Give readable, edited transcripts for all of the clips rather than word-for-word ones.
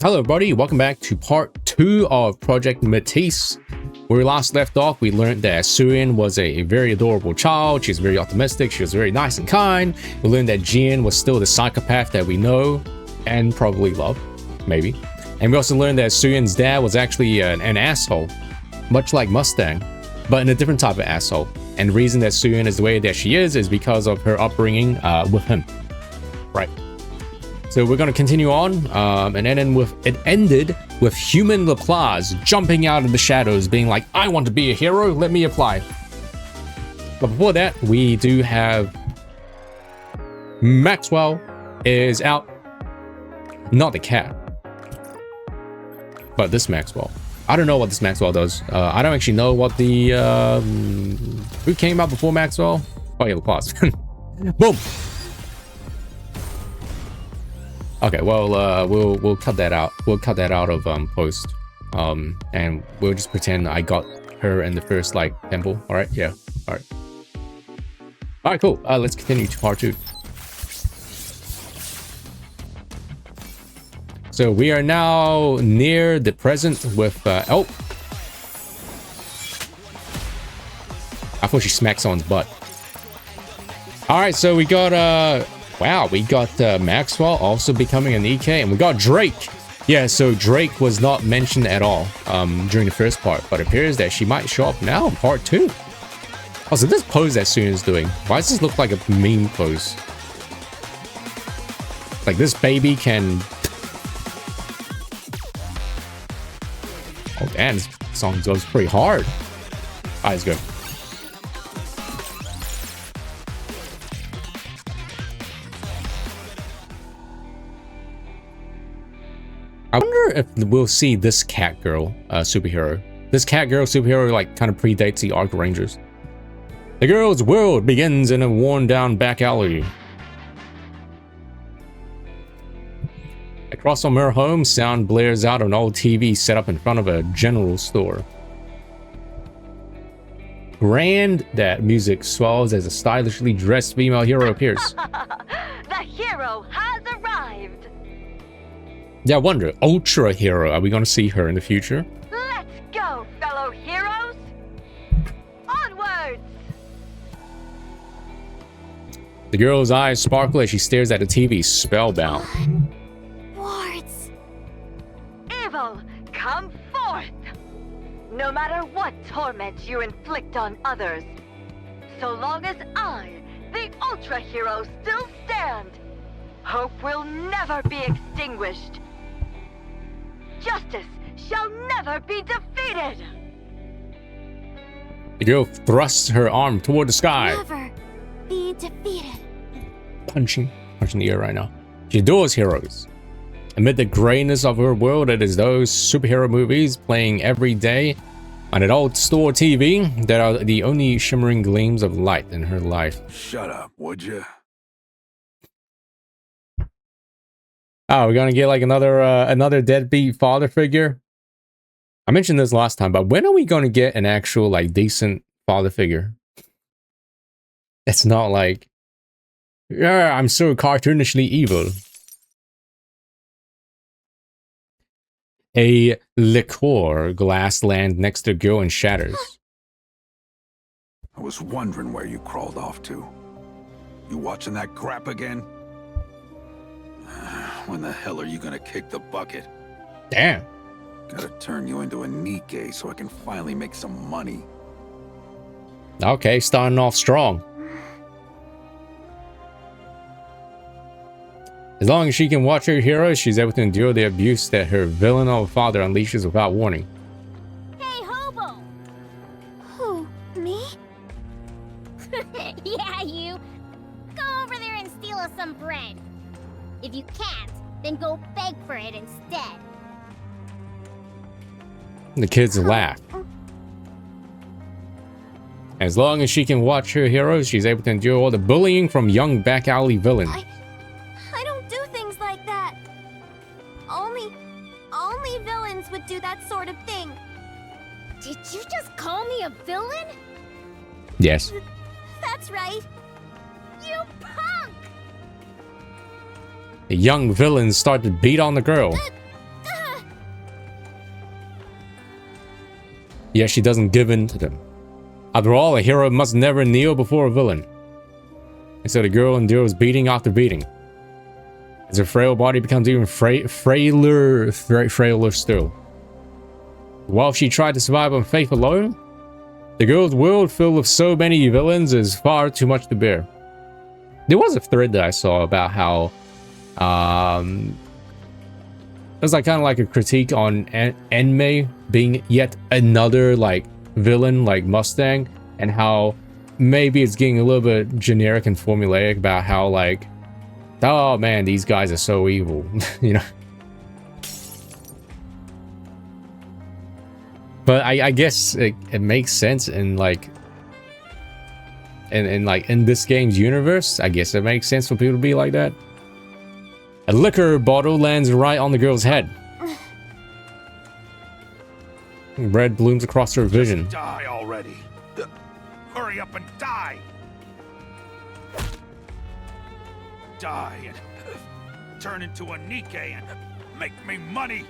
Hello everybody, welcome back to part 2 of Project Matisse. Where we last left off, we learned that Suyin was a very adorable child. She was very optimistic, she was very nice and kind. We learned that Jian was still the psychopath that we know and probably love, maybe. And we also learned that Suyin's dad was actually an asshole, much like Mustang, but in a different type of asshole. And the reason that Suyin is the way that she is because of her upbringing with him. Right. So we're going to continue on, and then it ended with Human Laplace jumping out of the shadows, being like, I want to be a hero, let me apply. But before that, we do have Maxwell is out. Not the cat, but this Maxwell. I don't know what this Maxwell does. I don't actually know what the... who came out before Maxwell? Oh yeah, Laplace. Boom! Okay, well, we'll cut that out. We'll cut that out of post, and we'll just pretend I got her in the first like temple. All right, yeah, all right, cool. Let's continue to part 2. So we are now near the present with oh, I thought she smacked someone's butt. All right, so we got wow, we got Maxwell also becoming an NIKKE, and we got Drake. Yeah, so Drake was not mentioned at all during the first part, but it appears that she might show up now in part 2. Also, this pose that Suyun is doing, why does this look like a meme pose? Like this baby can... Oh damn, this song goes pretty hard. Alright, let's go. I wonder if we'll see this cat girl superhero. This cat girl superhero like kind of predates the Arc Rangers. The girl's world begins in a worn down back alley. Across from her home, sound blares out of an old TV set up in front of a general store. Grand, that music swells as a stylishly dressed female hero appears. The hero has arrived! Yeah, I wonder, Ultra Hero, are we going to see her in the future? Let's go, fellow heroes! Onwards! The girl's eyes sparkle as she stares at the TV, spellbound. Onwards! Evil, come forth! No matter what torment you inflict on others, so long as I, the Ultra Hero, still stand, hope will never be extinguished. Justice shall never be defeated! The girl thrusts her arm toward the sky. Never be defeated. Punching the air right now. She adores heroes. Amid the grayness of her world, it is those superhero movies playing every day on an old store TV that are the only shimmering gleams of light in her life. Shut up, would you? Oh, we're gonna get like another deadbeat father figure. I mentioned this last time, but when are we gonna get an actual like decent father figure? It's not like, yeah, I'm so cartoonishly evil. A liqueur glass lands next to the girl and shatters. I was wondering where you crawled off to. You watching that crap again? When the hell are you gonna kick the bucket? Damn. Gotta turn you into a NIKKE so I can finally make some money. Okay, starting off strong. As long as she can watch her heroes, she's able to endure the abuse that her villain of a father unleashes without warning. Hey, hobo! Who, me? Yeah, you. Go over there and steal us some bread. If you can't, then go beg for it instead. The kids laugh. As long as she can watch her heroes, she's able to endure all the bullying from young back alley villains. I don't do things like that. Only villains would do that sort of thing. Did you just call me a villain? Yes. That's right. You punk! The young villains start to beat on the girl. Yet she doesn't give in to them. After all, a hero must never kneel before a villain. And so the girl endures beating after beating, as her frail body becomes even frailer still. While she tried to survive on faith alone, the girl's world filled with so many villains is far too much to bear. There was a thread that I saw about how it was like kind of like a critique on Enmei being yet another like villain like Mustang, and how maybe it's getting a little bit generic and formulaic about how like, oh man, these guys are so evil, you know. But I guess it makes sense in like in this game's universe. I guess it makes sense for people to be like that. A liquor bottle lands right on the girl's head. Red blooms across her vision. Die already. Hurry up and die. Die and turn into a NIKKE and make me money.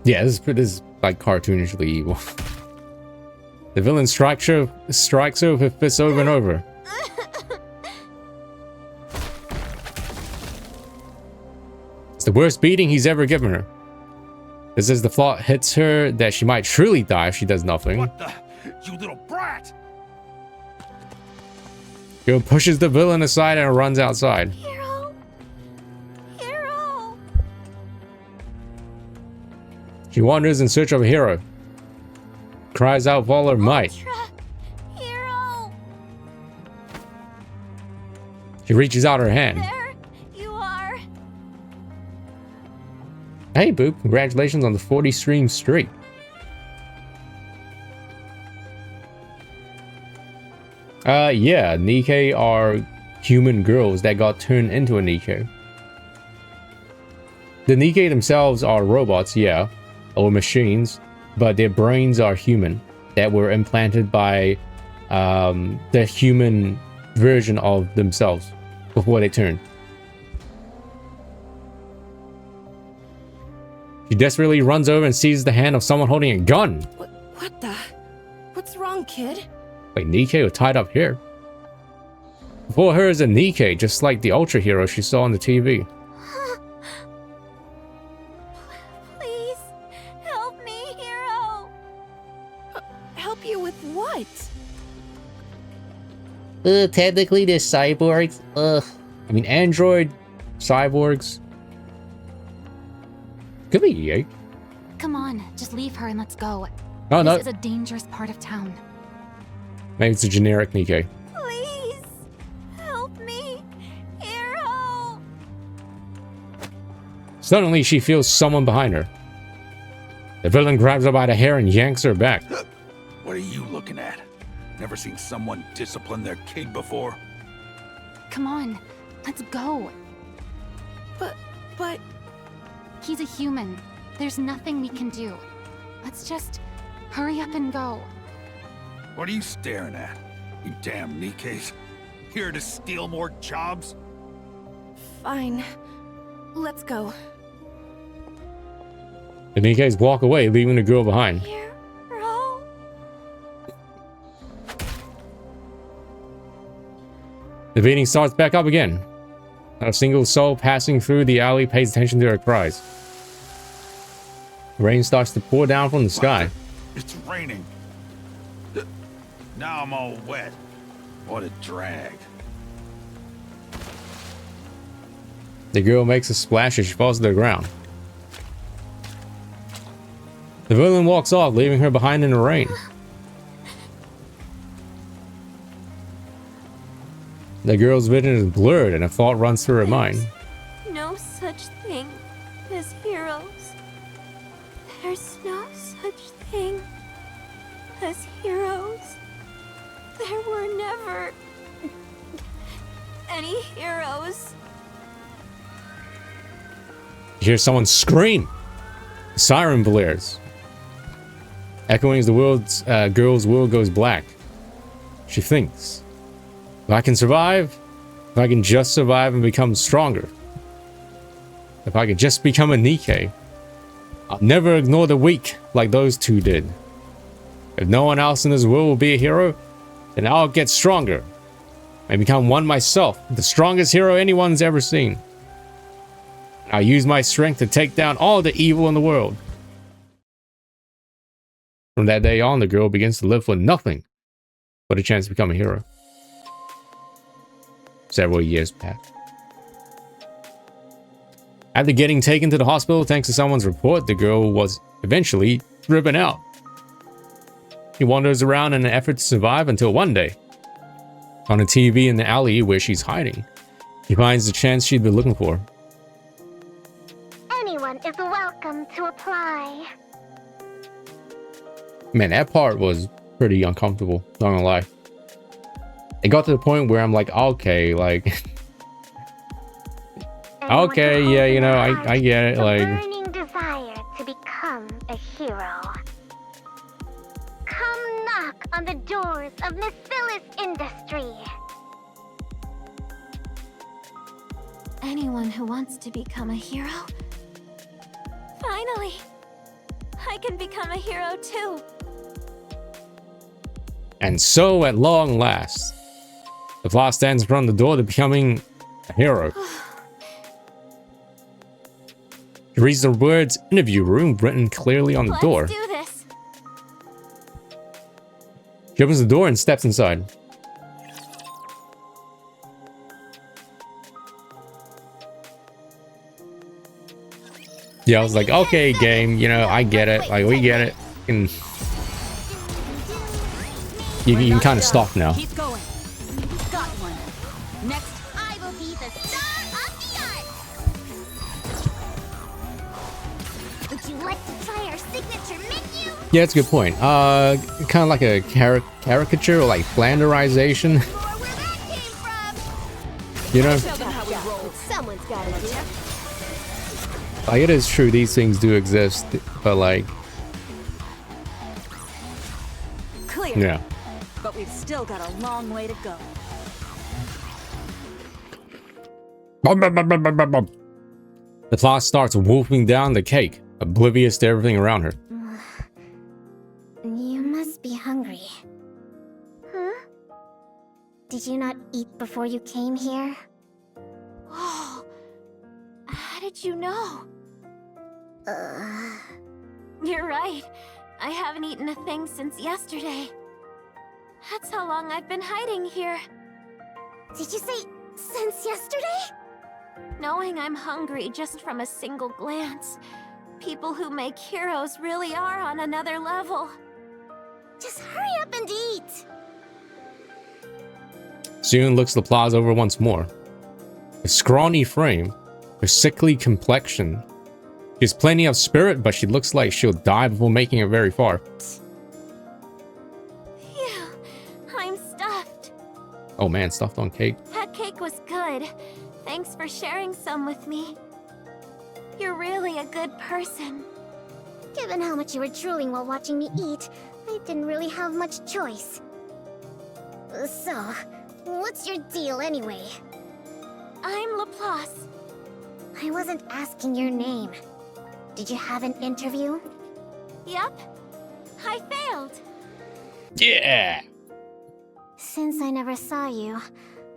Yeah, this is like cartoonishly evil. The villain strikes her with her fists over and over. It's the worst beating he's ever given her. This is the thought hits her that she might truly die if she does nothing. What the? You little brat! Girl pushes the villain aside and runs outside. Hero! Hero! She wanders in search of a hero. Cries out with all her might. Hero! She reaches out her hand. There you are. Hey, Boop. Congratulations on the 40 stream streak. Yeah, NIKKE are human girls that got turned into a NIKKE. The NIKKE themselves are robots, yeah, or machines, but their brains are human, that were implanted by the human version of themselves before they turned. She desperately runs over and seizes the hand of someone holding a gun. What the? What's wrong, kid? Wait, NIKKE are tied up here. Before her is a NIKKE, just like the Ultra Hero she saw on the TV. Please, help me, Hero. Help you with what? Technically they're cyborgs. I mean, android, cyborgs. Could be EA. Come on, just leave her and let's go. Oh, no. This is a dangerous part of town. Maybe it's a generic NIKKE. Please, help me, Hero. Suddenly, she feels someone behind her. The villain grabs her by the hair and yanks her back. What are you looking at? Never seen someone discipline their kid before? Come on, let's go. But... He's a human. There's nothing we can do. Let's just hurry up and go. What are you staring at? You damn NIKKEs. Here to steal more jobs? Fine. Let's go. The NIKKEs walk away, leaving the girl behind. Hero. The beating starts back up again. Not a single soul passing through the alley pays attention to her cries. Rain starts to pour down from the sky. It's raining. Now I'm all wet. What a drag. The girl makes a splash as she falls to the ground. The villain walks off, leaving her behind in the rain. The girl's vision is blurred and a thought runs through her mind. No such thing as heroes. There's no such thing as heroes. There were never any heroes. You hear someone scream. A siren blares, echoing as the girl's world goes black. She thinks, if I can survive, if I can just survive and become stronger, if I could just become a NIKKE, I'll never ignore the weak like those two did. If no one else in this world will be a hero, then I'll get stronger and become one myself, the strongest hero anyone's ever seen. I'll use my strength to take down all the evil in the world. From that day on, the girl begins to live for nothing but a chance to become a hero. Several years pass. After getting taken to the hospital thanks to someone's report, the girl was eventually driven out. She wanders around in an effort to survive until one day, on a TV in the alley where she's hiding, she finds the chance she'd been looking for. Anyone is welcome to apply. Man, that part was pretty uncomfortable, not gonna lie. It got to the point where I'm like, okay, like... okay, yeah, you know, I get it, like... burning desire to become a hero. Come knock on the doors of Nisilis Industry. Anyone who wants to become a hero? Finally! I can become a hero too! And so, at long last, the Flash stands in front of the door to becoming a hero. She reads the words "interview room" written clearly on the door. Let's do this! She opens the door and steps inside. Yeah, I was like, okay, game, you know, I get it. Like, we get it. And you can kind of stop now. Keep going. Got one. Next. I will be the star of the art. Would you like to try our signature menu? Yeah, that's a good point. Kind of like a caricature or like flanderization. More where that came from. You know? Show them how we roll. Someone's got to do it. Like, it is true, these things do exist, but like... Clear. Yeah. But we've still got a long way to go. The Flash starts wolfing down the cake, oblivious to everything around her. You must be hungry. Huh? Did you not eat before you came here? Whoa! How did you know? You're right. I haven't eaten a thing since yesterday. That's how long I've been hiding here. Did you say since yesterday? Knowing I'm hungry just from a single glance. People who make heroes really are on another level. Just hurry up and eat. Soon looks the plaza over once more. A scrawny frame, her sickly complexion. She has plenty of spirit, but she looks like she'll die before making it very far. Phew, I'm stuffed. Oh man, stuffed on cake. That cake was good. Thanks for sharing some with me. You're really a good person. Given how much you were drooling while watching me eat, I didn't really have much choice. So, what's your deal anyway? I'm Laplace. I wasn't asking your name. Did you have an interview? Yep. I failed. Yeah! Since I never saw you,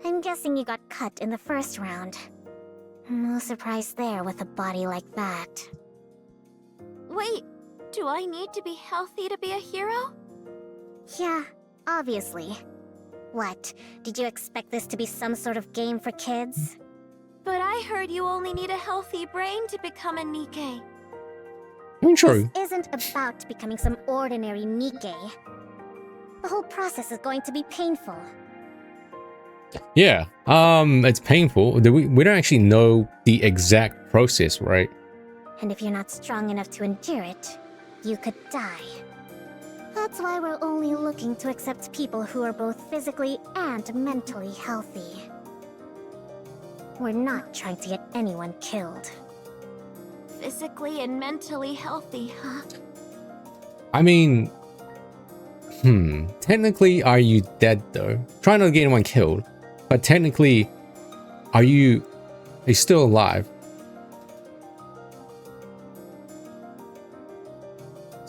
I'm guessing you got cut in the first round. No surprise there with a body like that. Wait, do I need to be healthy to be a hero? Yeah, obviously. What, did you expect this to be some sort of game for kids? But I heard you only need a healthy brain to become a NIKKE. True. This isn't about becoming some ordinary NIKKE. The whole process is going to be painful. Yeah. It's painful. We don't actually know the exact process, right? And if you're not strong enough to endure it, you could die. That's why we're only looking to accept people who are both physically and mentally healthy. We're not trying to get anyone killed. Physically and mentally healthy, huh? I mean... Technically, are you dead though? Try not to get anyone killed. But technically, are you still alive?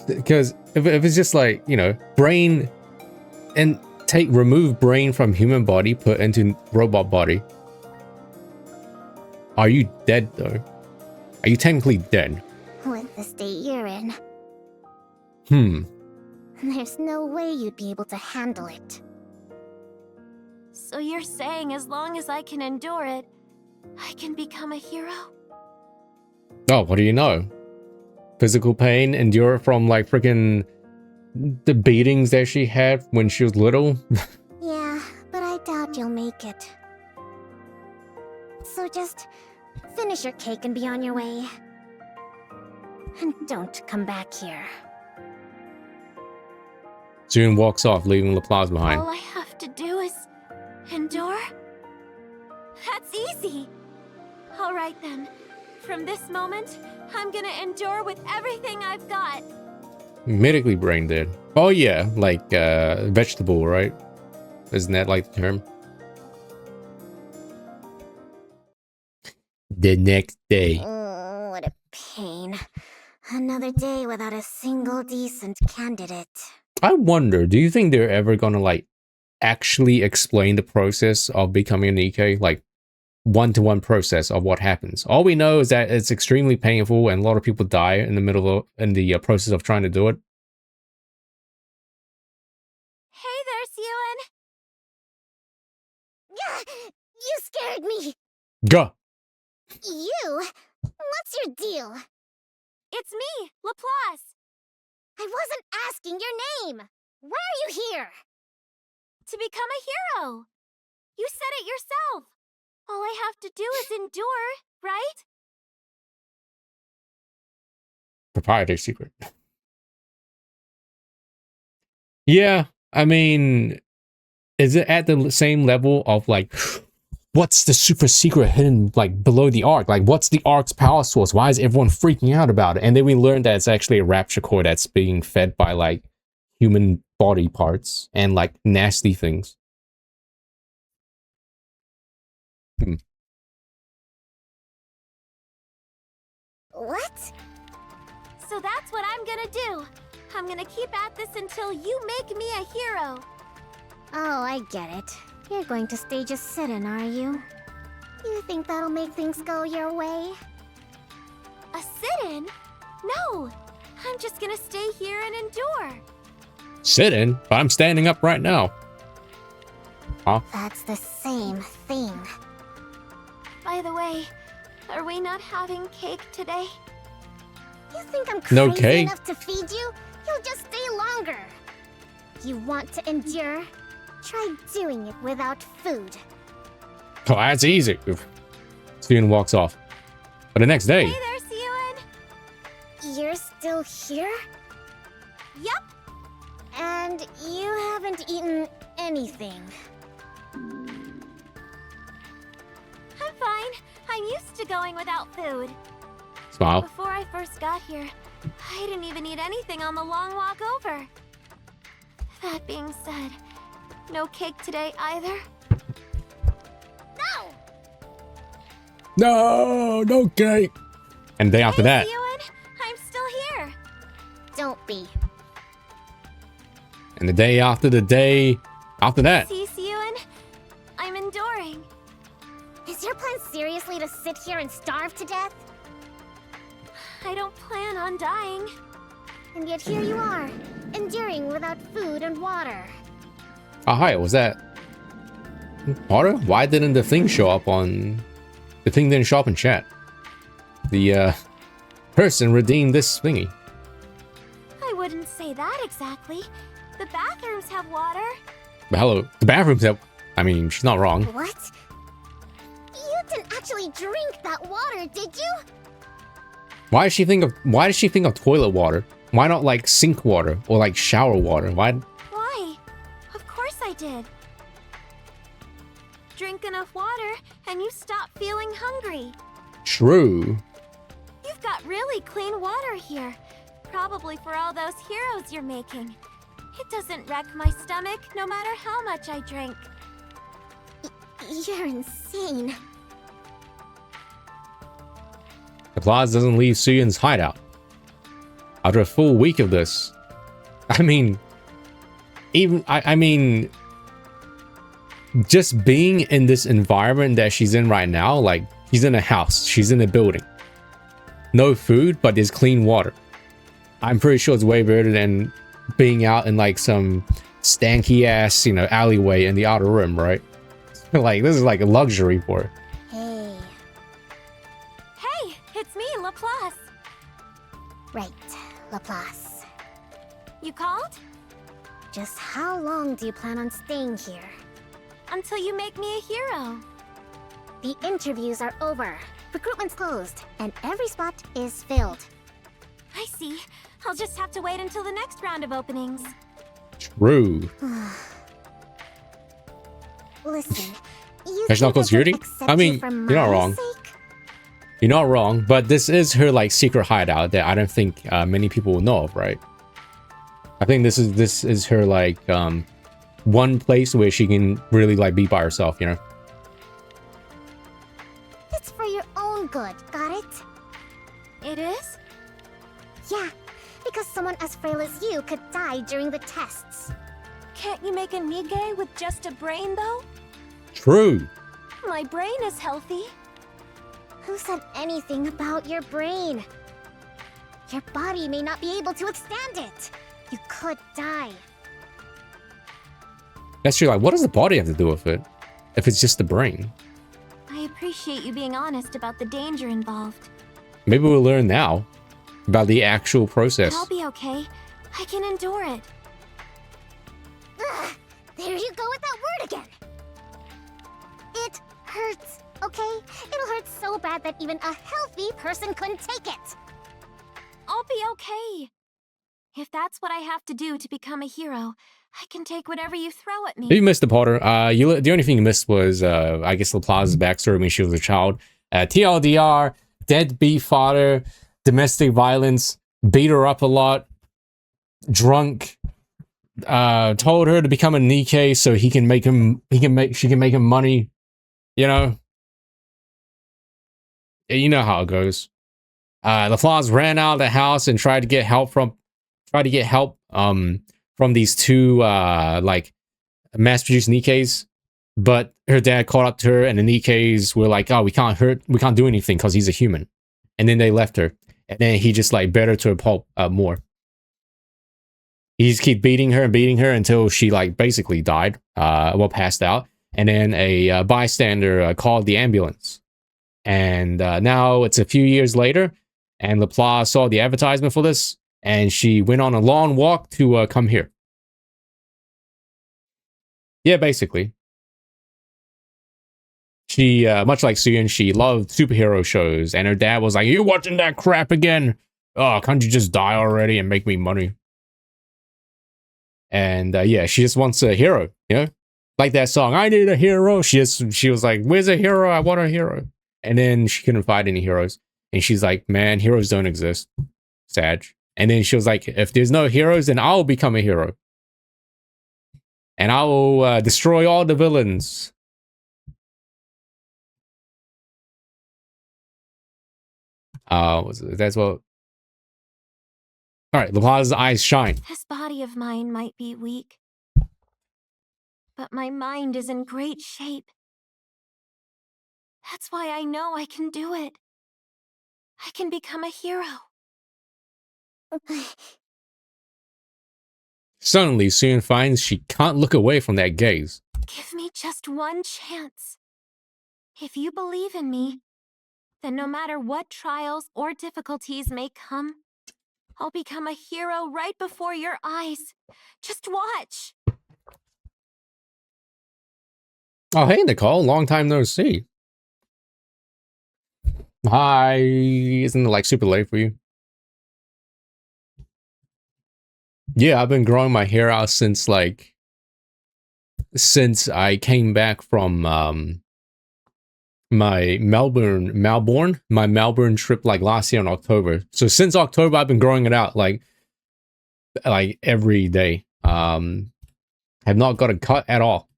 because if it's just like, you know, brain and remove brain from human body, put into robot body. Are you dead though? Are you technically dead? With the state you're in, there's no way you'd be able to handle it. So you're saying as long as I can endure it, I can become a hero? Oh, what do you know? Physical pain, endure from like freaking the beatings that she had when she was little. Yeah, but I doubt you'll make it. So just finish your cake and be on your way. And don't come back here. June walks off, leaving Laplace behind. All I have to do is endure? That's easy. All right then. From this moment, I'm gonna endure with everything I've got. Medically brain dead. Oh yeah, like vegetable, right? Isn't that like the term? The next day. Oh, what a pain. Another day without a single decent candidate. I wonder, do you think they're ever gonna like actually explain the process of becoming a NIKKE? Like one-to-one process of what happens. All we know is that it's extremely painful and a lot of people die in the process of trying to do it. Hey there, Siyun. You scared me! Gah! You? What's your deal? It's me, Laplace. I wasn't asking your name! Why are you here? To become a hero. You said it yourself. All I have to do is endure, right? Proprietary secret. Yeah, I mean, is it at the same level of like, what's the super secret hidden like below the arc? Like, what's the arc's power source? Why is everyone freaking out about it? And then we learned that it's actually a rapture core that's being fed by like human body parts and like nasty things. What? So that's what I'm gonna do. I'm gonna keep at this until you make me a hero. Oh, I get it. You're going to stage a sit-in, are you? You think that'll make things go your way? A sit-in? No. I'm just gonna stay here and endure. Sit in, but I'm standing up right now. Huh? That's the same thing. By the way, are we not having cake today? You think I'm crazy No cake. enough to feed you? You'll just stay longer. You want to endure? Try doing it without food. Oh, that's easy. Siyun walks off. But the next day, Hey there, Siyun. You're still here? Yup. And you haven't eaten anything. I'm fine. I'm used to going without food. smile. Before I first got here, I didn't even eat anything on the long walk over. That being said, no cake today either. No! No, no cake. And the day after that, Siyun, I'm still here. Don't be. and the day after that. See, Siyun, I'm enduring. Is your plan seriously to sit here and starve to death? I don't plan on dying. And yet here you are, enduring without food and water. Oh, hi, was that water? Why didn't the thing show up on... The thing didn't show up in chat. The, person redeemed this thingy. I wouldn't say that exactly. The bathrooms have water. But hello, the bathrooms have... I mean, she's not wrong. What? You didn't actually drink that water, did you? Why does she think of toilet water? Why not like sink water or like shower water? Why? Why? Of course I did. Drink enough water and you stop feeling hungry. True. You've got really clean water here. Probably for all those heroes you're making. It doesn't wreck my stomach no matter how much I drink. You're insane. The Plaza doesn't leave Suyun's hideout. after a full week of this. I mean, I mean, just being in this environment that she's in right now, like she's in a house, she's in a building, no food, but there's clean water. I'm pretty sure it's way better than being out in like some stanky ass, you know, alleyway in the outer rim, right? Like this is like a luxury for her. Hey. Hey, it's me, Laplace. Right, Laplace. You called? Just how long do you plan on staying here? Until you make me a hero. The interviews are over. Recruitment's closed, and every spot is filled. I see. I'll just have to wait until the next round of openings. True. Listen, you National think I security? should accept I mean, you for you're not my wrong. sake? You're not wrong, but this is her like secret hideout that I don't think many people will know of, right? I think this is her like one place where she can really like be by herself, you know? It's for your own good, got it? It is? Yeah, because someone as frail as you could die during the tests. Can't you make a NIKKE with just a brain, though? True. My brain is healthy. Who said anything about your brain? Your body may not be able to withstand it. You could die. That's true. Like, what does the body have to do with it? If it's just the brain? I appreciate you being honest about the danger involved. Maybe we'll learn now about the actual process. I'll be okay. I can endure it. Ugh, there you go with that word again. It hurts, okay? It'll hurt so bad that even a healthy person couldn't take it. I'll be okay. If that's what I have to do to become a hero, I can take whatever you throw at me. You missed the Potter. The only thing you missed was, I guess, LaPlace's backstory when she was a child. TLDR, deadbeat father, domestic violence, beat her up a lot, drunk, told her to become a NIKKE so she can make him money, you know? You know how it goes. LaPlace ran out of the house and tried to get help from these two like mass-produced NIKKEs, but her dad caught up to her, and the NIKKEs were like, "Oh, we can't do anything because he's a human," and then they left her, and then he just like beat her to a pulp more. He just keep beating her until she like basically died, passed out, and then a bystander called the ambulance, and now it's a few years later, and LaPlace saw the advertisement for this. And she went on a long walk to come here. Yeah, basically. She, much like Suyin, she loved superhero shows. And her dad was like, "You watching that crap again? Oh, can't you just die already and make me money?" And yeah, she just wants a hero, you know? Like that song, "I need a hero." She was like, "Where's a hero? I want a hero." And then she couldn't find any heroes. And she's like, "Man, heroes don't exist. Sad." And then she was like, "If there's no heroes, then I'll become a hero. And I will destroy all the villains." That's what... Alright, LaPlace's eyes shine. This body of mine might be weak, but my mind is in great shape. That's why I know I can do it. I can become a hero. Suddenly, Suyin finds she can't look away from that gaze. Give me just one chance. If you believe in me, then no matter what trials or difficulties may come, I'll become a hero right before your eyes. Just watch. Oh, hey, Nicole. Long time no see. Hi. Isn't it like super late for you? Yeah, I've been growing my hair out since I came back from my Melbourne trip like last year in October. So since October, I've been growing it out like every day. Have not got a cut at all.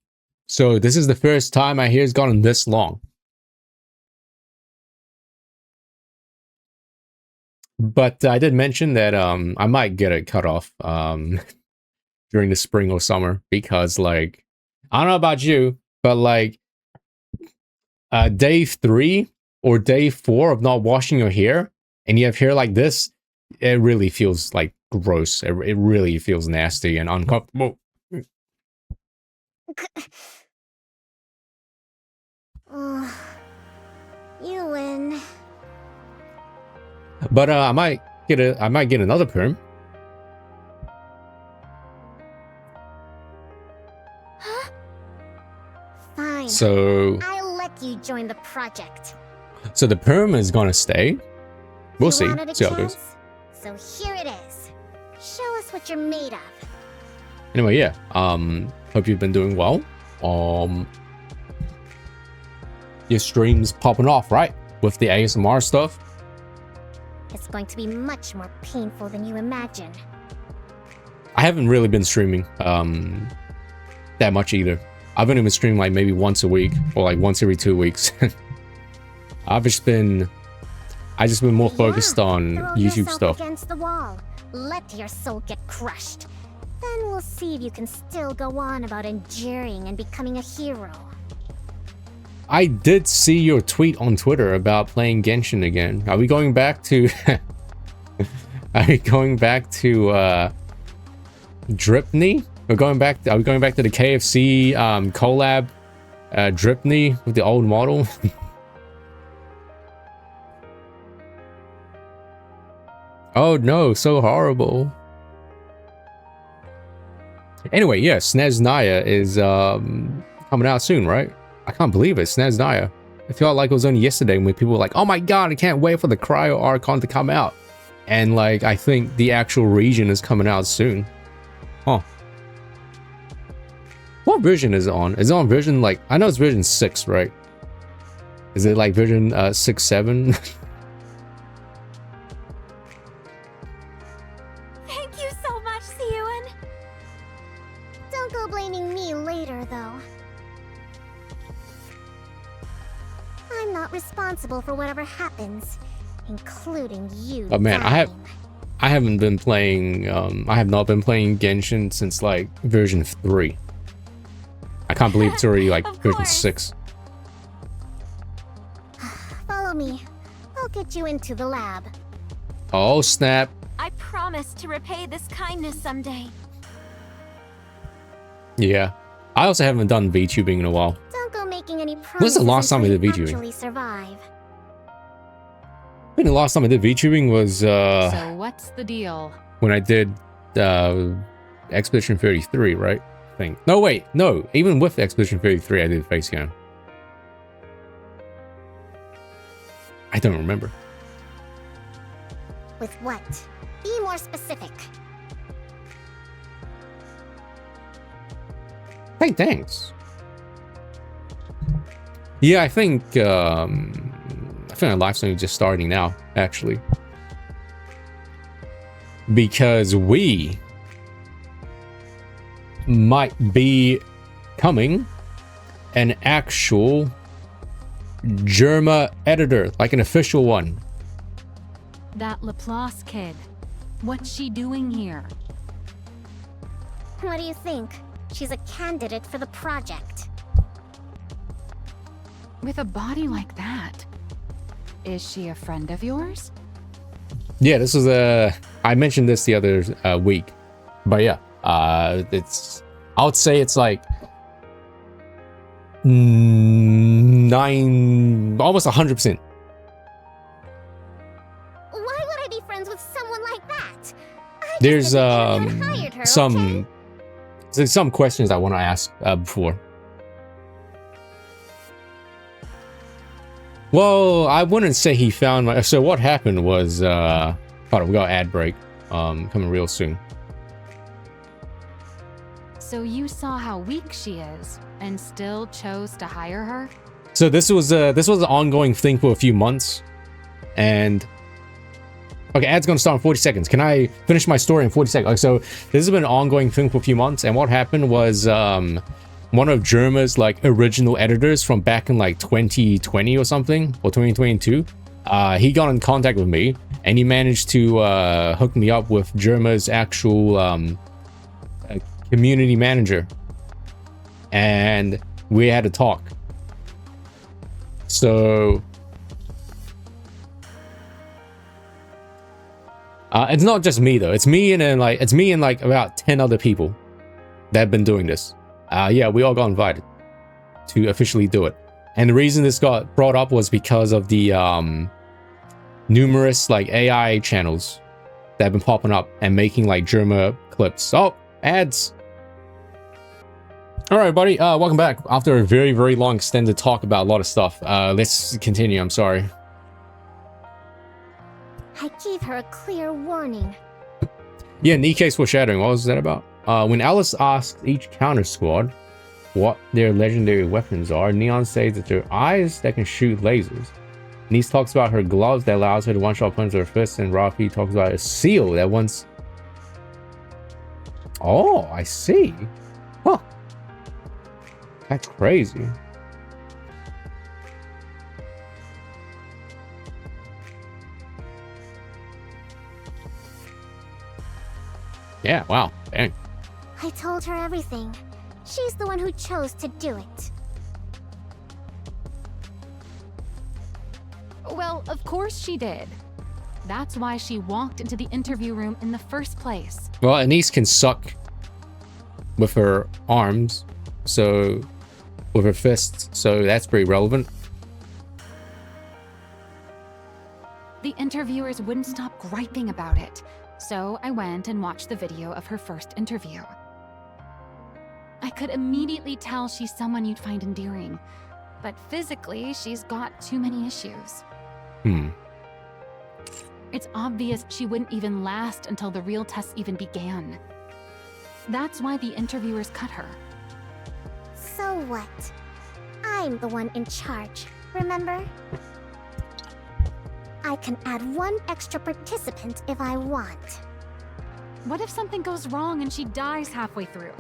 So this is the first time my hair's gotten this long. But I did mention that I might get it cut off during the spring or summer because like I don't know about you, but like day 3 or day 4 of not washing your hair and you have hair like this, it really feels like gross. It really feels nasty and uncomfortable. You win. But I might get another perm. Fine. So I'll let you join the project. the perm is gonna stay. We'll You see. wanted a See how it goes. chance? So here it is. Show us what you're made of. Anyway, yeah. Hope you've been doing well. Your stream's popping off, right? With the ASMR stuff. It's going to be much more painful than you imagine. I haven't really been streaming that much either. I've only been streaming like maybe once a week or like once every 2 weeks. I just been more focused on Throw YouTube yourself stuff. against the wall. Let your soul get crushed. Then we'll see if you can still go on about enduring and becoming a hero. I did see your tweet on Twitter about playing Genshin again. Are we going back to Are we going back to Dripney? Are we going back to the KFC collab Dripney with the old model? Oh no, so horrible. Anyway, yeah, SNES Naya is coming out soon, right? I can't believe it, SNES Naya. It felt like it was only yesterday when people were like, oh my god, I can't wait for the Cryo Archon to come out. And like, I think the actual region is coming out soon. Huh. What version is it on? Is it on version like, I know it's version 6, right? Is it like version 6, 7? Thank you so much, Siyun. Don't go blaming me later, though. I'm not responsible for whatever happens, including you. Oh man, dying. I haven't been playing, I have not been playing Genshin since like version 3. I can't believe it's already like Of version course. 6. Follow me. I'll get you into the lab. Oh snap. I promise to repay this kindness someday. Yeah. I also haven't done VTubing in a while. Don't go making any promises. When's the last time I until did you VTubing? actually survive. I think the last time I did VTubing was So what's the deal? when I did Expedition 33, right? I think. No, wait, no. Even with Expedition 33, I did Facecam. I don't remember. With what? Be more specific. Hey, thanks. Yeah, I think our life's only just starting now, actually. Because we might be coming an actual Germa editor, like an official one. That Laplace kid. What's she doing here? What do you think? She's a candidate for the project. With a body like that. Is she a friend of yours? Yeah, this was I mentioned this the other week, but yeah, it's. I would say it's like 9, almost 100%. Why would I be friends with someone like that? I just There's didn't hired her, okay? there's some questions I want to ask before. Well, I wouldn't say he found my. So what happened was, hold on, we got an ad break, coming real soon. So you saw how weak she is and still chose to hire her? So this was an ongoing thing for a few months, and okay, ad's gonna start in 40 seconds. Can I finish my story in 40 seconds? Like, so this has been an ongoing thing for a few months, and what happened was, one of Germa's like original editors from back in like 2020 or something, or 2022, he got in contact with me, and he managed to hook me up with Germa's actual community manager, and we had a talk. So it's not just me though. It's me and then like about 10 other people that have been doing this. Yeah, we all got invited to officially do it. And the reason this got brought up was because of the numerous like AI channels that have been popping up and making like Germa clips. Oh, ads. All right, buddy. Welcome back. After a very, very long extended talk about a lot of stuff. Let's continue. I'm sorry. I gave her a clear warning. Yeah, NIKKE's foreshadowing. What was that about? When Alice asked each counter squad what their legendary weapons are, Neon says that their eyes that can shoot lasers. Nice talks about her gloves that allows her to one-shot punch with her fists, and Rafi talks about a seal that once... Oh, I see. Huh. That's crazy. Yeah, wow. Dang. I told her everything. She's the one who chose to do it. Well, of course she did. That's why she walked into the interview room in the first place. Well, Anise can suck with her arms, so with her fists, so that's pretty relevant. The interviewers wouldn't stop griping about it, so I went and watched the video of her first interview. I could immediately tell she's someone you'd find endearing, but physically, she's got too many issues. It's obvious she wouldn't even last until the real tests even began. That's why the interviewers cut her. So what? I'm the one in charge, remember? I can add one extra participant if I want. What if something goes wrong and she dies halfway through?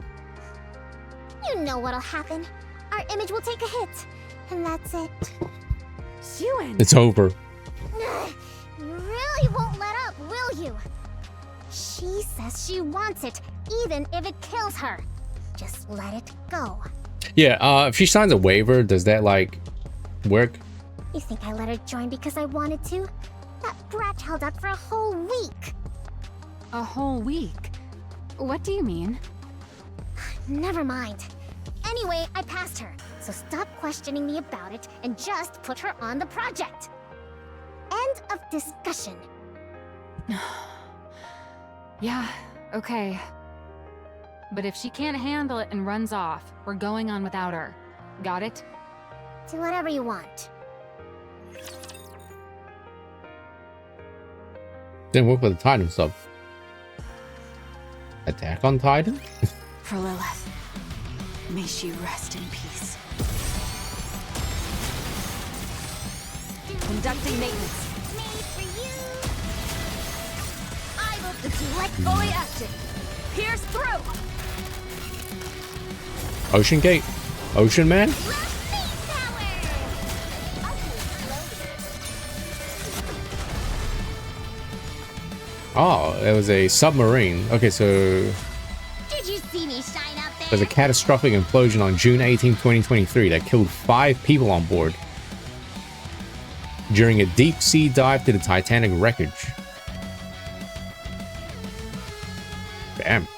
You know what'll happen. Our image will take a hit, and that's it. Xuen! It's over. You really won't let up, will you? She says she wants it, even if it kills her. Just let it go. Yeah, if she signs a waiver, does that, like, work? You think I let her join because I wanted to? That brat held out for a whole week. A whole week? What do you mean? Never mind. Anyway, I passed her, so stop questioning me about it and just put her on the project. End of discussion. Yeah, okay. But if she can't handle it and runs off, we're going on without her. Got it? Do whatever you want. Didn't work with the Titan sub. Attack on Titan? For Lilith, may she rest in peace. Conducting maintenance. Made for you. I will deflect fully active. Pierce through. Ocean Gate? Ocean Man? Oh, it was a submarine. Okay, so Did you see me shine up there? there's a catastrophic implosion on June 18, 2023 that killed 5 people on board during a deep sea dive to the Titanic wreckage. Damn.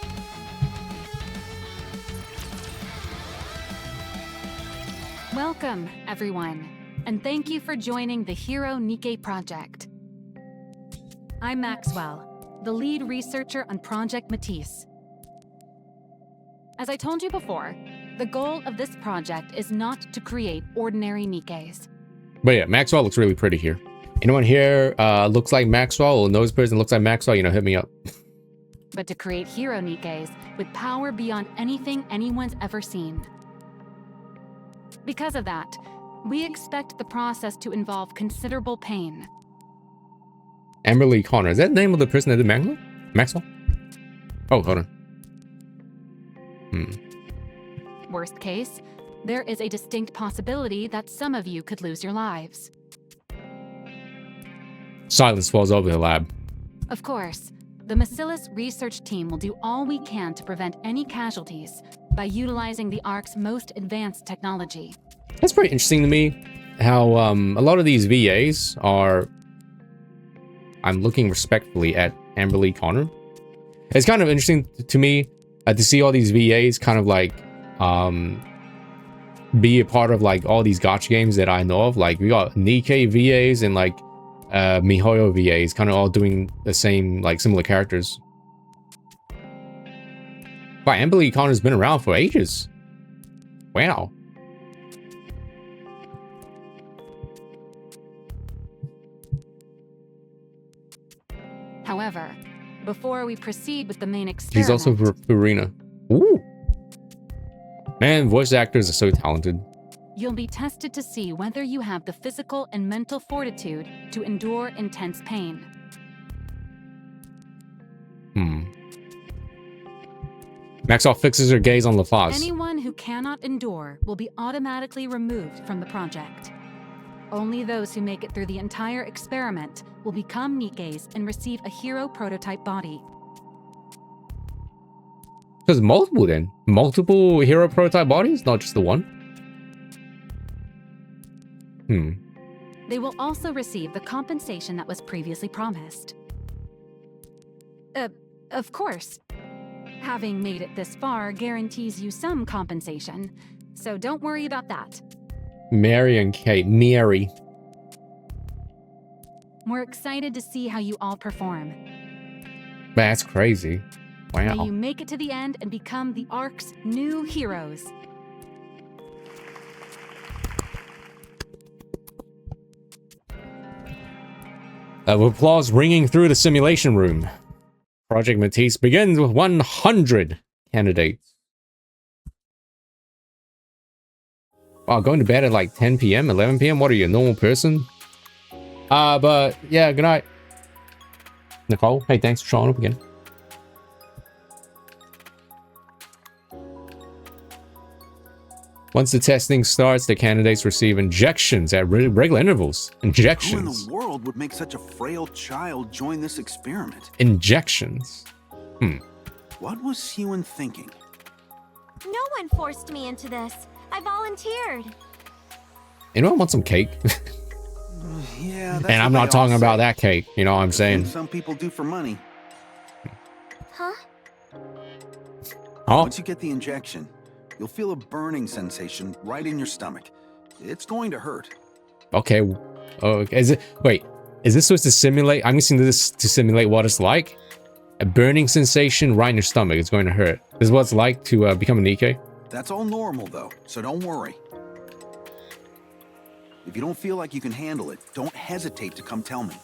Welcome, everyone, and thank you for joining the Hero NIKKE project. I'm Maxwell, the lead researcher on Project Matisse. As I told you before, the goal of this project is not to create ordinary NIKKEs. But yeah, Maxwell looks really pretty here. Anyone here looks like Maxwell or knows a person looks like Maxwell, you know, hit me up. But to create hero NIKKEs with power beyond anything anyone's ever seen. Because of that, we expect the process to involve considerable pain. Amberly Connor. Is that the name of the person that did Maxwell? Maxwell? Oh, hold on. Worst case, there is a distinct possibility that some of you could lose your lives. Silence falls over the lab. Of course, the Bacillus research team will do all we can to prevent any casualties by utilizing the Ark's most advanced technology. That's pretty interesting to me, how a lot of these VAs are... I'm looking respectfully at Amberly Connor. It's kind of interesting to me to see all these VAs kind of like be a part of like all these gacha games that I know of. Like we got NIKKE VAs and like MiHoYo VAs kind of all doing the same, like similar characters. But Amberly Connor's been around for ages. Wow. However, before we proceed with the main experiment... She's also Furina. Ooh. Man, voice actors are so talented. You'll be tested to see whether you have the physical and mental fortitude to endure intense pain. Maxwell fixes her gaze on LaPaz. Anyone who cannot endure will be automatically removed from the project. Only those who make it through the entire experiment will become Nikkes and receive a hero prototype body. There's multiple then. Multiple hero prototype bodies, not just the one. They will also receive the compensation that was previously promised. Of course. Having made it this far guarantees you some compensation, so don't worry about that. Mary and Kate. Mary. We're excited to see how you all perform. That's crazy. May Wow. you make it to the end and become the Ark's new heroes. With applause ringing through the simulation room. Project Matisse begins with 100 candidates. Wow, going to bed at like 10 p.m., 11 p.m.? What are you, a normal person? But yeah, good night. Nicole, hey, thanks for showing up again. Once the testing starts, the candidates receive injections at regular intervals. Injections. Who in the world would make such a frail child join this experiment? Injections. What was Hewin thinking? No one forced me into this. I volunteered. Anyone want some cake? Yeah, that's And I'm what not they all talking about say. that cake. You know what I'm saying? Some people do for money. Huh? Oh, Once you get the injection, you'll feel a burning sensation right in your stomach. It's going to hurt. okay. Oh, is it? Wait, is this supposed to simulate? I'm using this to simulate what it's like. A burning sensation right in your stomach. It's going to hurt. This is what it's like to become a Nikkei. That's all normal, though, so don't worry. If you don't feel like you can handle it, don't hesitate to come tell me.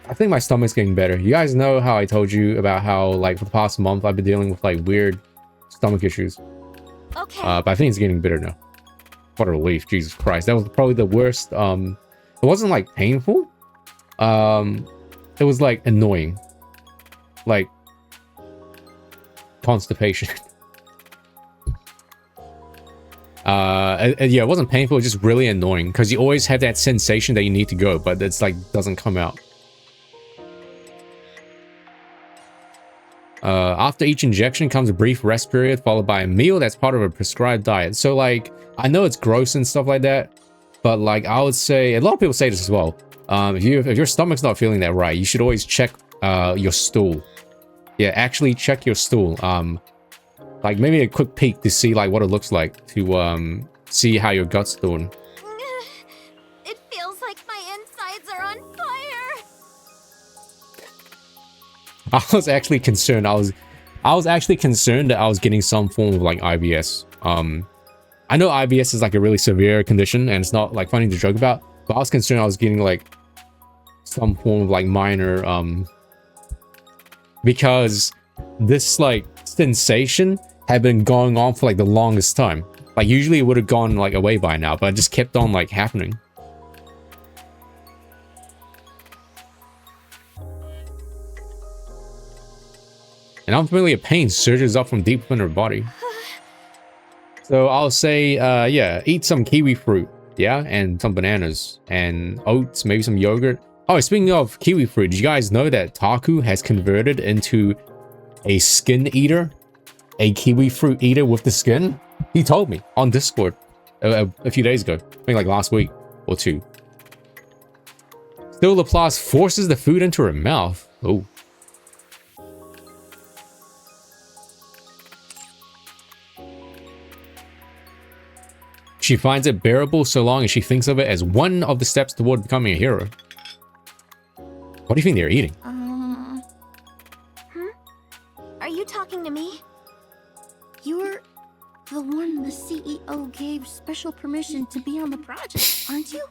I think my stomach's getting better. You guys know how I told you about how, like, for the past month, I've been dealing with, like, weird stomach issues. Okay. But I think it's getting better now. What a relief. Jesus Christ. That was probably the worst. It wasn't, like, painful. It was, like, annoying. Like, constipation. Yeah, it wasn't painful. It was just really annoying. Because you always have that sensation that you need to go. But it's, like, doesn't come out. After each injection comes a brief rest period followed by a meal that's part of a prescribed diet. So like, I know it's gross and stuff like that, but like I would say, a lot of people say this as well. If your stomach's not feeling that right, you should always check your stool. Yeah, actually check your stool. Like maybe a quick peek to see like what it looks like to see how your gut's doing. It feels like my insides are on fire. I was actually concerned. I was actually concerned that I was getting some form of like IBS. I know IBS is like a really severe condition and it's not like funny to joke about, but I was concerned I was getting like some form of like minor because this like sensation had been going on for like the longest time. Like usually it would have gone like away by now, but it just kept on like happening. An unfamiliar pain surges up from deep within her body. So I'll say, yeah, eat some kiwi fruit. Yeah, and some bananas and oats, maybe some yogurt. Oh, speaking of kiwi fruit, did you guys know that Taku has converted into a skin eater? A kiwi fruit eater with the skin? He told me on Discord a few days ago. I think like last week or two. Still, Laplace forces the food into her mouth. Oh. She finds it bearable so long as she thinks of it as one of the steps toward becoming a hero. What do you think they're eating? Are you talking to me? You're the one the CEO gave special permission to be on the project, aren't you?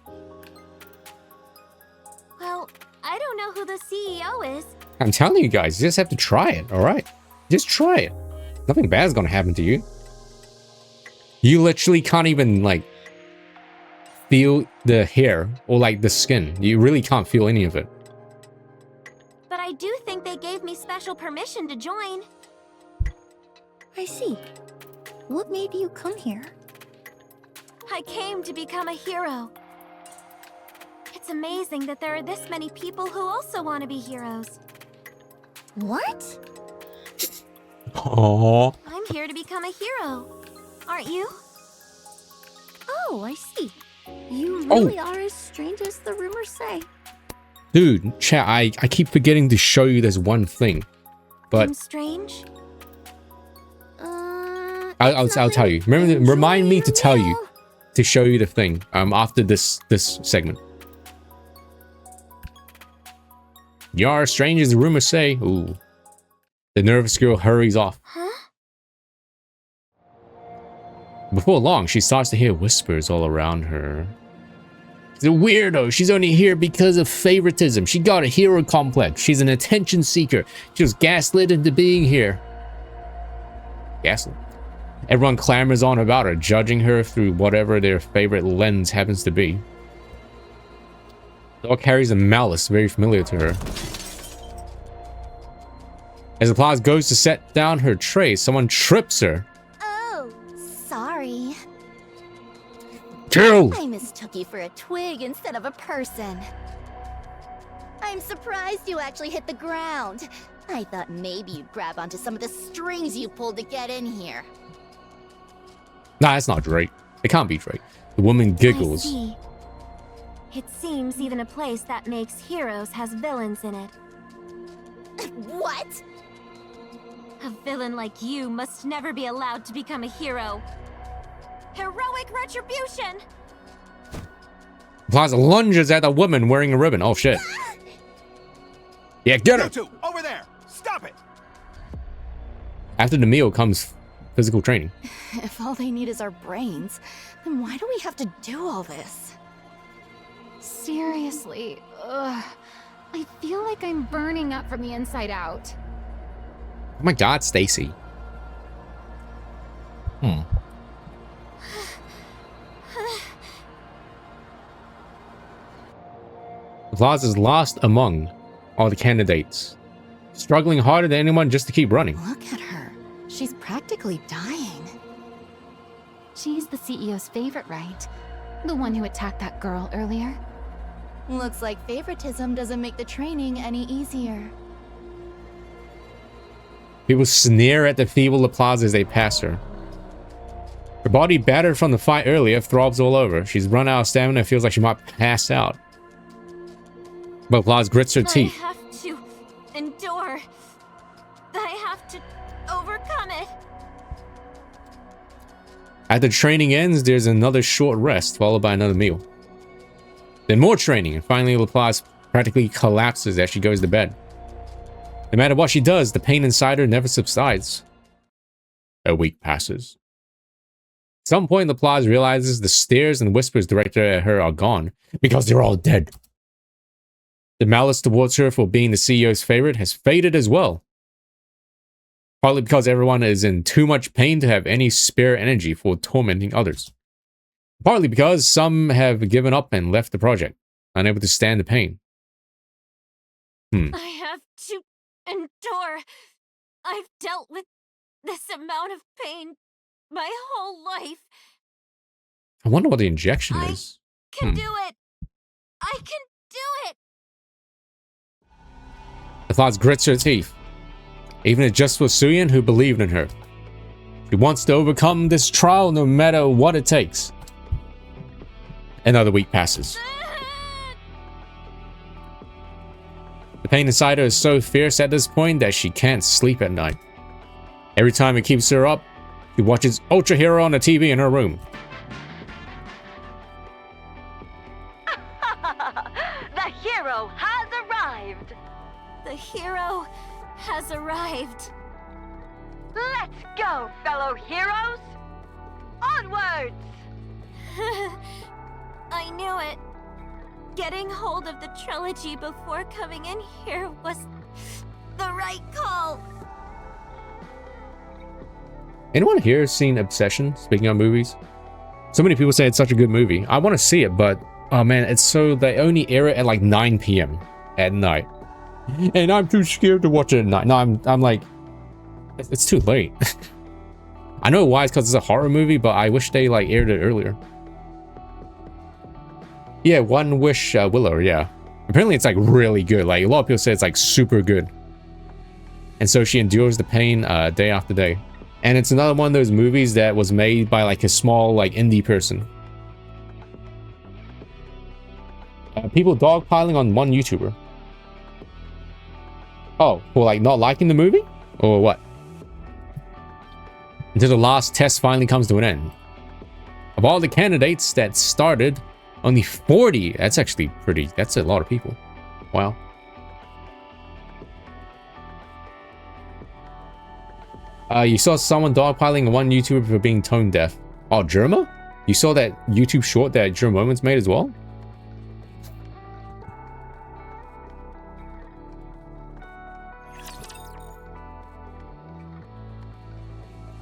Well, I don't know who the CEO is. I'm telling you guys, you just have to try it, alright? Just try it. Nothing bad's gonna happen to you. You literally can't even, like, feel the hair or, like, the skin. You really can't feel any of it. But I do think they gave me special permission to join. I see. What made you come here? I came to become a hero. It's amazing that there are this many people who also want to be heroes. What? Aww. I'm here to become a hero. Aren't you? Oh, I see. You really are as strange as the rumors say. Dude, chat, I keep forgetting to show you this one thing. But I'm strange? I'll tell you. Remind me to tell you, to show you the thing after this segment. You're strange as the rumors say. Ooh. The nervous girl hurries off. Huh? Before long, she starts to hear whispers all around her. She's a weirdo. She's only here because of favoritism. She got a hero complex. She's an attention seeker. She was gaslit into being here. Gaslit. Everyone clamors on about her, judging her through whatever their favorite lens happens to be. The dog carries a malice very familiar to her. As Laplace goes to set down her tray, someone trips her. Oh, sorry. Kill! I mistook you for a twig instead of a person. I'm surprised you actually hit the ground. I thought maybe you'd grab onto some of the strings you pulled to get in here. Nah, that's not Drake. It can't be Drake. The woman giggles. I see. It seems even a place that makes heroes has villains in it. What? A villain like you must never be allowed to become a hero. Heroic retribution! Plaza lunges at the woman wearing a ribbon. Oh shit. Yeah, get her! You two, over there! Stop it! After the meal comes physical training. If all they need is our brains, then why do we have to do all this? Seriously, ugh. I feel like I'm burning up from the inside out. Oh my god, Stacy. Vaz is last among all the candidates, struggling harder than anyone just to keep running. Look at her. She's practically dying. She's the CEO's favorite, right? The one who attacked that girl earlier. Looks like favoritism doesn't make the training any easier. People sneer at the feeble Laplace as they pass her. Her body, battered from the fight earlier, throbs all over. She's run out of stamina and feels like she might pass out. But Laplace grits her teeth. I have to endure. I have to overcome it. After training ends, there's another short rest, followed by another meal. Then more training, and finally Laplace practically collapses as she goes to bed. No matter what she does, the pain inside her never subsides. A week passes. At some point, Laplace realizes the stares and whispers directed at her are gone, because they're all dead. The malice towards her for being the CEO's favorite has faded as well. Partly because everyone is in too much pain to have any spare energy for tormenting others. Partly because some have given up and left the project, unable to stand the pain. I have to endure. I've dealt with this amount of pain my whole life. I wonder what the injection I is. can do it! I can do it! The thought grits her teeth. Even if just for Suyin, who believed in her. She wants to overcome this trial no matter what it takes. Another week passes. The pain inside her is so fierce at this point that she can't sleep at night. Every time it keeps her up, she watches Ultra Hero on the TV in her room. The hero has arrived! The hero has arrived. Let's go, fellow heroes! Onwards! I knew it. Getting hold of the trilogy before coming in here was the right call. Anyone here seen Obsession? Speaking of movies, so many people say it's such a good movie. I want to see it, but oh man, it's so they only air it at like 9 p.m. at night, and I'm too scared to watch it at night. No, I'm like, it's too late. I know why, it's because it's a horror movie, but I wish they like aired it earlier. Yeah, One Wish Willow, yeah. Apparently it's like really good. Like a lot of people say it's like super good. And so she endures the pain day after day. And it's another one of those movies that was made by like a small like indie person. People dogpiling on one YouTuber. Oh, for like not liking the movie? Or what? Until the last test finally comes to an end. Of all the candidates that started, only 40. That's actually pretty. That's a lot of people. Wow. You saw someone dogpiling one YouTuber for being tone deaf. Oh, Germa? You saw that YouTube short that Germa Moments made as well?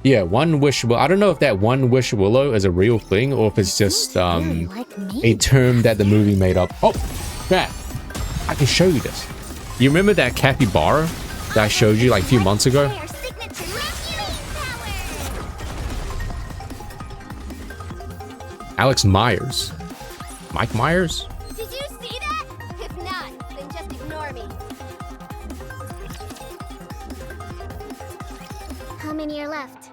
Yeah, One Wish Willow. I don't know if that One Wish Willow is a real thing or if it's just a term that the movie made up. Oh, crap. I can show you this. You remember that capybara that I showed you like a few months ago? Alex Myers. Mike Myers? Did you see that? If not, then just ignore me. How many are left?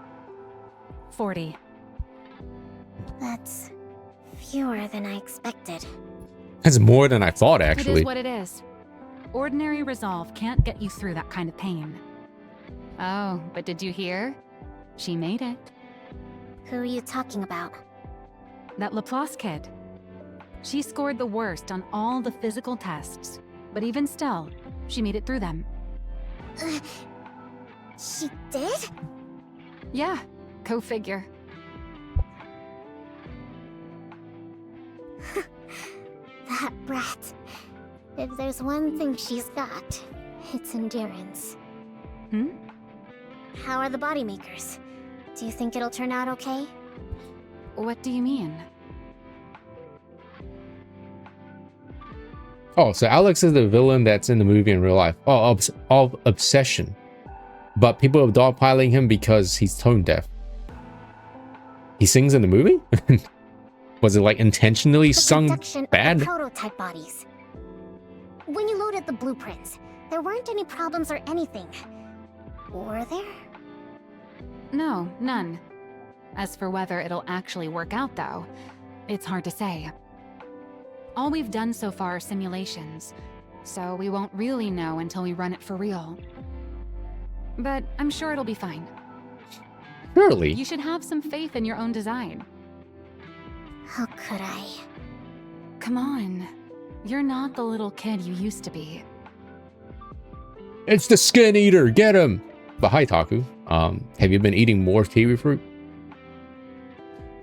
40. That's fewer than I expected. That's more than I thought, It actually. is what it is. Ordinary resolve can't get you through that kind of pain. Oh, but did you hear? She made it. Who are you talking about? That Laplace kid. She scored the worst on all the physical tests, but even still, she made it through them. She did? Yeah, go figure. That brat. If there's one thing she's got, it's endurance. Hmm? How are the body makers? Do you think it'll turn out okay? What do you mean? Oh, so Alex is the villain that's in the movie in real life. Oh, of Obsession. But people are dogpiling him because he's tone deaf. He sings in the movie? Was it like intentionally The sung production of bad? the prototype bodies. When you loaded the blueprints, there weren't any problems or anything. Were there? No, none. As for whether it'll actually work out, though, it's hard to say. All we've done so far are simulations, so we won't really know until we run it for real. But I'm sure it'll be fine. Surely. You should have some faith in your own design. How could I? Come on. You're not the little kid you used to be. It's the skin eater. Get him. But hi, Taku. Have you been eating more kiwi fruit?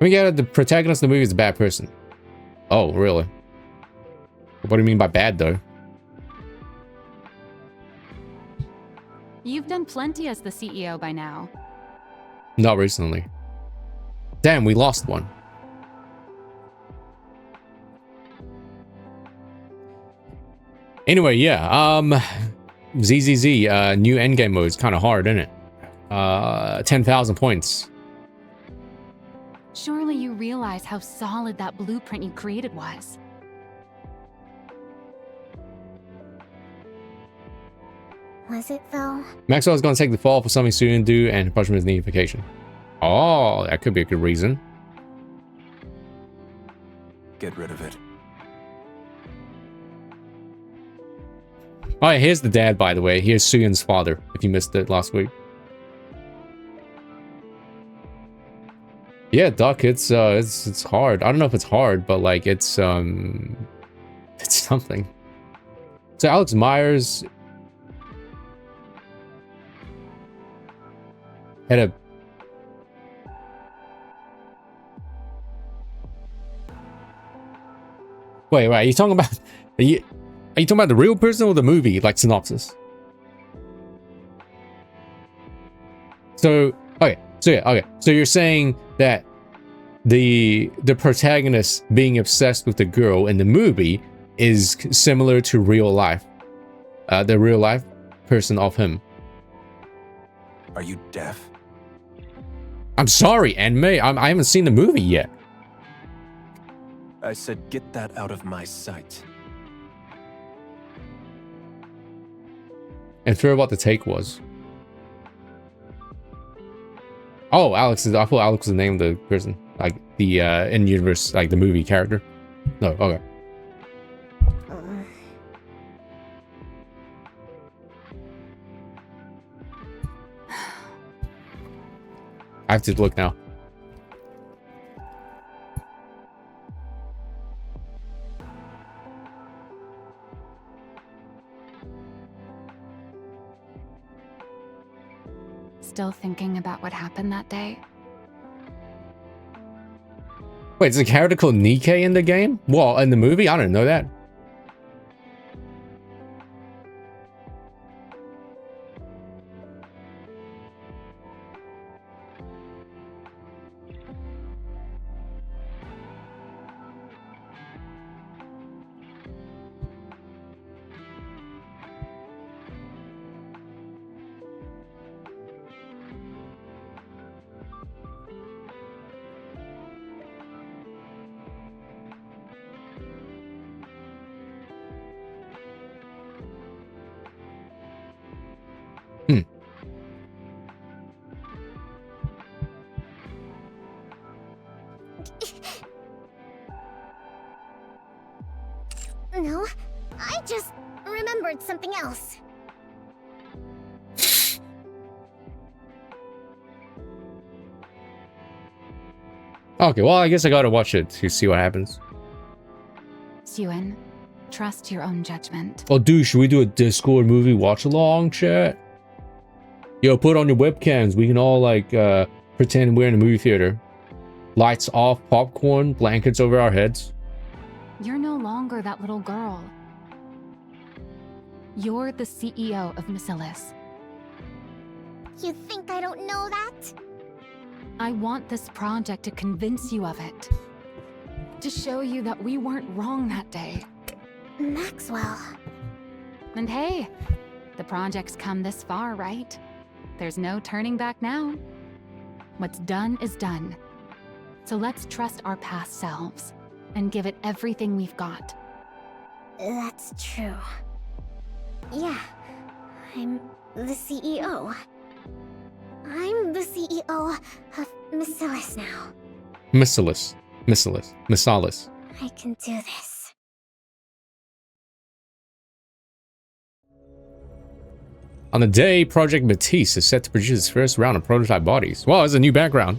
We get it, the protagonist of the movie is a bad person. Oh, really? What do you mean by bad, though? You've done plenty as the CEO by now. Not recently. Damn, we lost one. Anyway, yeah, ZZZ, new endgame mode is kind of hard, isn't it? 10,000 points. Surely you realize how solid that blueprint you created was. Was it, though? Maxwell's gonna take the fall for something Suyin do and punishment is unification. Oh, that could be a good reason. Get rid of it. Oh, yeah, here's the dad, by the way. Here's Suyun's father, if you missed it last week. Yeah, Duck, it's hard. I don't know if it's hard, but like it's something. So Alex Myers had a wait, are you talking about are you talking about the real person or the movie, like synopsis? So so you're saying that the protagonist being obsessed with the girl in the movie is similar to real life, the real life person of him. Are you deaf? I'm sorry, Anime. I haven't seen the movie yet. I said get that out of my sight. And forget what the take was. Oh, Alex is. I thought Alex was the name of the person, like the in-universe, like the movie character. No, okay. I have to look now. Still thinking about what happened that day? Wait, is a character called NIKKE in the game? Well, in the movie? I didn't know that. No, I just remembered something else. Okay, well, I guess I gotta watch it to see what happens. Suyun, trust your own judgment. Oh, dude, should we do a Discord movie watch-along, chat? Yo, put on your webcams. We can all, like, pretend we're in a movie theater. Lights off, popcorn, blankets over our heads. You're no longer that little girl. You're the CEO of Basilis. You think I don't know that? I want this project to convince you of it. To show you that we weren't wrong that day. Maxwell. And hey, the project's come this far, right? There's no turning back now. What's done is done. So let's trust our past selves and give it everything we've got. That's true. Yeah, I'm the CEO. I'm the CEO of Basilis now. Basilis. I can do this. On the day, Project Matisse is set to produce its first round of prototype bodies. Wow, there's a new background.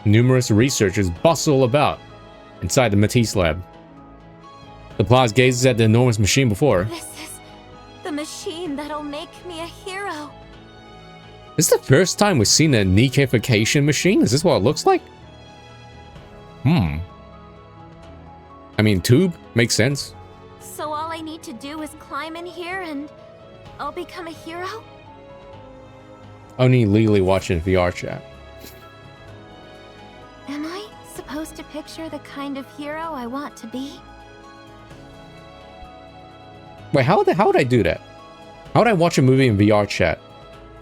Numerous researchers bustle about inside the Matisse lab. The Plaza gazes at the enormous machine before her. This is the machine that'll make me a hero. This is the first time we've seen a Nikkification machine? Is this what it looks like? I mean, tube makes sense. So all I need to do is climb in here and I'll become a hero? Only legally watching VR chat. Am I supposed to picture the kind of hero I want to be? Wait, how would I do that? How would I watch a movie in VR chat?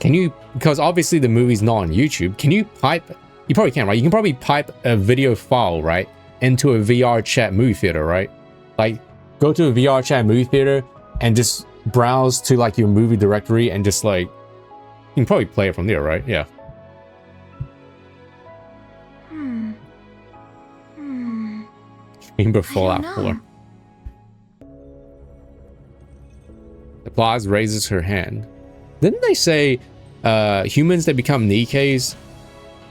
Can you, because obviously the movie's not on YouTube, can you pipe, you probably can, right? You can probably pipe a video file, right, into a VR chat movie theater, right? Like, go to a VR chat movie theater and just browse to like your movie directory and just like, you can probably play it from there, right? Yeah. Remember Fallout 4. The Plaza raises her hand. Didn't they say humans that become Nikkes,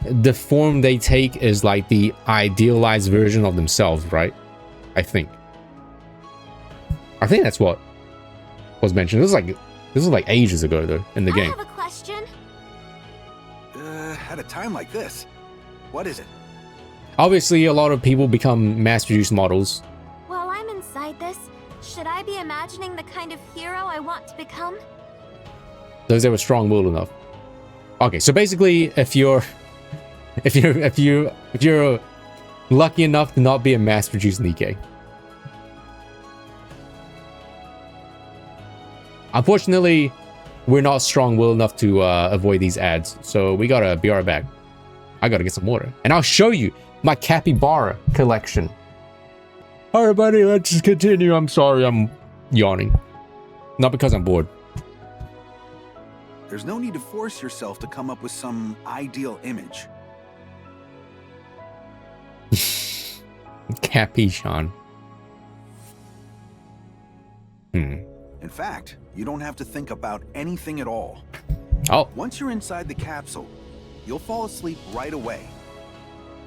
the form they take is like the idealized version of themselves, right? I think that's what was mentioned. This was like ages ago though in the game. I have a question. At a time like this, what is it? Obviously, a lot of people become mass-produced models. While I'm inside this, should I be imagining the kind of hero I want to become? Those that were strong-willed enough. Okay, so basically, if you're lucky enough to not be a mass-produced Nikke. Unfortunately, we're not strong-willed enough to avoid these ads, so we gotta be right back. I gotta get some water, and I'll show you my capybara collection. All right, buddy, let's just continue. I'm sorry, I'm yawning. Not because I'm bored. There's no need to force yourself to come up with some ideal image. Capuchon. In fact, you don't have to think about anything at all. Oh. Once you're inside the capsule, you'll fall asleep right away.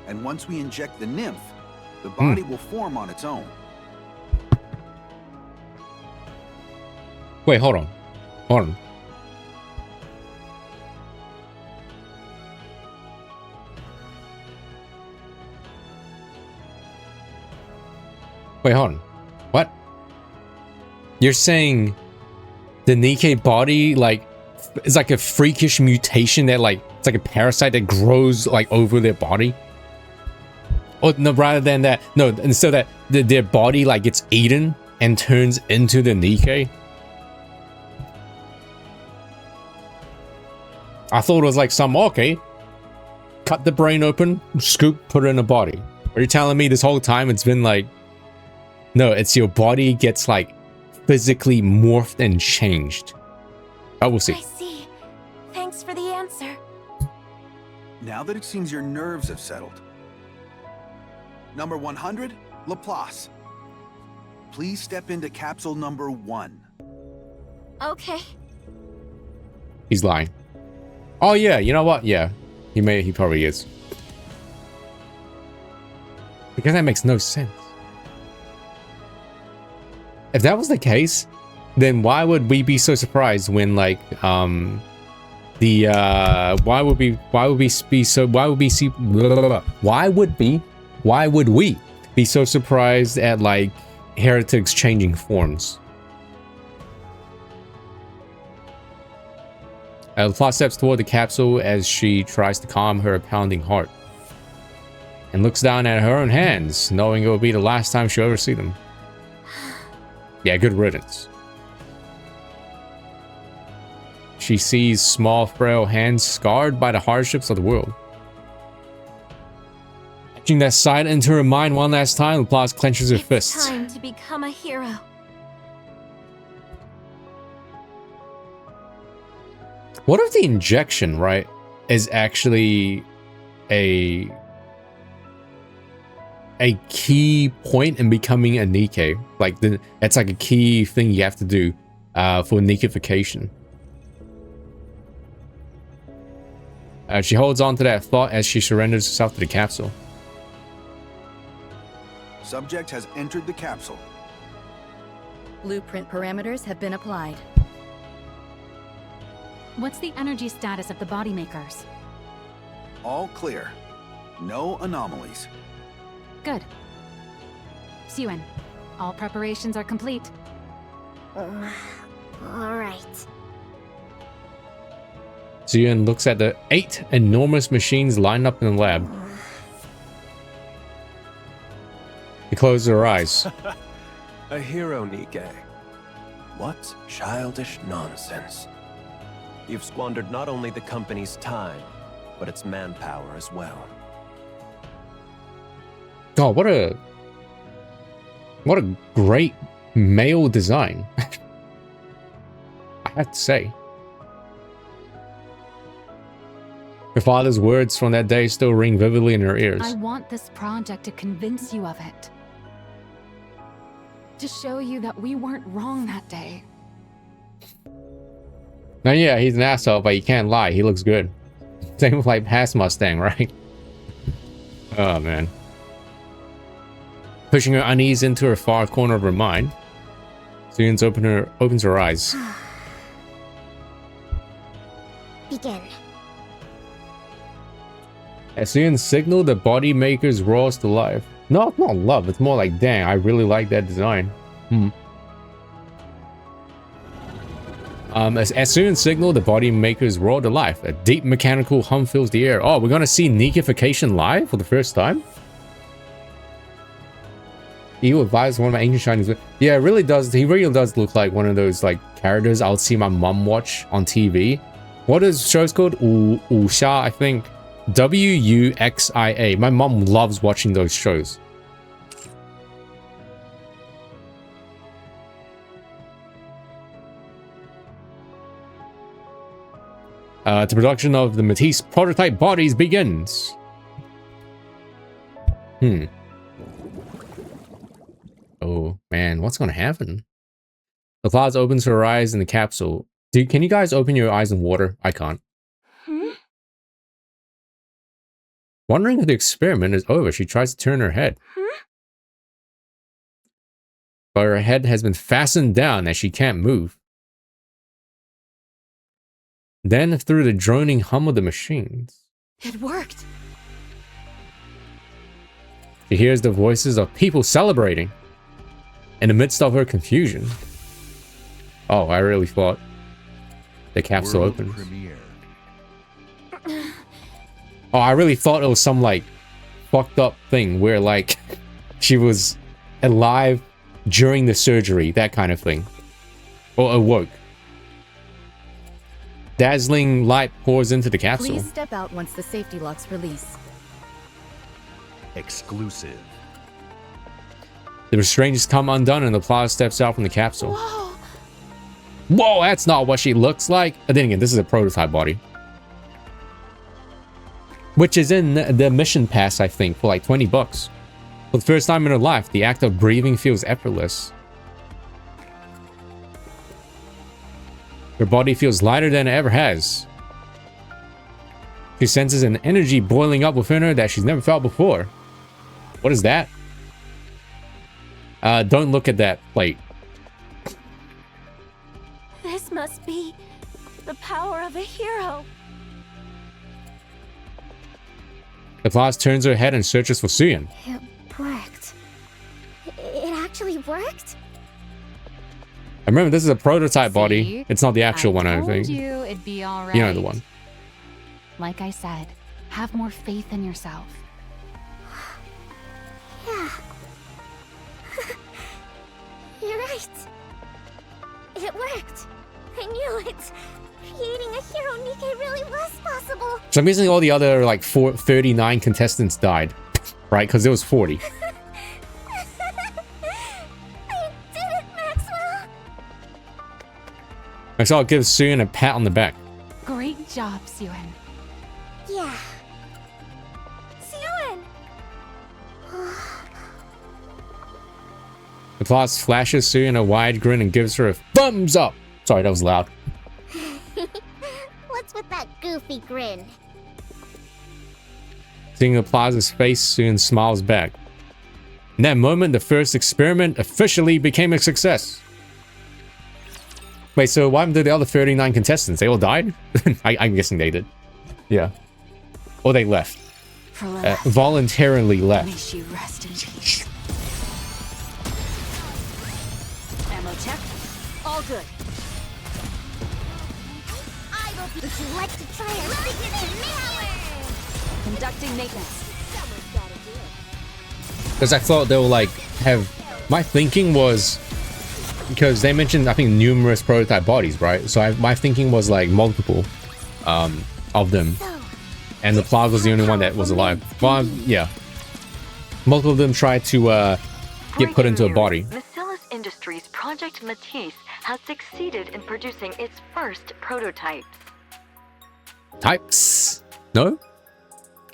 And once we inject the nymph, the body will form on its own. Wait, hold on. Hold on. Wait, hold on. What? You're saying the Nikke body, like, is like a freakish mutation that, like, it's like a parasite that grows, like, over their body? Or no, rather than that, no, and so that their body, like, gets eaten and turns into the Nikke? I thought it was like some, okay, cut the brain open, scoop, put it in a body. Are you telling me this whole time it's been like, no, it's your body gets like physically morphed and changed. I will see. I see. Thanks for the answer. Now that it seems your nerves have settled. Number 100, Laplace. Please step into capsule number 1. Okay. He's lying. Oh yeah, you know what? Yeah, he probably is. Because that makes no sense. If that was the case, then why would we be so surprised when like why would we be so surprised at like heretics changing forms? Laplace steps toward the capsule as she tries to calm her pounding heart and looks down at her own hands, knowing it will be the last time she'll ever see them. Yeah, good riddance. She sees small, frail hands scarred by the hardships of the world. Etching that sight into her mind one last time, Laplace clenches her fists. It's time to become a hero. What if the injection, right, is actually a key point in becoming a Nikke? Like, it's like a key thing you have to do for Nikkification. She holds on to that thought as she surrenders herself to the capsule. Subject has entered the capsule. Blueprint parameters have been applied. What's the energy status of the body makers? All clear. No anomalies. Good. Suen, all preparations are complete. All right. Suen looks at the 8 enormous machines lined up in the lab. She closes her eyes. A hero, Nikke. What childish nonsense. You've squandered not only the company's time, but its manpower as well. God, what a great male design. I have to say. Her father's words from that day still ring vividly in her ears. I want this project to convince you of it. To show you that we weren't wrong that day. Now, yeah, he's an asshole, but you can't lie. He looks good. Same with like past Mustang, right? Oh, man. Pushing her unease into her far corner of her mind, Suyeon's opens her eyes. Begin. As Suyeon signaled, the body makers rose to life. No, it's not love. It's more like, dang, I really like that design. As Suyeon signaled, the body makers roared to life. A deep mechanical hum fills the air. Oh, we're gonna see Nikkification live for the first time? You advised one of my ancient shinings. Yeah, it really does. He really does look like one of those like characters I would see my mum watch on TV. What is shows called? Wuxia, I think. Wuxia. My mom loves watching those shows. The production of the Matisse prototype bodies begins. Oh man, what's gonna happen? The Plaza opens her eyes in the capsule. Dude, can you guys open your eyes in water? I can't. Wondering if the experiment is over, she tries to turn her head. But her head has been fastened down as she can't move. Then, through the droning hum of the machines, It worked. she hears the voices of people celebrating. In the midst of her confusion. Oh, I really thought the capsule opens. Oh, I really thought it was some like fucked up thing where like she was alive during the surgery, that kind of thing. Or awoke. Dazzling light pours into the capsule. Please step out once the safety locks release. Exclusive. The restraints come undone and the Plaza steps out from the capsule. Whoa! Whoa, that's not what she looks like. And then again, this is a prototype body. Which is in the mission pass, I think, for like 20 bucks. For the first time in her life, the act of breathing feels effortless. Her body feels lighter than it ever has. She senses an energy boiling up within her that she's never felt before. What is that? Don't look at that plate. This must be the power of a hero. The Plaza turns her head and searches for Suyeon. It worked. It actually worked? And remember, this is a prototype body. See? It's not the actual one, I told think. you it'd be all right. You know the one. Like I said, have more faith in yourself. Yeah. You're right. It worked. I knew it. Creating a hero NIKKE really was possible. So I'm guessing all the other like 39 contestants died, right? Because there was 40. I did it, Maxwell. Maxwell gives Suyeon a pat on the back. Great job, Suyeon. Yeah. Suyeon! The Plaza flashes Suyeon a wide grin and gives her a thumbs up. Sorry, that was loud. What's with that goofy grin? Seeing the Plaza's face, Suyeon smiles back. In that moment, the first experiment officially became a success. Wait, so what happened to the other 39 contestants? They all died? I'm guessing they did. Yeah. Or they left. Voluntarily left. May she rest in peace. Ammo check. All good. Would you like to try our signature power? Conducting maintenance. Someone's gotta do it. Because I thought they were like, have... My thinking was... because they mentioned, I think, numerous prototype bodies, right? So my thinking was like multiple of them, and the Plaga was the only one that was alive. Well, yeah, multiple of them tried to get put into a body. Macellus Industries' Project Matisse has succeeded in producing its first prototypes. Types? No?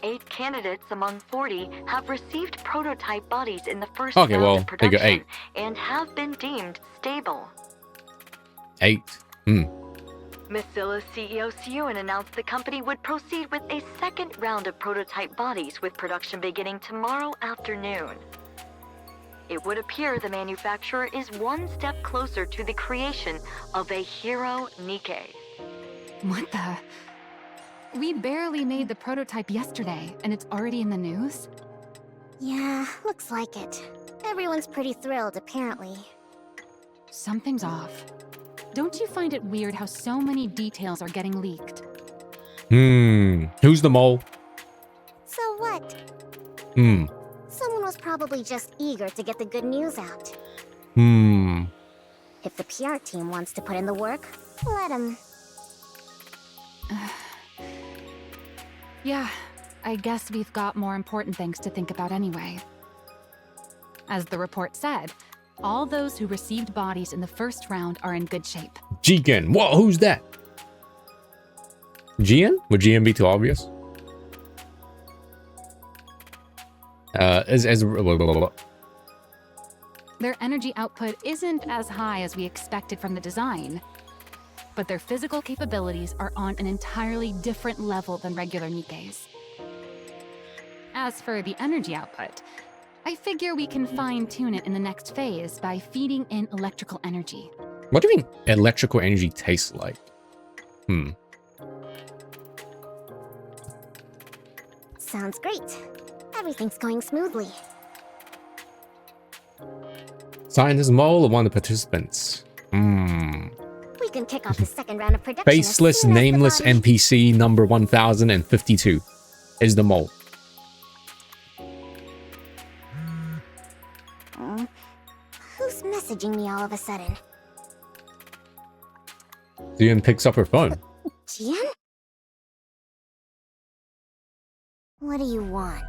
8 candidates among 40 have received prototype bodies in the first Okay, round well, of they got production 8. and have been deemed stable. 8. Macellus CEO Sewin announced the company would proceed with a second round of prototype bodies with production beginning tomorrow afternoon. It would appear the manufacturer is one step closer to the creation of a hero NIKKE. What the? We barely made the prototype yesterday, and it's already in the news? Yeah, looks like it. Everyone's pretty thrilled, apparently. Something's off. Don't you find it weird how so many details are getting leaked? Who's the mole? So what? Someone was probably just eager to get the good news out. If the PR team wants to put in the work, let them. Yeah, I guess we've got more important things to think about anyway. As the report said, all those who received bodies in the first round are in good shape. Jigen. Whoa, who's that? Jian? Would Jian be too obvious? Their energy output isn't as high as we expected from the design, but their physical capabilities are on an entirely different level than regular NIKKE's. As for the energy output, I figure we can fine-tune it in the next phase by feeding in electrical energy. What do you think electrical energy tastes like? Sounds great. Everything's going smoothly. Scientist Mole or one of the participants? We can kick off the second round of production. Faceless, nameless NPC number 1052 is the mole. Who's messaging me all of a sudden? Jian picks up her phone. Jian? What do you want?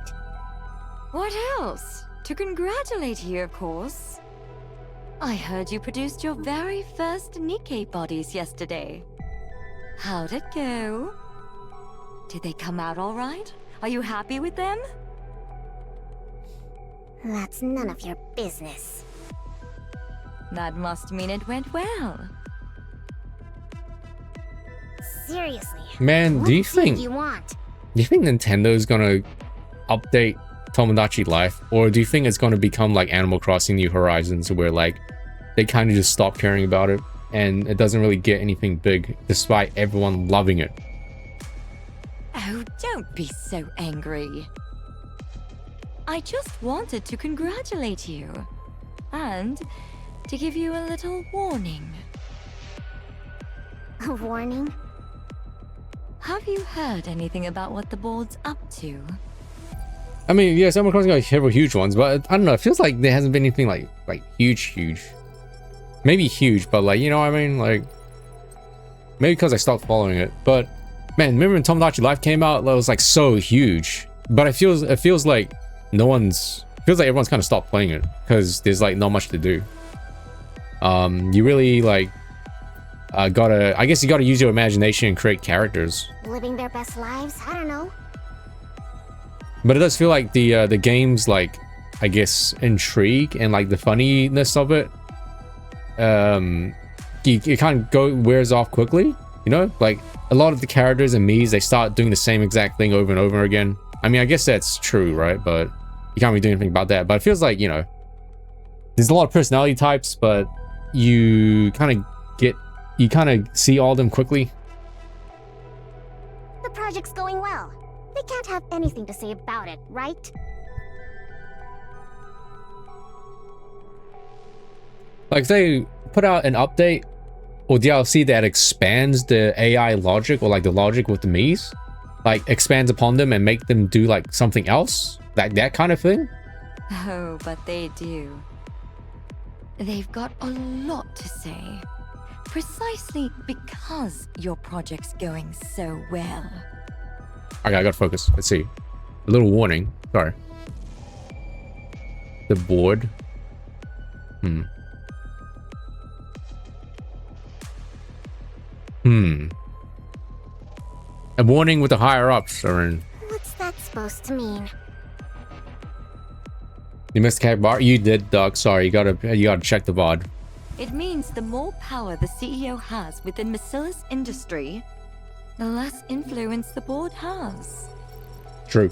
What else? To congratulate you, of course. I heard you produced your very first NIKKE bodies yesterday. How'd it go? Did they come out all right? Are you happy with them? That's none of your business. That must mean it went well. Seriously. Man, what do you think you want? do you think Nintendo's gonna update Tomodachi Life, or do you think it's gonna become like Animal Crossing New Horizons, where like they kind of just stop caring about it and it doesn't really get anything big despite everyone loving it? Oh, don't be so angry. I just wanted to congratulate you. And to give you a little warning. A warning? Have you heard anything about what the board's up to? I mean, yes, Animal Crossing got several huge ones, but I don't know, it feels like there hasn't been anything like huge. Maybe huge, but like, you know what I mean? Like, maybe because I stopped following it. But man, remember when Tomodachi Life came out? That was like so huge. But it feels like everyone's kind of stopped playing it because there's like not much to do. You really like I guess you gotta use your imagination and create characters. Living their best lives? I don't know. But it does feel like the game's like, I guess, intrigue and like the funniness of it, it kind of wears off quickly, you know? Like a lot of the characters and Miis, they start doing the same exact thing over and over again. I mean, I guess that's true, right? But you can't really do anything about that. But it feels like, you know, there's a lot of personality types, but you kind of see all of them quickly. The project's going well. They can't have anything to say about it, right? Like if they put out an update or DLC that expands the AI logic, or like the logic with the Miis, like expands upon them and make them do like something else, like that kind of thing. Oh, but they do. They've got a lot to say. Precisely because your project's going so well. Okay, I gotta focus. Let's see. A little warning. Sorry. The board. A warning with the higher ups are in. What's that supposed to mean? You missed the cat bar. You did, Doug. Sorry, you gotta check the VOD. It means the more power the CEO has within Macilla's industry, the less influence the board has. True.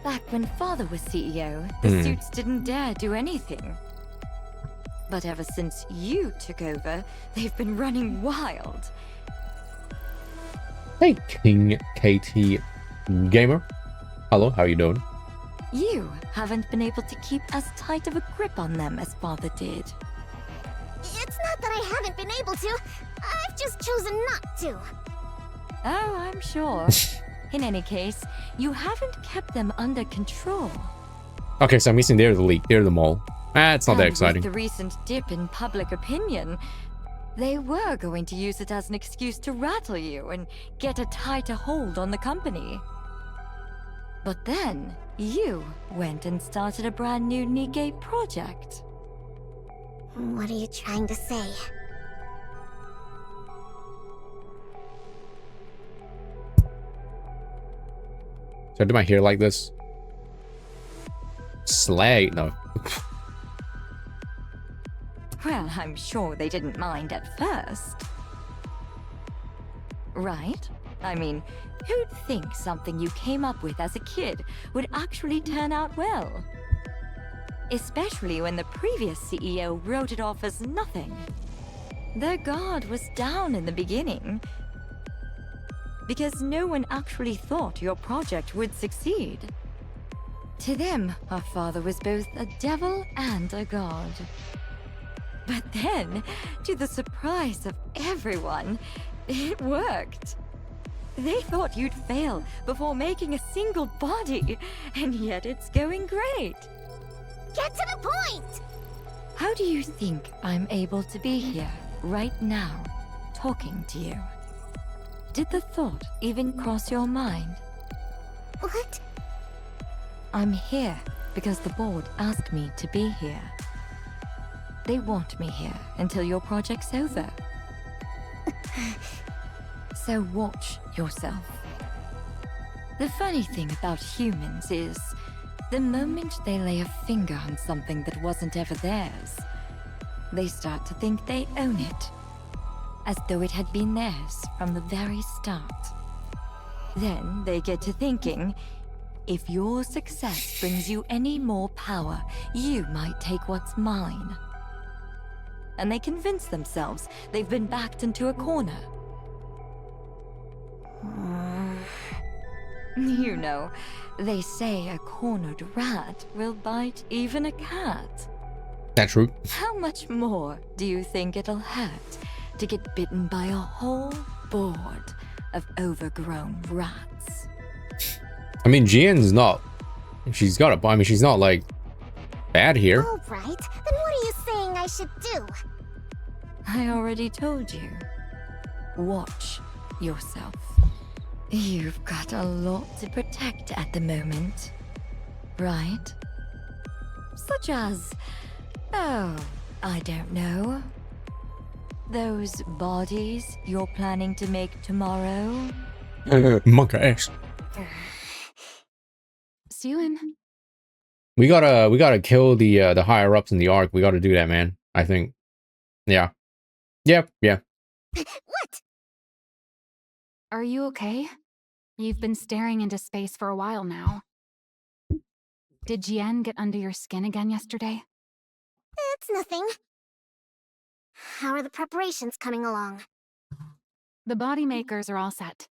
Back when Father was CEO, the suits didn't dare do anything. But ever since you took over, they've been running wild. Hey, King KT Gamer. Hello, how you doing? You haven't been able to keep as tight of a grip on them as Father did. It's not that I haven't been able to. I've just chosen not to. Oh, I'm sure. In any case, you haven't kept them under control. Okay, so I'm guessing they're the leak. They're the mole. It's not that And exciting. with the recent dip in public opinion, they were going to use it as an excuse to rattle you and get a tighter hold on the company. But then, you went and started a brand new NIKKE project. What are you trying to say? So I do my hair like this? Slag? No. Well, I'm sure they didn't mind at first. Right? I mean, who'd think something you came up with as a kid would actually turn out well? Especially when the previous CEO wrote it off as nothing. Their guard was down in the beginning. Because no one actually thought your project would succeed. To them, our father was both a devil and a god. But then, to the surprise of everyone, it worked. They thought you'd fail before making a single body, and yet it's going great. Get to the point! How do you think I'm able to be here, right now, talking to you? Did the thought even cross your mind? What? I'm here because the board asked me to be here. They want me here until your project's over. So watch yourself. The funny thing about humans is, the moment they lay a finger on something that wasn't ever theirs, they start to think they own it, as though it had been theirs from the very start. Then they get to thinking, if your success brings you any more power, you might take what's mine. And they convince themselves they've been backed into a corner. You know, they say a cornered rat will bite even a cat. That's true. How much more do you think it'll hurt to get bitten by a whole board of overgrown rats? I mean, Jian's not. She's got a. I mean, she's not like bad here. All right, then what are you saying I should do? I already told you. Watch yourself. You've got a lot to protect at the moment, right? Such as, oh, I don't know. Those bodies you're planning to make tomorrow? Monkey ass. Suen, We gotta kill the higher ups in the arc. We gotta do that, man. I think. Yeah. Yep. Yeah. What? are you okay? You've been staring into space for a while now. Did Jian get under your skin again yesterday? It's nothing. How are the preparations coming along? The body makers are all set.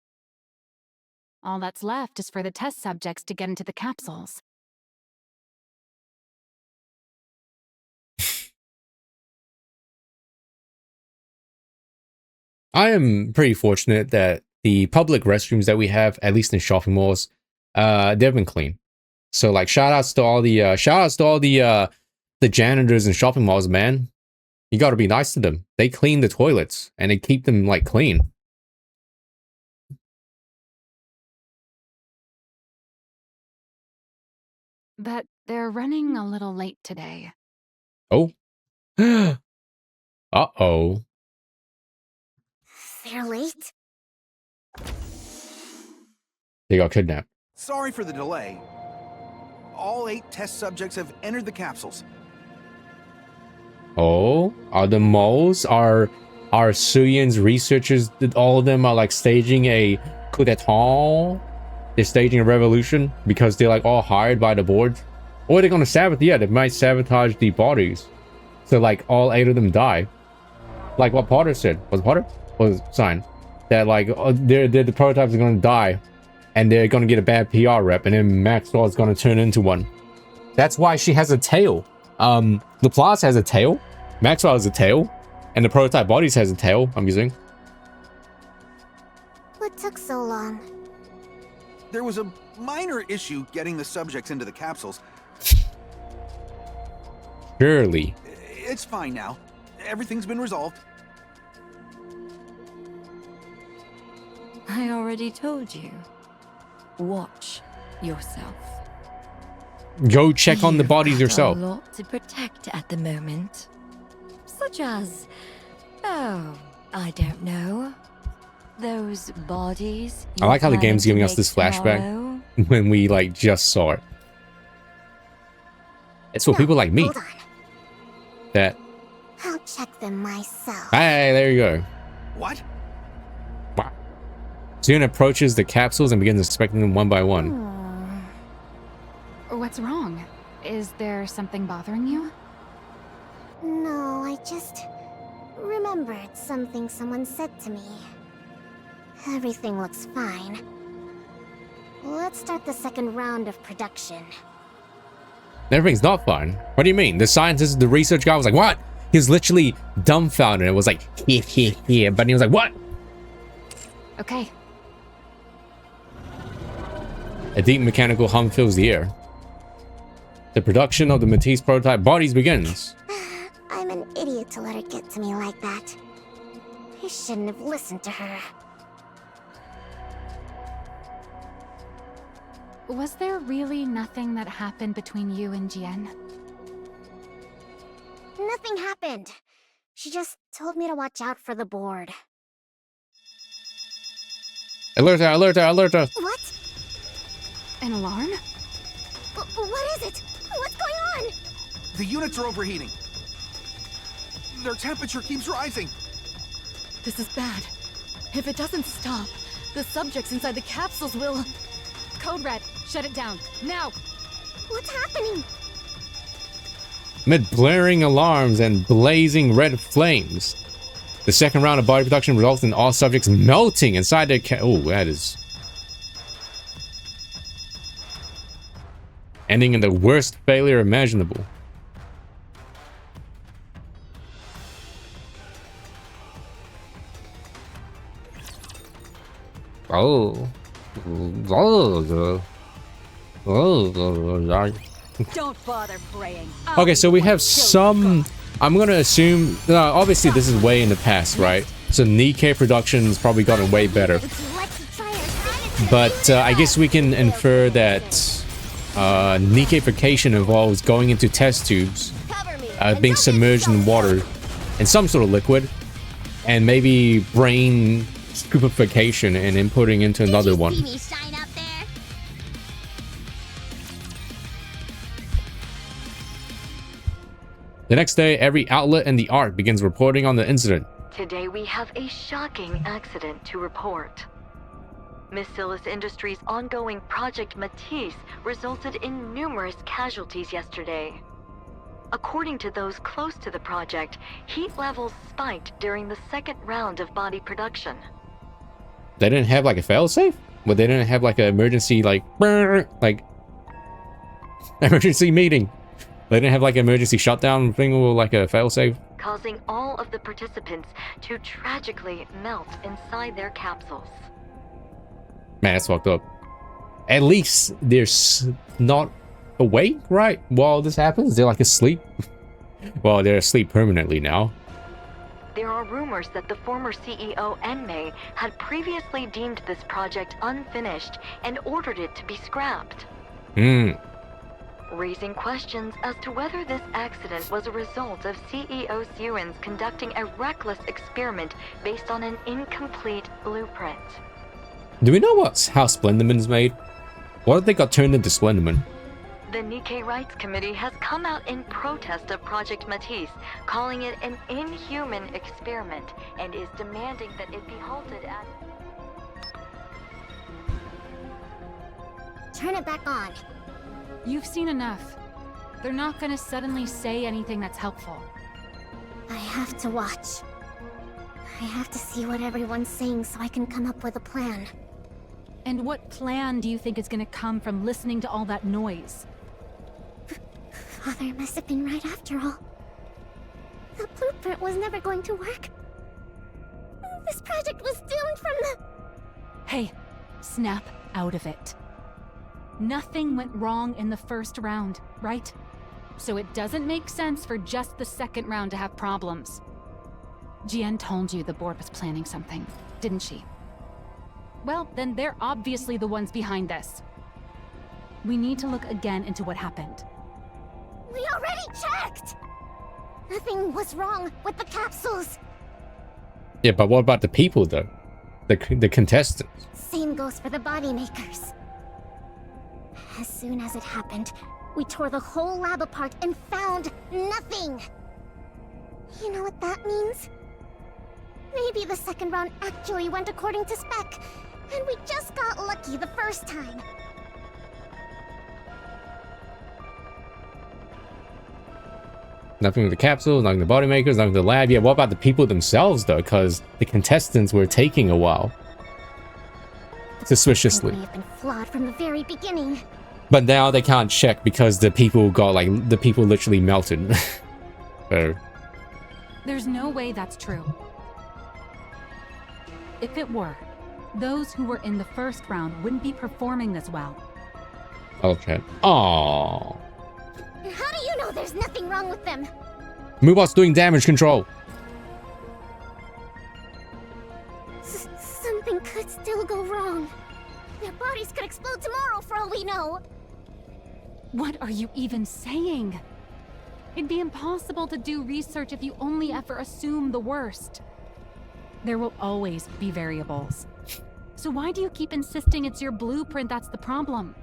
All that's left is for the test subjects to get into the capsules. I am pretty fortunate that the public restrooms that we have, at least in shopping malls, they've been clean. So like shout outs to all the the janitors in shopping malls, man. You gotta be nice to them. They clean the toilets and they keep them like clean. But they're running a little late today. Oh. Uh-oh. They're late? They got kidnapped. Sorry for the delay. All 8 test subjects have entered the capsules. Oh, are the moles? Are Suyin's researchers, all of them are like staging a coup d'etat? They're staging a revolution because they're like all hired by the board? Or they're gonna sabotage, yeah, they might sabotage the bodies. So like all 8 of them die. Like what Potter said. Was Potter? Was Sign. That like the prototypes are gonna die. And they're gonna get a bad PR rep, and then Maxwell is gonna turn into one. That's why she has a tail. Laplace has a tail, Maxwell has a tail, and the prototype bodies has a tail, I'm using. What took so long? There was a minor issue getting the subjects into the capsules. Surely. It's fine now. Everything's been resolved. I already told you. Watch yourself. Go check on the bodies yourself. A lot to protect at the moment. Such as, oh, I don't know. Those bodies. I like how the game's giving us this flashback when we like just saw it. It's for people like me. Hold on. That. I'll check them myself. Hey, there you go. What? Soon approaches the capsules and begins inspecting them one by one. What's wrong? Is there something bothering you? No, I just remembered something someone said to me. Everything looks fine. Let's start the second round of production. Everything's not fine. What do you mean? The scientist, the research guy was like, what? He was literally dumbfounded. It was like, yeah, but he was like, what? Okay. A deep mechanical hum fills the air. The production of the Matisse prototype bodies begins. I'm an idiot to let her get to me like that. I shouldn't have listened to her. Was there really nothing that happened between you and Jian? Nothing happened. She just told me to watch out for the board. Alert her, alert her, alert her. What? An alarm? What is it? What's going on? The units are overheating. Their temperature keeps rising. This is bad. If it doesn't stop, the subjects inside the capsules will... Code Red, shut it down, now! What's happening? Amid blaring alarms and blazing red flames, the second round of body production results in all subjects melting inside their oh, that is... ending in the worst failure imaginable. Oh. Don't bother praying. Okay, so we have some... I'm gonna assume... obviously, this is way in the past, right? So NIKKE Productions probably gotten way better. But I guess we can infer that NIKKEification involves going into test tubes, being submerged in water, in some sort of liquid, and maybe brain scoopification and inputting into another one. The next day, every outlet in the Ark begins reporting on the incident. Today we have a shocking accident to report. Miscellaneous Industries' ongoing Project Matisse resulted in numerous casualties yesterday. According to those close to the project, heat levels spiked during the second round of body production. They didn't have like a failsafe? But they didn't have like an emergency like emergency meeting. They didn't have like an emergency shutdown thing or like a failsafe? Causing all of the participants to tragically melt inside their capsules. Man, that's fucked up. At least they're not awake, right? While this happens, they're like asleep. Well, they're asleep permanently now. There are rumors that the former CEO NIKKE had previously deemed this project unfinished and ordered it to be scrapped. Raising questions as to whether this accident was a result of CEO Sewins conducting a reckless experiment based on an incomplete blueprint. Do we know how Splenderman's made? What if they got turned into Splenderman? The NIKKE Rights Committee has come out in protest of Project Matisse, calling it an inhuman experiment, and is demanding that it be halted at... Turn it back on. You've seen enough. They're not gonna suddenly say anything that's helpful. I have to watch. I have to see what everyone's saying so I can come up with a plan. And what plan do you think is gonna come from listening to all that noise? Father must have been right after all. The blueprint was never going to work. This project was doomed from the... Hey, snap out of it. Nothing went wrong in the first round, right? So it doesn't make sense for just the second round to have problems. Jian told you the board was planning something, didn't she? Well, then they're obviously the ones behind this. We need to look again into what happened. We already checked! Nothing was wrong with the capsules. Yeah, but what about the people, though? The contestants? Same goes for the body makers. As soon as it happened, we tore the whole lab apart and found nothing! You know what that means? Maybe the second round actually went according to spec, and we just got lucky the first time. Nothing with the capsules, nothing with the body makers, nothing with the lab. Yeah, what about the people themselves, though? Because the contestants were taking a while. Suspiciously. It may have been flawed from the very beginning. But now they can't check because the people got, like, the people literally melted. So... There's no way that's true. If it were, those who were in the first round wouldn't be performing this well. Okay. Aww. How do you know there's nothing wrong with them? Moobot's doing damage control. Something could still go wrong. Their bodies could explode tomorrow for all we know. What are you even saying? It'd be impossible to do research if you only ever assume the worst. There will always be variables. So why do you keep insisting it's your blueprint that's the problem?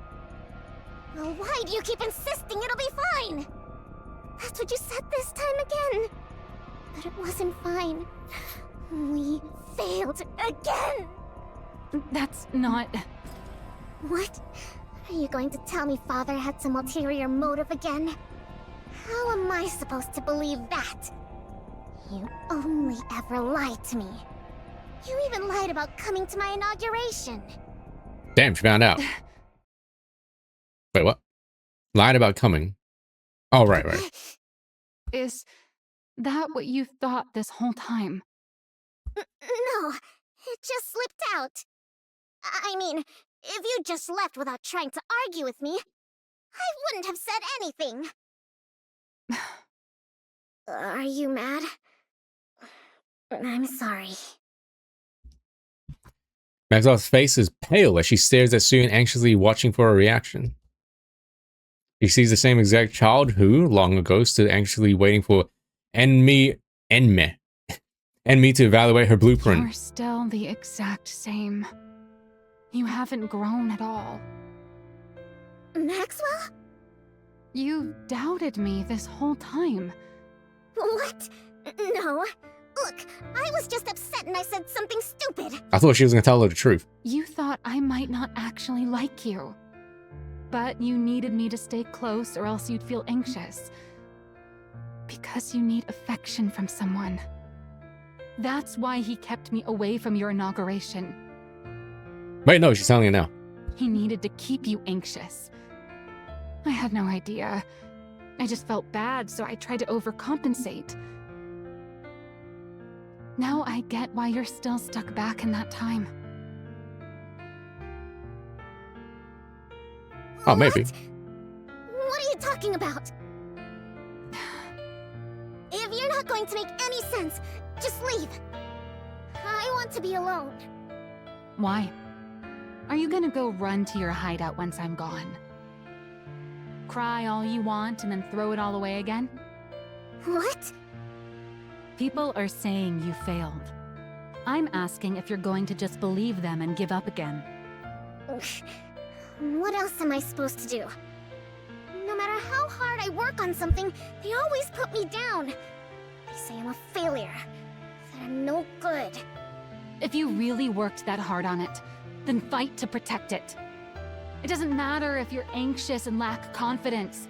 Well, why do you keep insisting it'll be fine? That's what you said this time again. But it wasn't fine. We failed again. That's not... What? Are you going to tell me Father had some ulterior motive again? How am I supposed to believe that? You only ever lied to me. You even lied about coming to my inauguration. Damn, she found out. Wait, what? Lied about coming. Oh, right. Is that what you thought this whole time? No, it just slipped out. I mean, if you just left without trying to argue with me, I wouldn't have said anything. Are you mad? I'm sorry. Maxwell's face is pale as she stares at Suyun, anxiously watching for a reaction. She sees the same exact child who, long ago, stood anxiously waiting for Enme to evaluate her blueprint. You're still the exact same. You haven't grown at all. Maxwell? You doubted me this whole time. What? No. Look, I was just upset and I said something stupid. I thought she was going to tell her the truth. You thought I might not actually like you. But you needed me to stay close or else you'd feel anxious. Because you need affection from someone. That's why he kept me away from your inauguration. Wait, no, she's telling you now. He needed to keep you anxious. I had no idea. I just felt bad, so I tried to overcompensate. Now I get why you're still stuck back in that time. Oh, maybe. What are you talking about? you're not going to make any sense, just leave. I want to be alone. Why? Are you gonna go run to your hideout once I'm gone? Cry all you want and then throw it all away again? What? People are saying you failed. I'm asking if you're going to just believe them and give up again. What else am I supposed to do? No matter how hard I work on something, they always put me down. They say I'm a failure, that I'm no good. If you really worked that hard on it, then fight to protect it. It doesn't matter if you're anxious and lack confidence.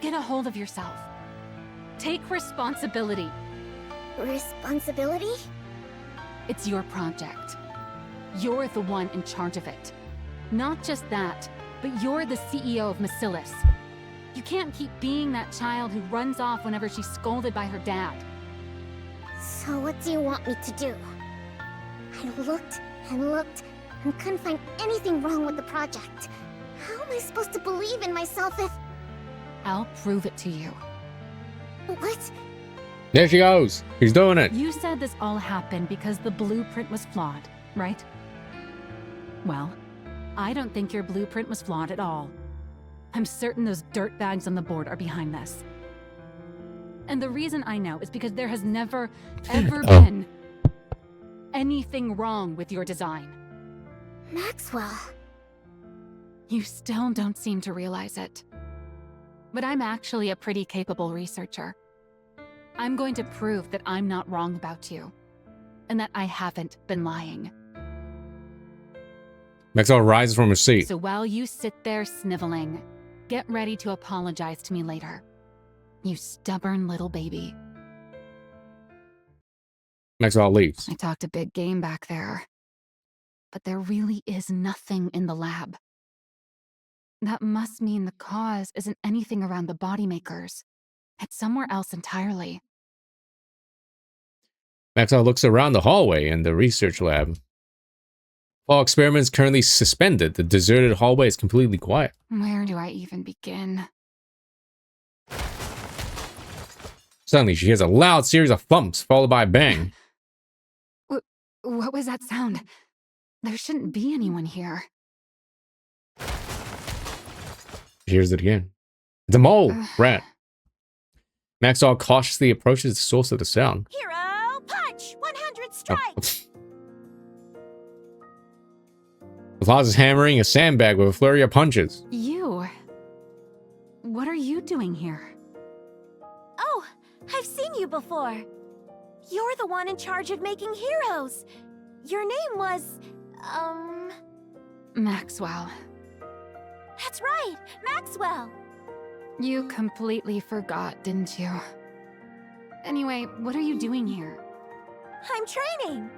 Get a hold of yourself. Take responsibility. Responsibility? It's your project. You're the one in charge of it. Not just that, but you're the CEO of Bacillus. You can't keep being that child who runs off whenever she's scolded by her dad. So what do you want me to do? I looked and looked and couldn't find anything wrong with the project. How am I supposed to believe in myself if... I'll prove it to you. What? There she goes. She's doing it. You said this all happened because the blueprint was flawed, right? Well, I don't think your blueprint was flawed at all. I'm certain those dirtbags on the board are behind this. And the reason I know is because there has never, ever been anything wrong with your design. Maxwell. You still don't seem to realize it. But I'm actually a pretty capable researcher. I'm going to prove that I'm not wrong about you, and that I haven't been lying. Maxwell rises from her seat. So while you sit there sniveling, get ready to apologize to me later. You stubborn little baby. Maxwell leaves. I talked a big game back there. But there really is nothing in the lab. That must mean the cause isn't anything around the body makers. It's somewhere else entirely. Maxwell looks around the hallway in the research lab. All experiments currently suspended. The deserted hallway is completely quiet. Where do I even begin? Suddenly, she hears a loud series of thumps, followed by a bang. What was that sound? There shouldn't be anyone here. She hears it again. It's a mole rat. Maxwell cautiously approaches the source of the sound. Hero punch! 100 strikes! Laz is hammering a sandbag with a flurry of punches. You? What are you doing here? Oh, I've seen you before. You're the one in charge of making heroes. Your name was, Maxwell. That's right, Maxwell. You completely forgot, didn't you? Anyway, what are you doing here? I'm training.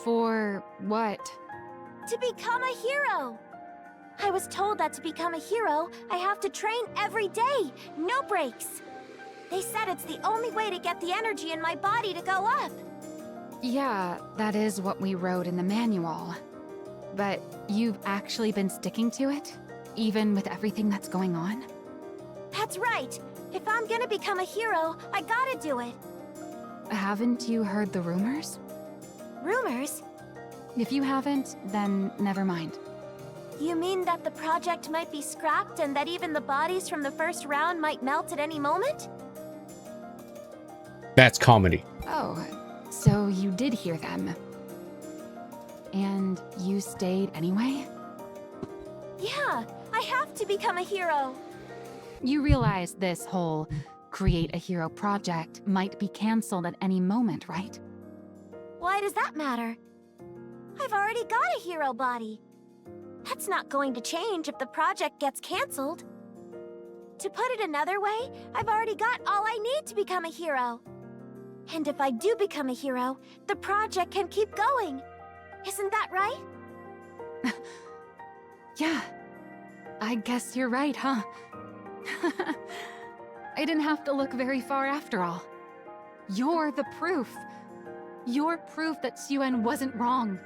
For what? To become a hero. I was told that to become a hero, I have to train every day, no breaks. They said it's the only way to get the energy in my body to go up. Yeah, that is what we wrote in the manual. But you've actually been sticking to it? Even with everything that's going on? That's right. If I'm gonna become a hero, I gotta do it. Haven't you heard the rumors? Rumors? If you haven't, then never mind. You mean that the project might be scrapped and that even the bodies from the first round might melt at any moment? That's comedy. Oh, so you did hear them. And you stayed anyway? Yeah, I have to become a hero. You realize this whole create a hero project might be canceled at any moment, right? Why does that matter? I've already got a hero body. That's not going to change if the project gets canceled. To put it another way, I've already got all I need to become a hero. And if I do become a hero, the project can keep going. Isn't that right? Yeah, I guess you're right, huh? I didn't have to look very far after all. You're the proof. You're proof that Suen wasn't wrong.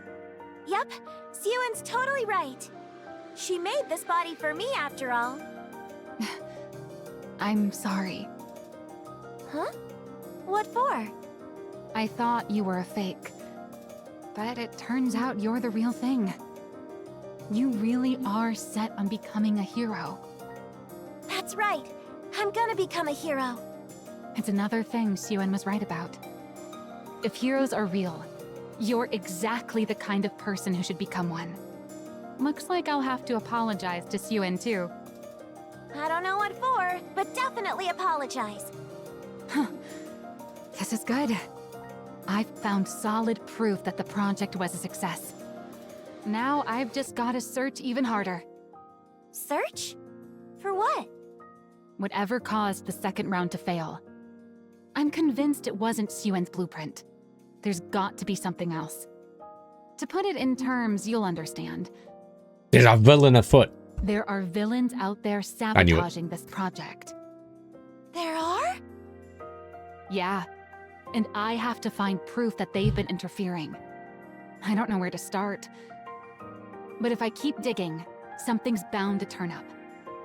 Yep, Suen's totally right. She made this body for me after all. I'm sorry. Huh? What for? I thought you were a fake. But it turns out you're the real thing. You really are set on becoming a hero. That's right. I'm gonna become a hero. It's another thing Suen was right about. If heroes are real, you're exactly the kind of person who should become one. Looks like I'll have to apologize to Suen too. I don't know what for, but definitely apologize. This is good. I've found solid proof that the project was a success. Now I've just gotta search even harder. Search? For what? Whatever caused the second round to fail. I'm convinced it wasn't Suen's blueprint. There's got to be something else. To put it in terms you'll understand. There's a villain afoot. There are villains out there sabotaging this project. There are? Yeah. And I have to find proof that they've been interfering. I don't know where to start. But if I keep digging, something's bound to turn up.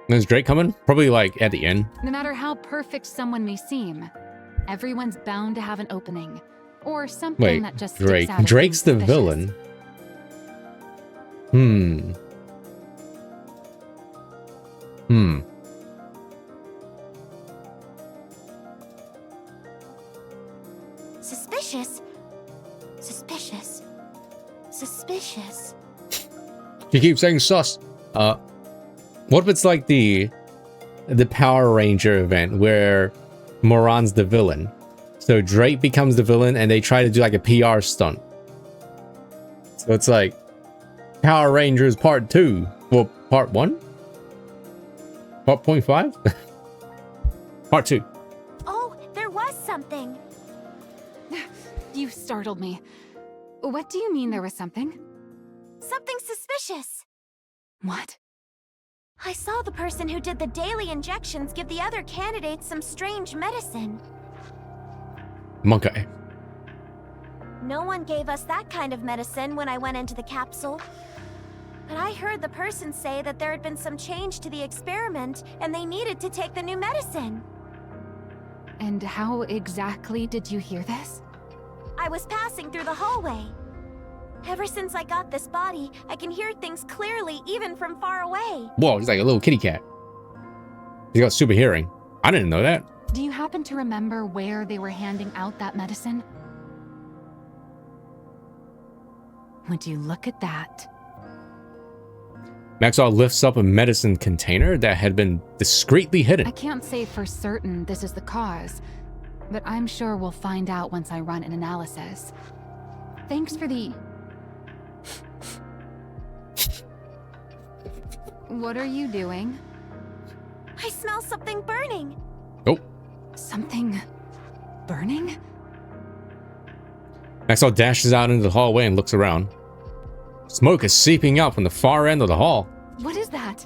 Is Drake coming? Probably like at the end. No matter how perfect someone may seem, everyone's bound to have an opening. Or something Wait, that just Drake. sticks out as Drake's the suspicious. villain. Suspicious? Suspicious. Suspicious. You keep saying sus. What if it's like the Power Ranger event where Moran's the villain? So Drake becomes the villain and they try to do like a PR stunt. So it's like Power Rangers Part 2. Well, Part 1? Part 0.5? Part 2. Oh, there was something. You startled me. What do you mean there was something? Something suspicious. What? I saw the person who did the daily injections give the other candidates some strange medicine. Monkey. No one gave us that kind of medicine when I went into the capsule. But I heard the person say that there had been some change to the experiment and they needed to take the new medicine. And how exactly did you hear this? I was passing through the hallway. Ever since I got this body, I can hear things clearly even from far away. Whoa, he's like a little kitty cat. He's got super hearing. I didn't know that. Do you happen to remember where they were handing out that medicine? Would you look at that? Maxwell lifts up a medicine container that had been discreetly hidden. I can't say for certain this is the cause, but I'm sure we'll find out once I run an analysis. Thanks for the... What are you doing? I smell something burning. Oh. Something... burning? Maxwell dashes out into the hallway and looks around. Smoke is seeping up from the far end of the hall. What is that?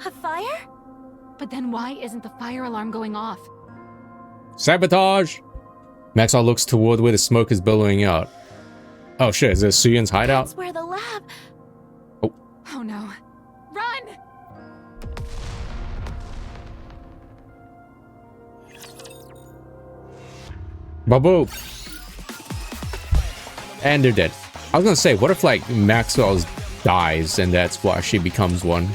A fire? But then why isn't the fire alarm going off? Sabotage! Maxwell looks toward where the smoke is billowing out. Oh shit, is this Suyen's hideout? That's where the lab... Oh no. Run! Babu! And they're dead. I was gonna say, what if like Maxwell's dies and that's why she becomes one?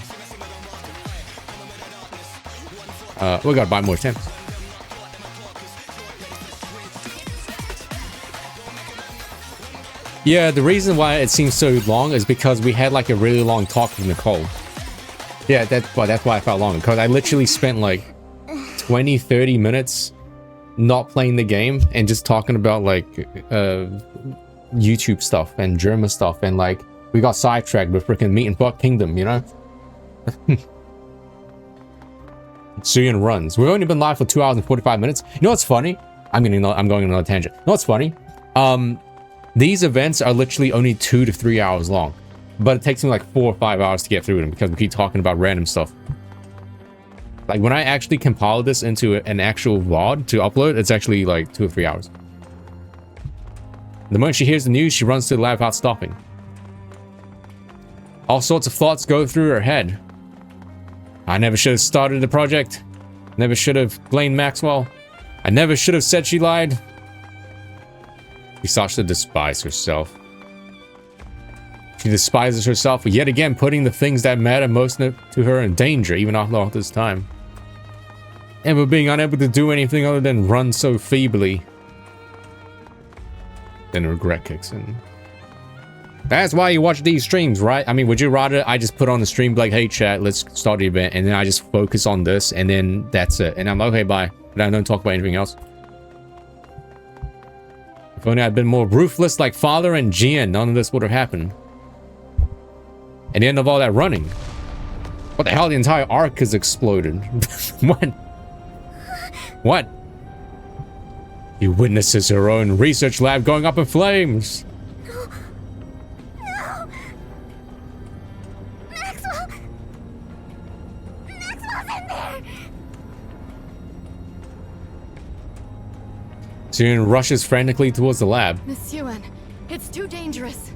We gotta buy more attempts. Yeah, the reason why it seems so long is because we had like a really long talk with Nicole. Yeah, that's why I felt long, because I literally spent like 20-30 minutes not playing the game and just talking about like YouTube stuff and German stuff, and like we got sidetracked with freaking Meat and Fuck Kingdom, you know? Suyen runs. We've only been live for 2 hours and 45 minutes. You know what's funny? I'm going on another tangent. You know what's funny? These events are literally only 2 to 3 hours long, but it takes me like 4 or 5 hours to get through them because we keep talking about random stuff. Like when I actually compile this into an actual VOD to upload, it's actually like 2 or 3 hours. The moment she hears the news, she runs to the lab without stopping. All sorts of thoughts go through her head. I never should have started the project. Never should have blamed Maxwell. I never should have said she lied. She starts to despise herself. She despises herself for yet again putting the things that matter most to her in danger, even after all this time. And for being unable to do anything other than run so feebly. Then regret kicks in. That's why you watch these streams, right? I mean, would you rather I just put on the stream like, hey chat, let's start the event, and then I just focus on this, and then that's it. And I'm like, okay, bye. But I don't talk about anything else. If only I'd been more ruthless like Father and Jian, none of this would have happened. And the end of all that running. What the hell? The entire arc has exploded. What? What? He witnesses her own research lab going up in flames. No. Maxwell. Maxwell's in there. Jian rushes frantically towards the lab. Miss Yuen, it's too dangerous.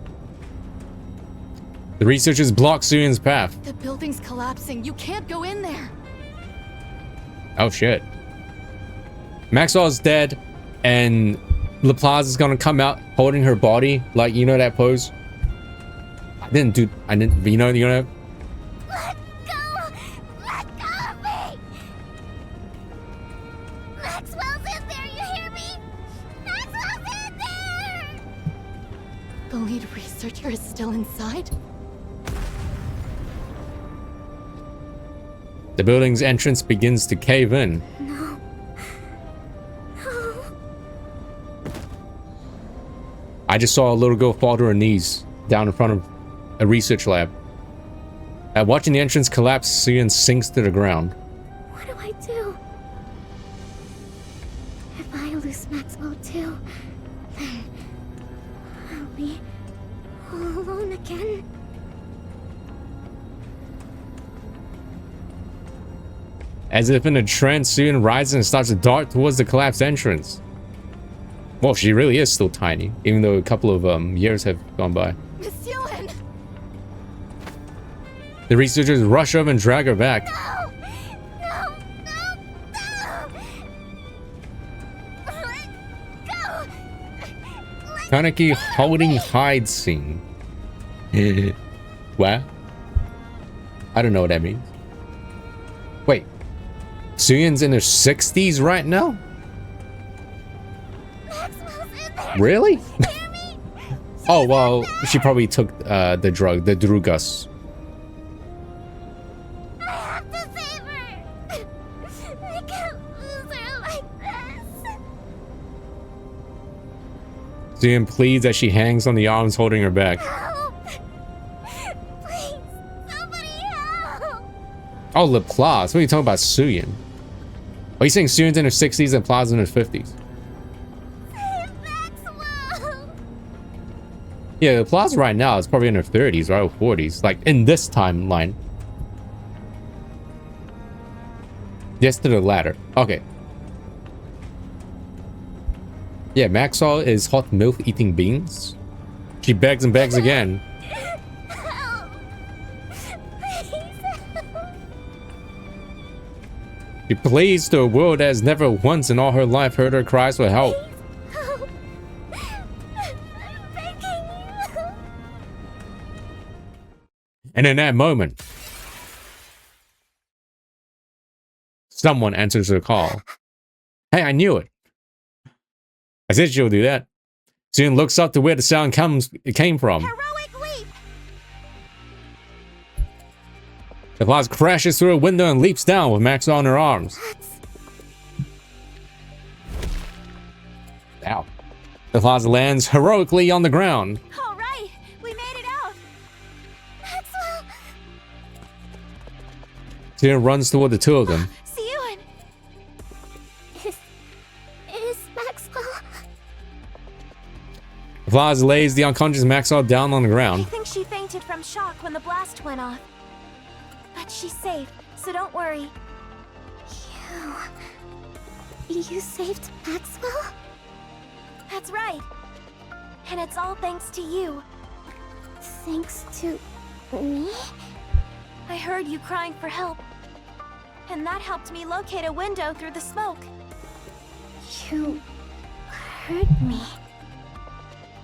The researchers block Suyen's path. The building's collapsing. You can't go in there. Oh shit. Maxwell is dead, and Laplace is gonna come out holding her body, like, you know that pose? I didn't, you know. Let go of me. Maxwell's in there, you hear me? Maxwell's in there. The lead researcher is still inside? The building's entrance begins to cave in. No. I just saw a little girl fall to her knees down in front of a research lab. Watching the entrance collapse, Suyen sinks to the ground. What do I do? If I lose Maxwell too, then I'll be all alone again. As if in a trance, Suyen rises and starts to dart towards the collapsed entrance. Well, she really is still tiny, even though a couple of years have gone by. Miss Yuen! The researchers rush over and drag her back. No! Let go! Kaneki holding hide scene. What? I don't know what that means. Wait. Suyen's in her 60s right now? Really? Oh, well, she probably took the drug, the drugas. I have to save her! I can't lose her like this! Suyen pleads as she hangs on the arms holding her back. Help! Please, somebody help! Oh, Laplace. What are you talking about, Suyen? Are you saying Suyen's in her 60s and Plaza's in her 50s? Yeah, the Plaza right now is probably in her 30s, right? Or 40s. Like, in this timeline. Yes, to the latter. Okay. Yeah, Maxwell is hot milk eating beans. She begs and begs again. Help! Please help! She pleads to a world that has never once in all her life heard her cries for help. Help! I'm begging you! And in that moment, someone answers her call. Hey, I knew it. I said she'll do that. Suyen looks up to where the sound came from. Heroic leap! The Plaza crashes through a window and leaps down with Maxwell in her arms. Ow. The Plaza lands heroically on the ground. All right, we made it out. Maxwell! Suyen runs toward the two of them. See you in. Is Maxwell? The Plaza lays the unconscious Maxwell down on the I ground. think she fainted from shock when the blast went off. But she's safe, so don't worry. You saved Maxwell? That's right. And it's all thanks to you. Thanks to me? I heard you crying for help. And that helped me locate a window through the smoke. You hurt me.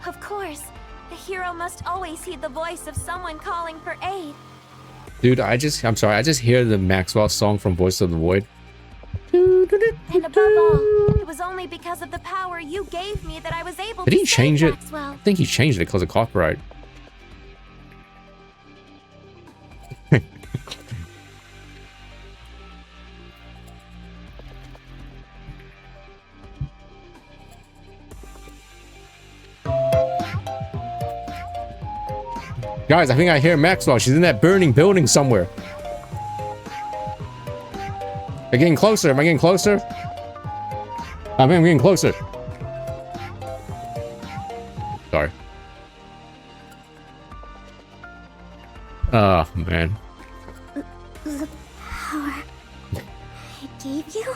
Of course, the hero must always heed the voice of someone calling for aid. Dude, I'm sorry, I just hear the Maxwell song from Voice of the Void. And above all, it was only because of the power you gave me that I was able Did to he change save it? Maxwell. I think he changed it because of copyright. Guys, I think I hear Maxwell. She's in that burning building somewhere. They're getting closer. Am I getting closer? I mean, I'm getting closer. Sorry. Oh, man. The power I gave you?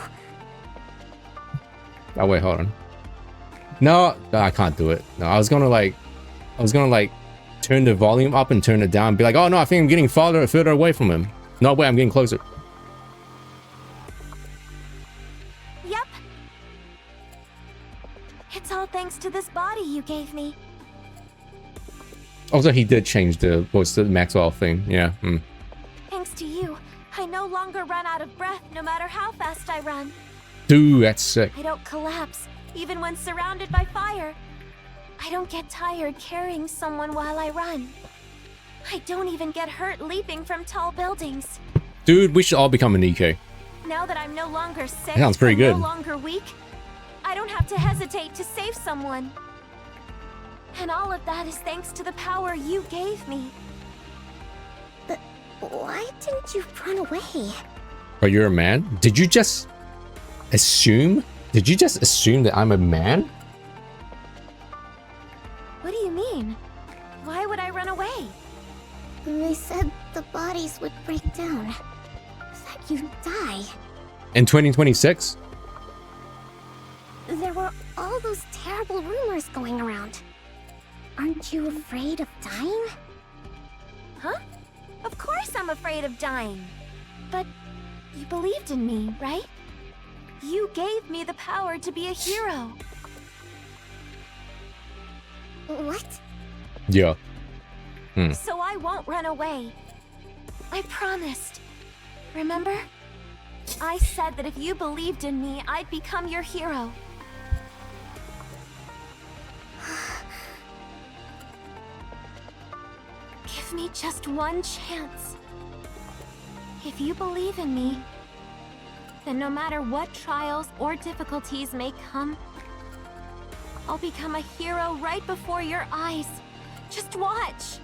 Oh, wait, hold on. No, I can't do it. No, I was gonna like turn the volume up and turn it down and be like, oh no, I think I'm getting further away from him. No, wait, I'm getting closer. Yep. It's all thanks to this body you gave me. Also, he did change the voice to the Maxwell thing. Yeah. Thanks to you, I no longer run out of breath no matter how fast I run. Dude, that's sick. I don't collapse, even when surrounded by fire. I don't get tired carrying someone while I run. I don't even get hurt leaping from tall buildings. Dude, we should all become a NIKKE. Now that I'm no longer sick, That sounds pretty good. no longer weak, I don't have to hesitate to save someone. And all of that is thanks to the power you gave me. But why didn't you run away? But you're a man? Did you just assume? Did you just assume that I'm a man? What do you mean? Why would I run away? They said the bodies would break down. That you'd die. In 2026? There were all those terrible rumors going around. Aren't you afraid of dying? Huh? Of course I'm afraid of dying. But you believed in me, right? You gave me the power to be a hero. What? Yeah. So I won't run away. I promised. Remember? I said that if you believed in me, I'd become your hero. Give me just one chance. If you believe in me, then no matter what trials or difficulties may come, I'll become a hero right before your eyes. Just watch.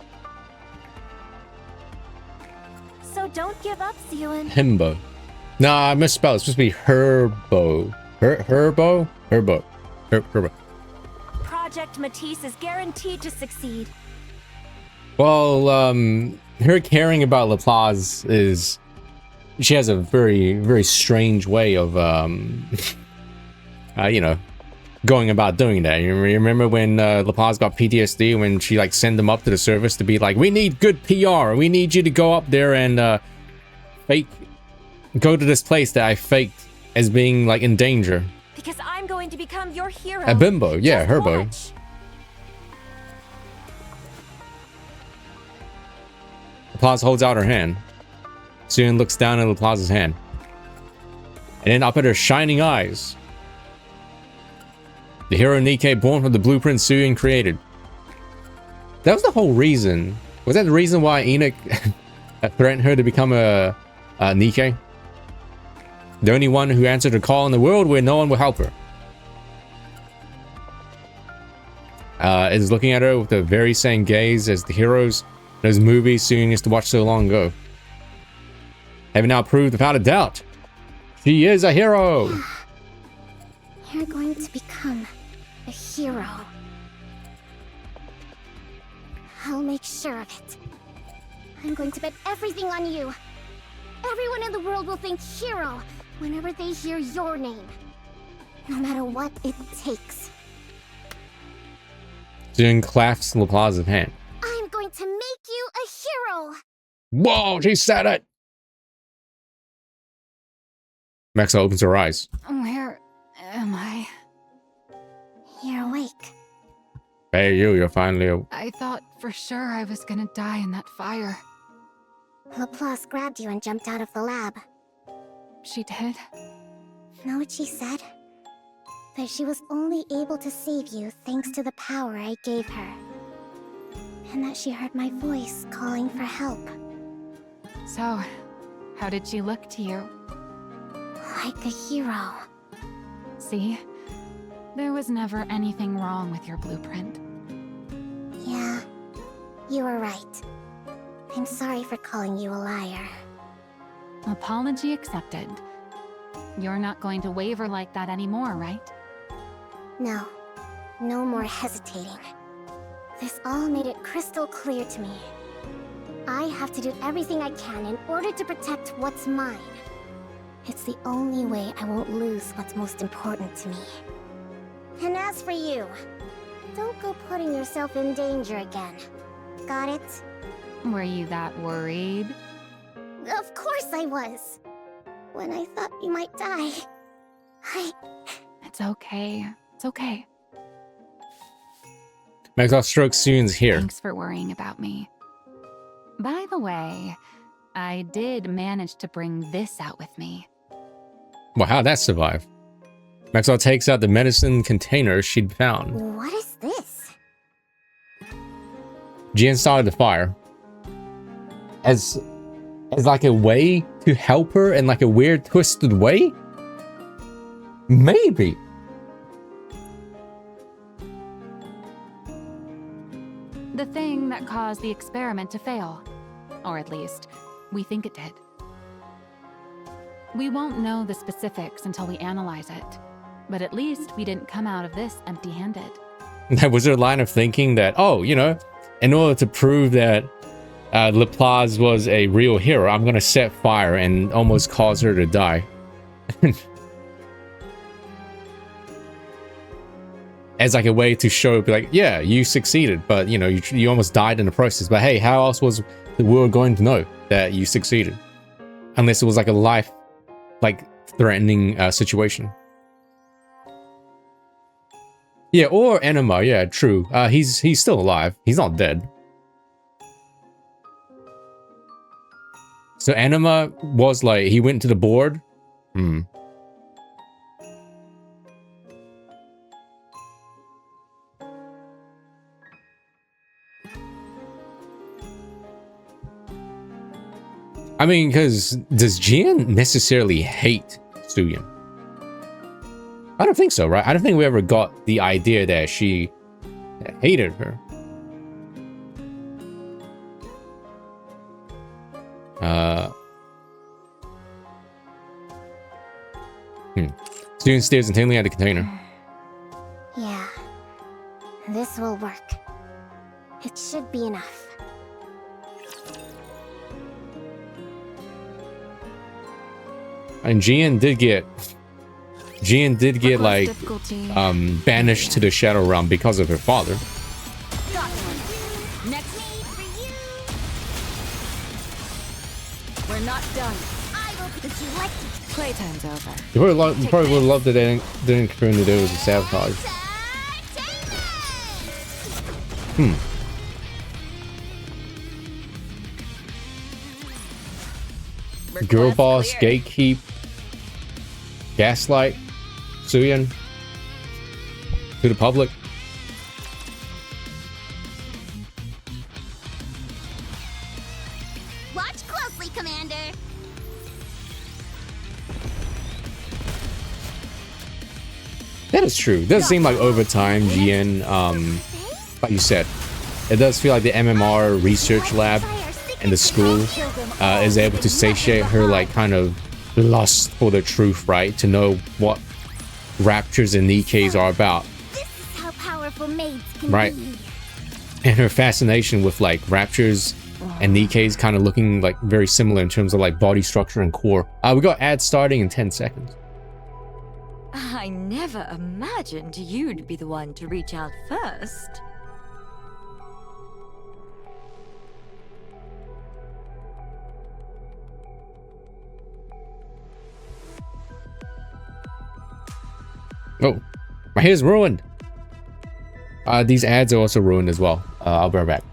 So don't give up, Zealand. Himbo. Nah, I misspelled. It's supposed to be Herbo. Herbo? Herbo. Project Matisse is guaranteed to succeed. Well, her caring about Laplace is... She has a very, very strange way of, you know, going about doing that. You remember when Laplace got PTSD when she like sent them up to the service to be like, we need good PR. We need you to go up there and go to this place that I faked as being like in danger. Because I'm going to become your hero. A bimbo, yeah, Just Herbo. watch. Laplace holds out her hand. Suyin looks down at Laplace's hand. And then up at her shining eyes. The hero NIKKE born from the blueprint Suyin created. That was the whole reason. Was that the reason why Enoch threatened her to become a NIKKE? The only one who answered her call in the world where no one will help her. Is looking at her with a very same gaze as the heroes in those movies Suyin used to watch so long ago. Having now proved without a doubt, she is a hero. You're going to become a hero. I'll make sure of it. I'm going to bet everything on you. Everyone in the world will think hero whenever they hear your name. No matter what it takes. Suyin clasps Laplace's hand. I'm going to make you a hero! Whoa, she said it! Maxwell opens her eyes. Where am I? You're awake. Hey, you're finally. I thought for sure I was gonna die in that fire. Laplace grabbed you and jumped out of the lab. She did? Know what she said? That she was only able to save you thanks to the power I gave her. And that she heard my voice calling for help. So, how did she look to you? Like a hero. See? There was never anything wrong with your blueprint. Yeah, you were right. I'm sorry for calling you a liar. Apology accepted. You're not going to waver like that anymore, right? No. No more hesitating. This all made it crystal clear to me. I have to do everything I can in order to protect what's mine. It's the only way I won't lose what's most important to me. And as for you, don't go putting yourself in danger again. Got it? Were you that worried? Of course I was. When I thought you might die, It's okay. It's okay. Maxwell strokes Suyen's hair. Thanks for worrying about me. By the way, I did manage to bring this out with me. Well, how'd that survive? Maxwell takes out the medicine container she'd found. What is this? Jian started the fire. As like a way to help her in like a weird twisted way? Maybe. The thing that caused the experiment to fail. Or at least, we think it did. We won't know the specifics until we analyze it. But at least we didn't come out of this empty-handed. Was there a line of thinking that, oh, you know, in order to prove that Laplace was a real hero, I'm gonna set fire and almost cause her to die. As like a way to show, be like, yeah, you succeeded, but you know, you almost died in the process. But hey, how else was the world going to know that you succeeded? Unless it was like a life, like threatening situation. Yeah, or Enema, yeah, true. He's still alive. He's not dead. So Enema was like, he went to the board. I mean, because does Jian necessarily hate Suyen? I don't think so, right? I don't think we ever got the idea that she hated her. Suyen stares intently at the container. Yeah. This will work. It should be enough. And Jian did get like banished to the Shadow Realm because of her father. Got one. Next for you. We're not done. I will put you like Playtime's over. You probably would have loved that they didn't confirm that there was a sabotage. Girl boss, gatekeep, gaslight, Suyen to the public. Watch closely, Commander. That is true. It does seem like over time, Jian, like you said, it does feel like the MMR research lab and the school is able to satiate her like kind of lust for the truth, right? To know what raptures and NIKKEs are about. This is how powerful maids can Right. be. And her fascination with like raptures and NIKKEs kind of looking like very similar in terms of like body structure and core. We got ads starting in 10 seconds. I never imagined you'd be the one to reach out first. Oh, my hair's ruined. These ads are also ruined as well. I'll be right back.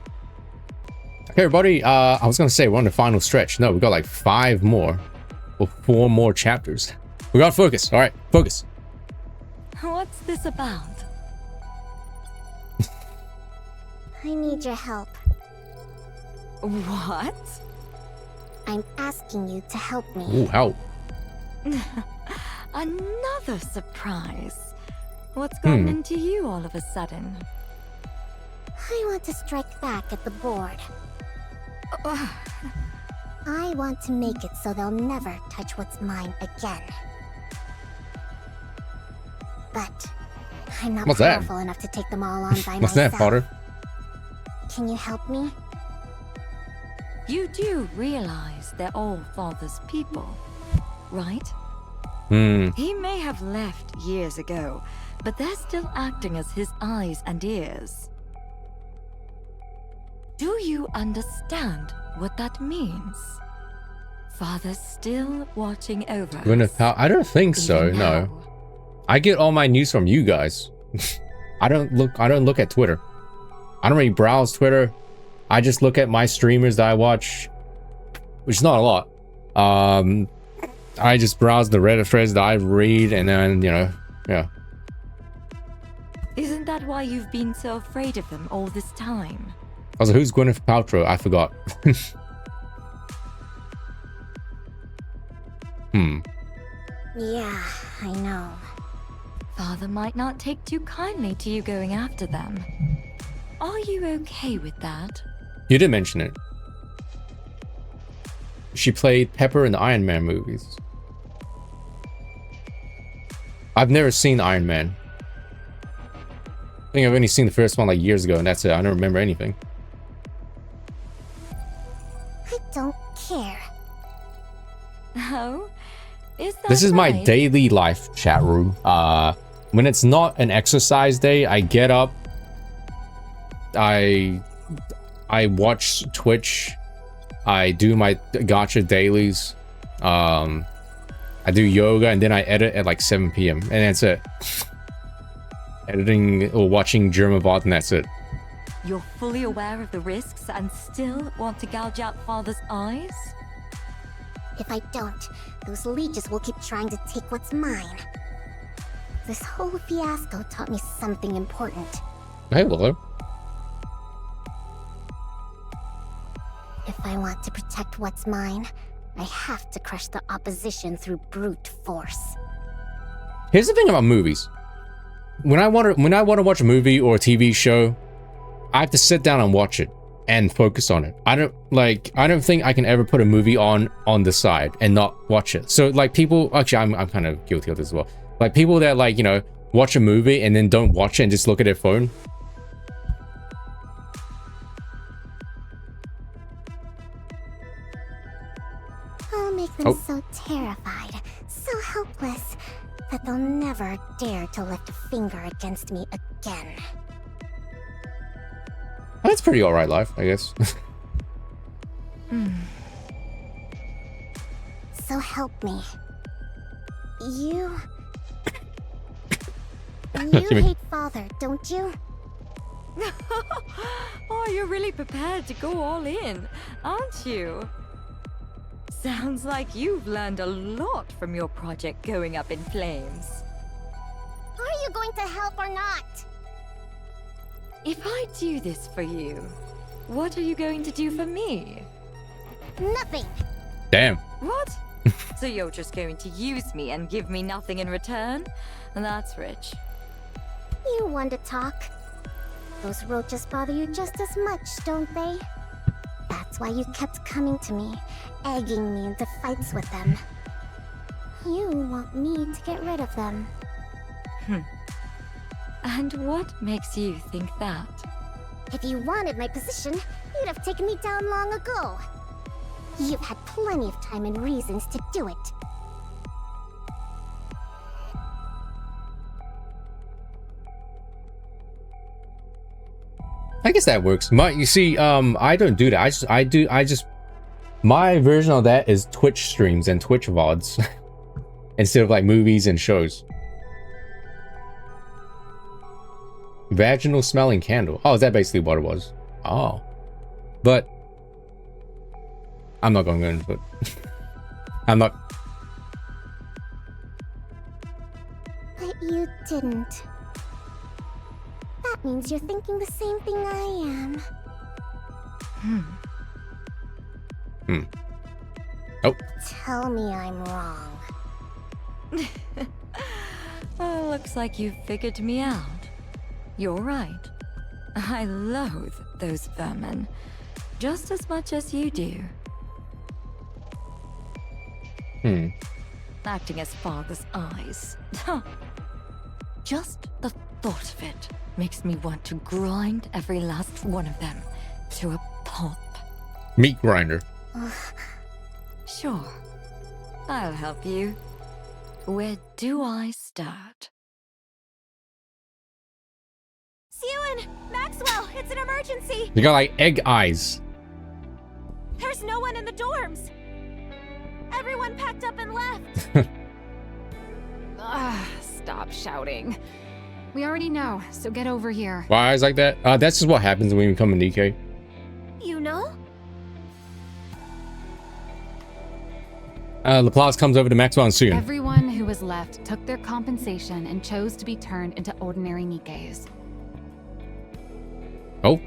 Okay, everybody. I was gonna say we're on the final stretch. No, we got like 5 more or 4 more chapters. We got to focus. All right, focus. What's this about? I need your help. What? I'm asking you to help me. Ooh, help. Another surprise. What's gotten into you all of a sudden? I want to strike back at the board. I want to make it so they'll never touch what's mine again. But I'm not What's that? powerful enough to take them all on by What's myself. that, Potter? Can you help me? You do realize they're all Father's people, right? He may have left years ago, but they're still acting as his eyes and ears. Do you understand what that means? Father's still watching over us. I don't think so. Even No, now. I get all my news from you guys. I don't look at Twitter. I don't really browse Twitter. I just look at my streamers that I watch, which is not a lot. I just browse the Reddit threads that I read, and then, you know, yeah. Isn't that why you've been so afraid of them all this time? I was like, who's Gwyneth Paltrow? I forgot. Yeah, I know. Father might not take too kindly to you going after them. Are you okay with that? You did mention it. She played Pepper in the Iron Man movies. I've never seen Iron Man. I think I've only seen the first one like years ago, and that's it. I don't remember anything. I don't care. Oh? Is that This is my right? daily life, chat room. When it's not an exercise day, I get up, I watch Twitch, I do my gacha dailies, I do yoga, and then I edit at like 7 p.m. and that's it. Editing or watching German VOD, and that's it. You're fully aware of the risks and still want to gouge out Father's eyes? If I don't, those leeches will keep trying to take what's mine. This whole fiasco taught me something important. Hey, hello. If I want to protect what's mine, I have to crush the opposition through brute force. Here's the thing about movies. When I want to watch a movie or a TV show, I have to sit down and watch it and focus on it. I don't think I can ever put a movie on the side and not watch it. So like people, actually I'm kind of guilty of this as well. Like people that like, you know, watch a movie and then don't watch it and just look at their phone. I'll make them so terrified, so helpless, that they'll never dare to lift a finger against me again. That's pretty alright life, I guess. So help me. You hate Father, don't you? Oh, you're really prepared to go all in, aren't you? Sounds like you've learned a lot from your project going up in flames. Are you going to help or not? If I do this for you, what are you going to do for me? Nothing. Damn. What? So you're just going to use me and give me nothing in return? That's rich. You want to talk? Those roaches bother you just as much, don't they? That's why you kept coming to me, egging me into fights with them. You want me to get rid of them. And what makes you think that? If you wanted my position, you'd have taken me down long ago. You've had plenty of time and reasons to do it. I guess that works. You see, I don't do that. I just my version of that is Twitch streams and Twitch VODs instead of like movies and shows. Vaginal smelling candle. Oh, is that basically what it was? Oh. But I'm not going to go into it. I'm not. But you didn't. That means you're thinking the same thing I am. Oh. Tell me I'm wrong. Oh, looks like you've figured me out. You're right. I loathe those vermin just as much as you do. Acting as father's eyes. Just the thought of it makes me want to grind every last one of them to a pulp. Meat grinder. Sure. I'll help you. Where do I start? Sewan! Maxwell! It's an emergency! You got like egg eyes. There's no one in the dorms! Everyone packed up and left! Stop shouting. We already know, so get over here. Why eyes like that? That's just what happens when you become a NIKKE. You know? Laplace comes over to Maxwell and Soon. Everyone who was left took their compensation and chose to be turned into ordinary NIKKEs. Oh.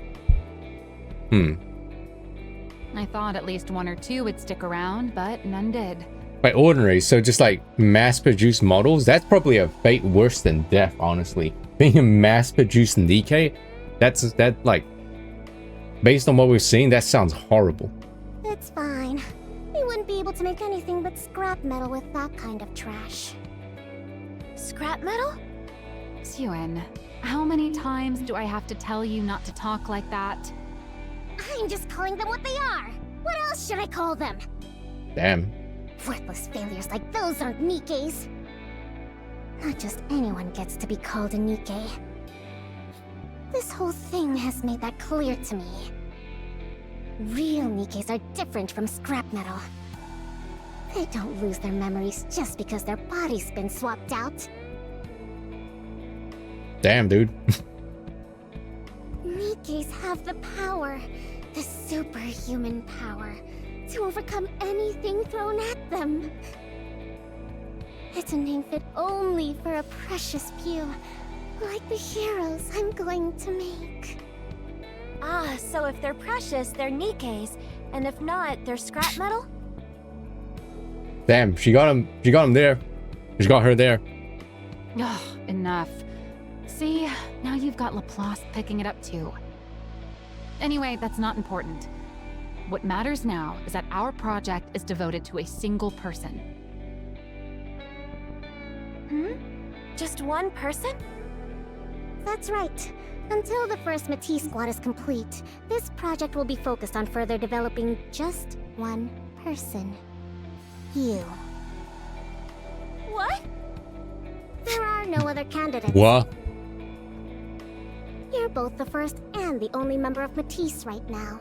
I thought at least one or two would stick around, but none did. By ordinary, so just like mass-produced models? That's probably a fate worse than death, honestly. Being a mass-produced NIKKE? That like, based on what we've seen, that sounds horrible. It's fine. We wouldn't be able to make anything but scrap metal with that kind of trash. Scrap metal? Sewan, how many times do I have to tell you not to talk like that? I'm just calling them what they are. What else should I call them? Damn. Worthless failures like those aren't NIKKEs. Not just anyone gets to be called a NIKKE. This whole thing has made that clear to me. Real NIKKEs are different from scrap metal. They don't lose their memories just because their body's been swapped out. Damn, dude. NIKKEs have the power, the superhuman power, to overcome anything thrown at them. It's a name fit only for a precious few, like the heroes I'm going to make. Ah, so if they're precious, they're NIKKEs, and if not, they're scrap metal? Damn, she got him there. She got her there. Ugh, enough. See, now you've got Laplace picking it up too. Anyway, that's not important. What matters now is that our project is devoted to a single person. Just one person? That's right. Until the first Matisse squad is complete, this project will be focused on further developing just one person. You. What? There are no other candidates. What? You're both the first and the only member of Matisse right now.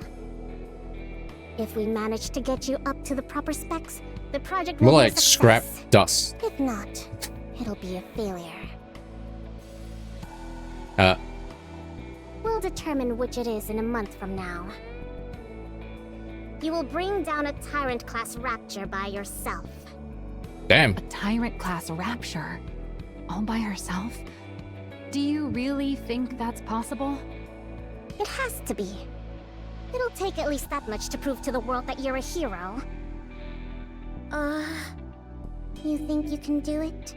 If we manage to get you up to the proper specs, the project will More be a like scrap success. dust. If not, it'll be a failure. We'll determine which it is in a month from now. You will bring down a Tyrant-class Rapture by yourself. Damn. A Tyrant-class Rapture? All by herself? Do you really think that's possible? It has to be. It'll take at least that much to prove to the world that you're a hero. You think you can do it?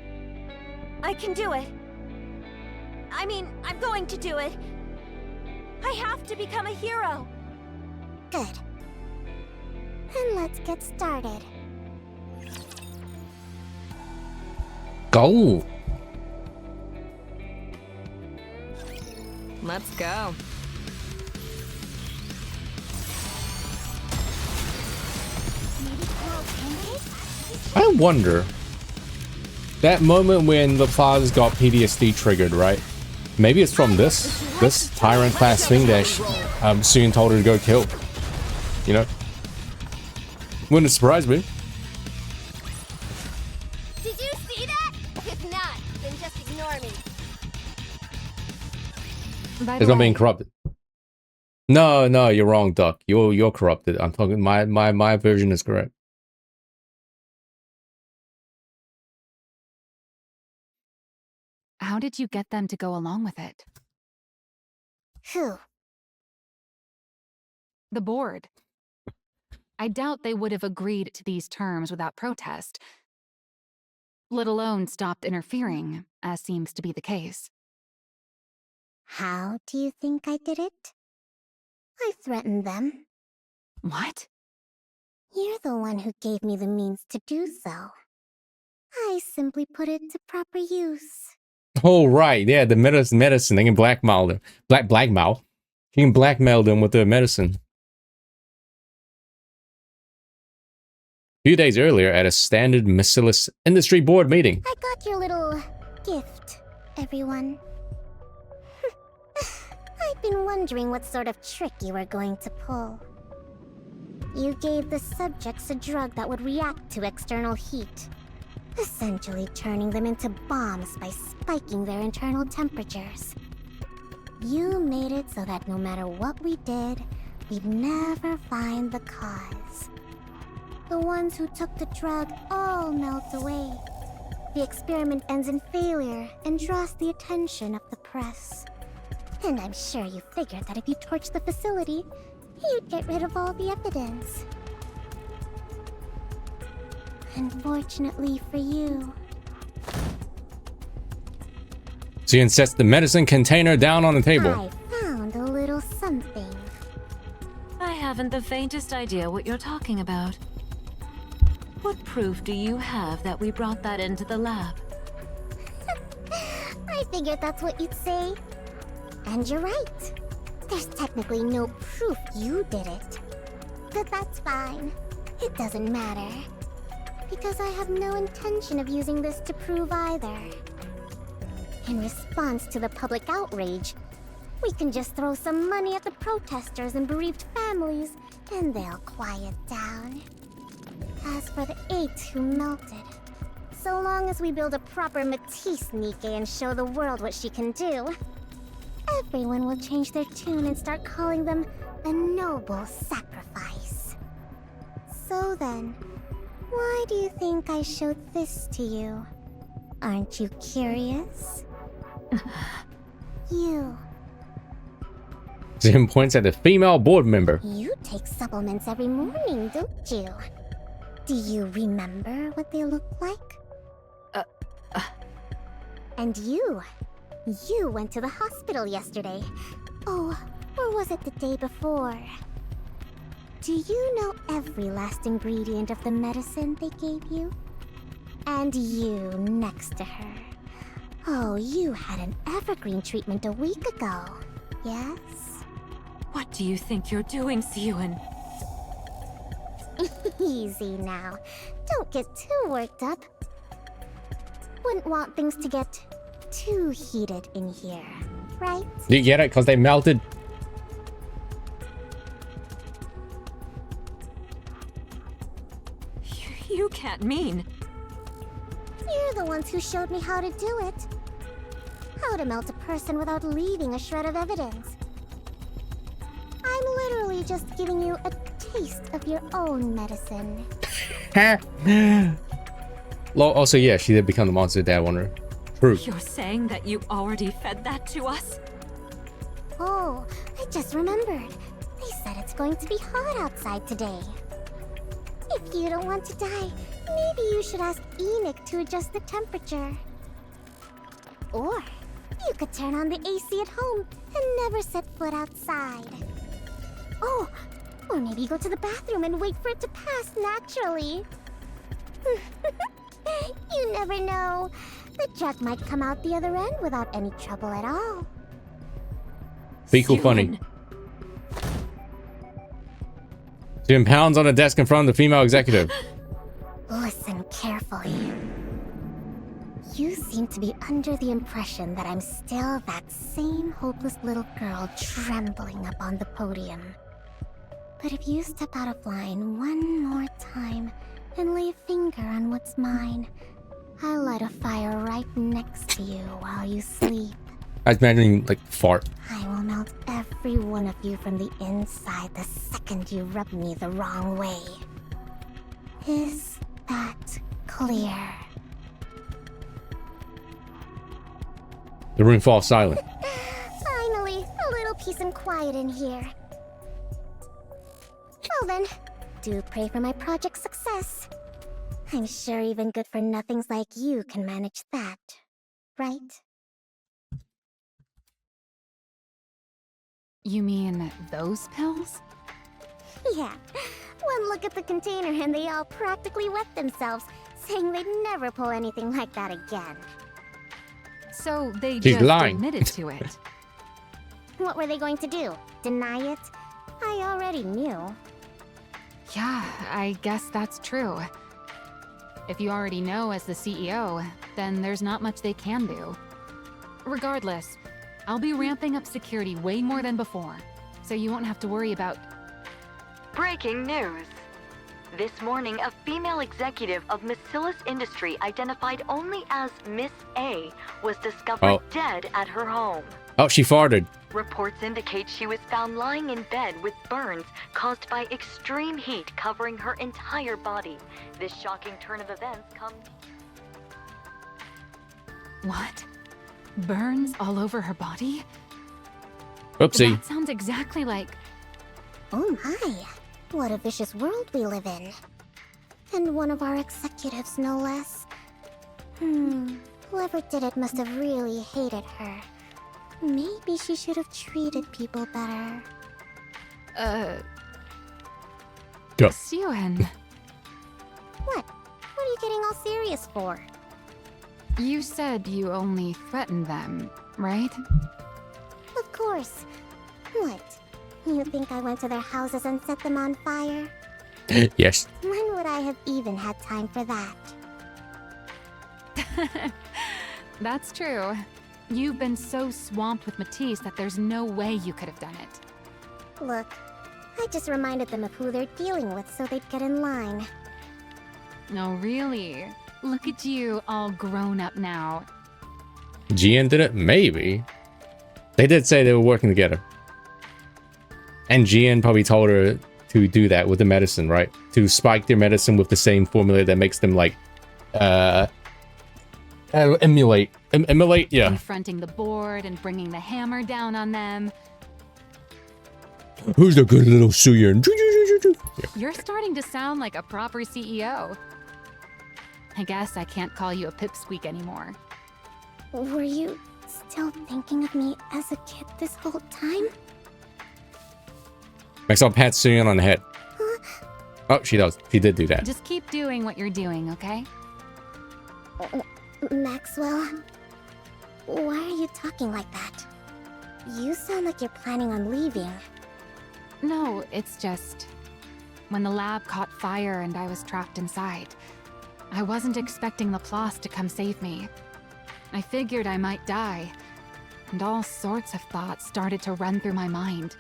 I can do it. I mean, I'm going to do it. I have to become a hero. Good. Then let's get started. Go. Let's go. I wonder. That moment when Laplace got PTSD triggered, right? Maybe it's from this Tyrant class thing that Soon told her to go kill. You know? Wouldn't surprise me. Did you see that? If not, then just ignore me. By It's the not being way, corrupted. No, no, you're wrong, Duck. You're corrupted. I'm talking my version is correct. how did you get them to go along with it? Whew. The board. I doubt they would have agreed to these terms without protest, let alone stopped interfering, as seems to be the case. How do you think I did it? I threatened them. What? You're the one who gave me the means to do so. I simply put it to proper use. Oh right, yeah, the medicine. They can blackmail them. Blackmail. You can blackmail them with the medicine. A few days earlier, at a standard Merciless industry board meeting. I got your little gift, everyone. I've been wondering what sort of trick you were going to pull. You gave the subjects a drug that would react to external heat, essentially turning them into bombs by spiking their internal temperatures. You made it so that no matter what we did, we'd never find the cause. The ones who took the drug all melt away. The experiment ends in failure and draws the attention of the press. And I'm sure you figured that if you torched the facility, you'd get rid of all the evidence. Unfortunately for you. Jian sets the medicine container down on the table. I found a little something. I haven't the faintest idea what you're talking about. What proof do you have that we brought that into the lab? I figured that's what you'd say. And you're right. There's technically no proof you did it. But that's fine. It doesn't matter. Because I have no intention of using this to prove either. In response to the public outrage, we can just throw some money at the protesters and bereaved families, and they'll quiet down. As for the 8 who melted, so long as we build a proper Matisse NIKKE and show the world what she can do, everyone will change their tune and start calling them a noble sacrifice. So then, why do you think I showed this to you? Aren't you curious? You. Jim points at the female board member. You take supplements every morning, don't you? Do you remember what they look like? And you went to the hospital yesterday. Oh, or was it the day before? Do you know every last ingredient of the medicine they gave you? And you next to her. Oh, you had an evergreen treatment a week ago, yes? What do you think you're doing, Siyun? Easy now. Don't get too worked up. Wouldn't want things to get too heated in here, right? Do you get it? Because they melted. You can't mean. You're the ones who showed me how to do it. How to melt a person without leaving a shred of evidence. I'm literally just giving you a taste of your own medicine. Also, yeah, she did become the monster dad wanted. True. You're saying that you already fed that to us? Oh, I just remembered. They said it's going to be hot outside today. If you don't want to die, maybe you should ask Enoch to adjust the temperature. Or you could turn on the AC at home and never set foot outside. Oh, or maybe go to the bathroom and wait for it to pass naturally. You never know. The drug might come out the other end without any trouble at all. Fecal funny. Jim pounds on the desk in front of the female executive. Listen carefully. You seem to be under the impression that I'm still that same hopeless little girl trembling up on the podium. But if you step out of line one more time and lay a finger on what's mine, I'll light a fire right next to you while you sleep. I was imagining like fart. I will melt every one of you from the inside the second you rub me the wrong way. Is that clear? The room falls silent. Finally, a little peace and quiet in here. Well then, do pray for my project's success. I'm sure even good-for-nothings like you can manage that, right? You mean those pills? Yeah. One look at the container and they all practically wet themselves, saying they'd never pull anything like that again. So they She's just lying. admitted to it. What were they going to do? Deny it? I already knew. Yeah, I guess that's true. If you already know as the CEO, then there's not much they can do. Regardless, I'll be ramping up security way more than before, so you won't have to worry about... Breaking news. This morning, a female executive of Macillus Industry identified only as Miss A was discovered dead at her home. Oh, she farted. Reports indicate she was found lying in bed with burns caused by extreme heat covering her entire body. This shocking turn of events comes... What? Burns all over her body? Oopsie. That sounds exactly like... Oh my, what a vicious world we live in. And one of our executives, no less. Whoever did it must have really hated her. Maybe she should have treated people better. Go. Suen, What? What are you getting all serious for? you said you only threatened them, right? Of course. What? You think I went to their houses and set them on fire? Yes. When would I have even had time for that? That's true. You've been so swamped with Matisse that there's no way you could have done it. Look, I just reminded them of who they're dealing with so they'd get in line. No, really? Look at you, all grown up now. Jian did it? Maybe. They did say they were working together. And Jian probably told her to do that with the medicine, right? To spike their medicine with the same formula that makes them like, emulate, yeah. Confronting the board and bringing the hammer down on them. Who's the good little Suyun? Yeah. You're starting to sound like a proper CEO. I guess I can't call you a pipsqueak anymore. Were you still thinking of me as a kid this whole time? Maxwell pats Suyun on the head. Oh, she does. She did do that. Just keep doing what you're doing, okay? Maxwell? Why are you talking like that? You sound like you're planning on leaving. No, it's just... When the lab caught fire and I was trapped inside, I wasn't expecting Laplace to come save me. I figured I might die, and all sorts of thoughts started to run through my mind.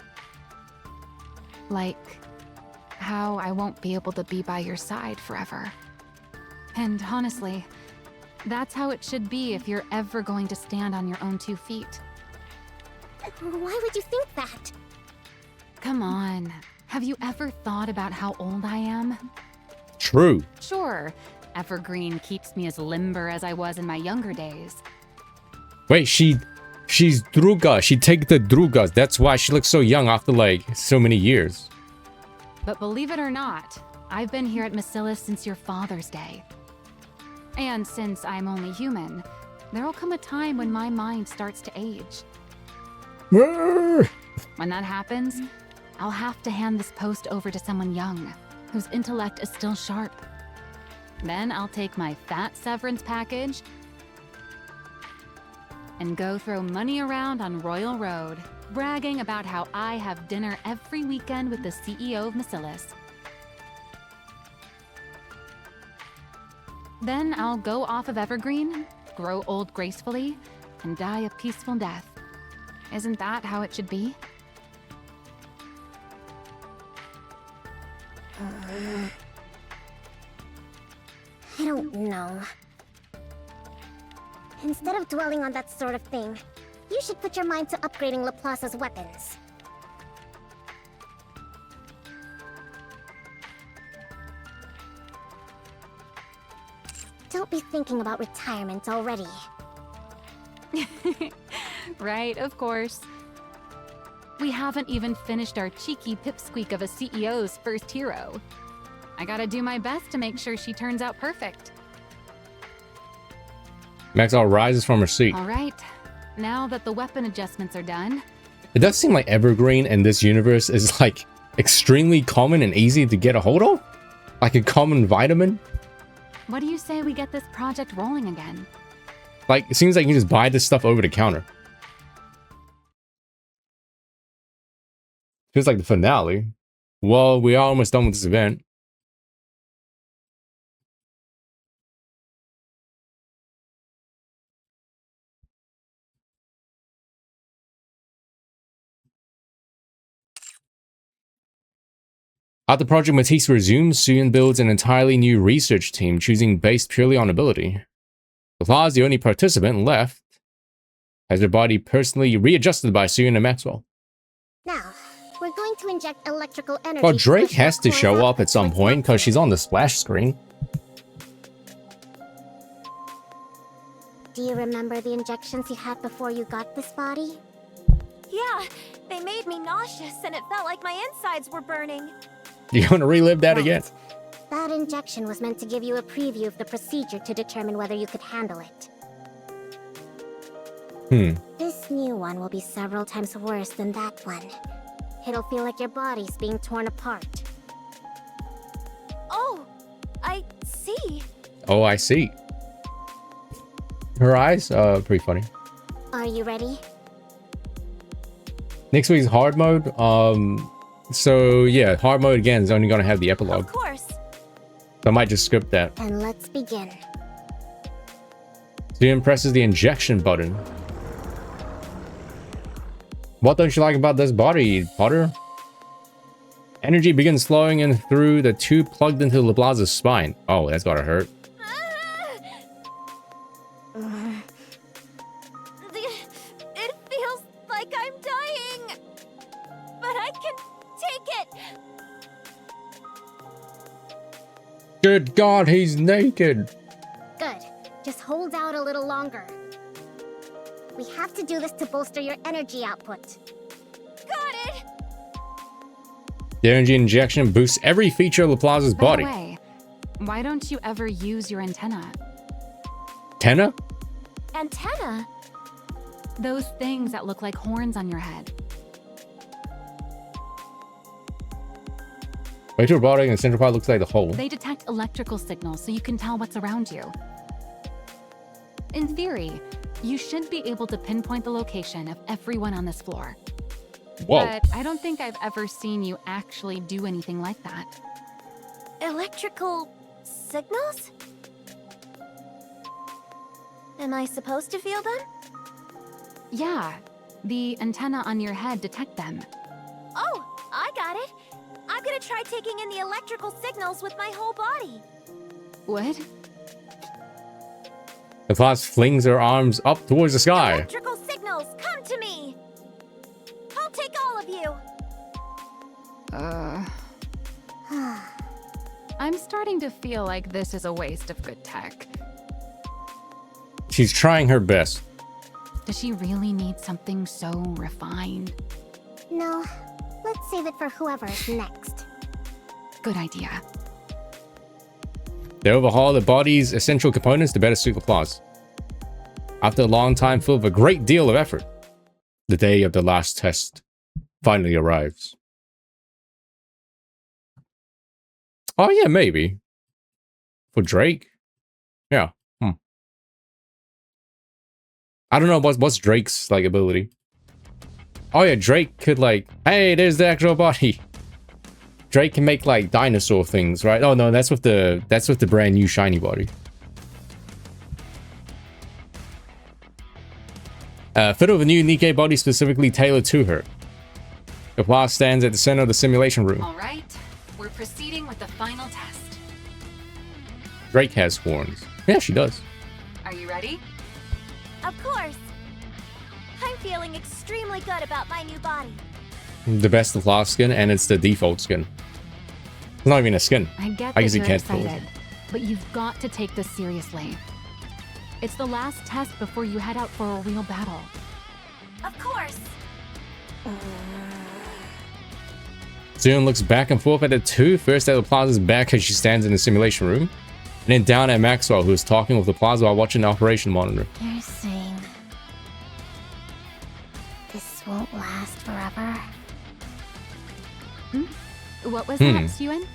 Like, how I won't be able to be by your side forever. And honestly, that's how it should be if you're ever going to stand on your own 2 feet. Why would you think that? Come on, have you ever thought about how old I am? True. Sure, Evergreen keeps me as limber as I was in my younger days. Wait, she's Druga. She take the Drugas. That's why she looks so young after like so many years. But believe it or not, I've been here at Macillus since your father's day. And since I'm only human, there'll come a time when my mind starts to age. When that happens, I'll have to hand this post over to someone young, whose intellect is still sharp. Then I'll take my fat severance package and go throw money around on Royal Road, bragging about how I have dinner every weekend with the CEO of Macillus. Then I'll go off of Evergreen, grow old gracefully, and die a peaceful death. Isn't that how it should be? I don't know. Instead of dwelling on that sort of thing, You should put your mind to upgrading Laplace's weapons. Don't be thinking about retirement already. Right, of course. We haven't even finished our cheeky pipsqueak of a CEO's first hero. I gotta do my best to make sure she turns out perfect. Maxwell rises from her seat. All right, now that the weapon adjustments are done. It does seem like Evergreen in this universe is like extremely common and easy to get a hold of. Like a common vitamin. What do you say we get this project rolling again? Like, it seems like you can just buy this stuff over the counter. Feels like the finale. Well, we are almost done with this event. After Project Matisse resumes, Suyin builds an entirely new research team, choosing based purely on ability. Laplace, the only participant left, has her body personally readjusted by Suyin and Maxwell. Now, we're going to inject electrical energy. Well, Drake has to show up at some point because she's on the splash screen. Do you remember the injections you had before you got this body? Yeah, they made me nauseous and it felt like my insides were burning. You want to relive that again? That injection was meant to give you a preview of the procedure to determine whether you could handle it. This new one will be several times worse than that one. It'll feel like your body's being torn apart. Oh, I see. Oh, I see. Her eyes, pretty funny. Are you ready? Next week's hard mode. So yeah, hard mode again is only gonna have the epilogue. Of course. So I might just skip that. And let's begin. Suyin presses the injection button. What don't you like about this body, Potter? Energy begins flowing in through the tube plugged into Laplace's spine. Oh, that's gotta hurt. It feels like I'm dying. But I can take it. Good God, he's naked. Good. Just hold out a little longer. We have to do this to bolster your energy output. Got it. The energy injection boosts every feature of Laplace's body. By the way, why don't you ever use your antenna? Antenna? Antenna? Those things that look like horns on your head. Wait till robotic and the central part looks like the hole. They detect electrical signals so you can tell what's around you. In theory, you should be able to pinpoint the location of everyone on this floor. Whoa. But I don't think I've ever seen you actually do anything like that. Electrical signals? Am I supposed to feel them? Yeah, the antenna on your head detect them. Oh, I got it. I'm gonna try taking in the electrical signals with my whole body. What? Laplace flings her arms up towards the sky. Electrical signals, come to me. I'll take all of you. I'm starting to feel like this is a waste of good tech. She's trying her best. Does she really need something so refined? No, let's save it for whoever is next. Good idea. They overhaul the body's essential components to better suit Laplace. After a long time full of a great deal of effort, the day of the last test finally arrives. Oh yeah, maybe. For Drake? Yeah. I don't know what's Drake's like ability. Oh yeah, Drake could like, hey, there's the actual body. Drake can make like dinosaur things, right? Oh no, that's with the brand new shiny body. Fit of a new NIKKE body specifically tailored to her. Laplace stands at the center of the simulation room. All right, we're proceeding with the final test. Drake has horns. Yeah, she does. Are you ready? Of course. I'm feeling extremely good about my new body. The best of class skin, and it's the default skin. It's not even a skin. I get I guess that you you're can't pull it. excited, but you've got to take this seriously. It's the last test before you head out for a real battle. Of course. Zoon looks back and forth at the two. First at the Plaza's back as she stands in the simulation room, and then down at Maxwell, who is talking with the Plaza while watching the operation monitor. You're saying this won't last forever? What was that, Suen?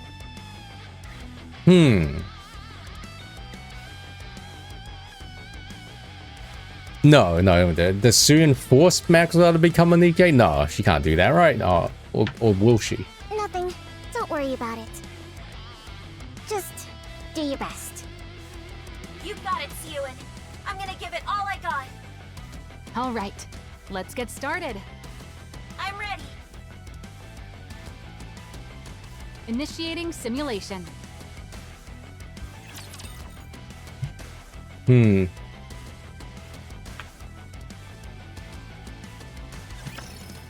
No, the Suyin forced Maxwell to become a NIKKE? No, she can't do that, right? Or will she? Nothing. Don't worry about it. Just do your best. You got it, Suen. I'm gonna give it all I got. All right, let's get started. I'm ready. Initiating simulation.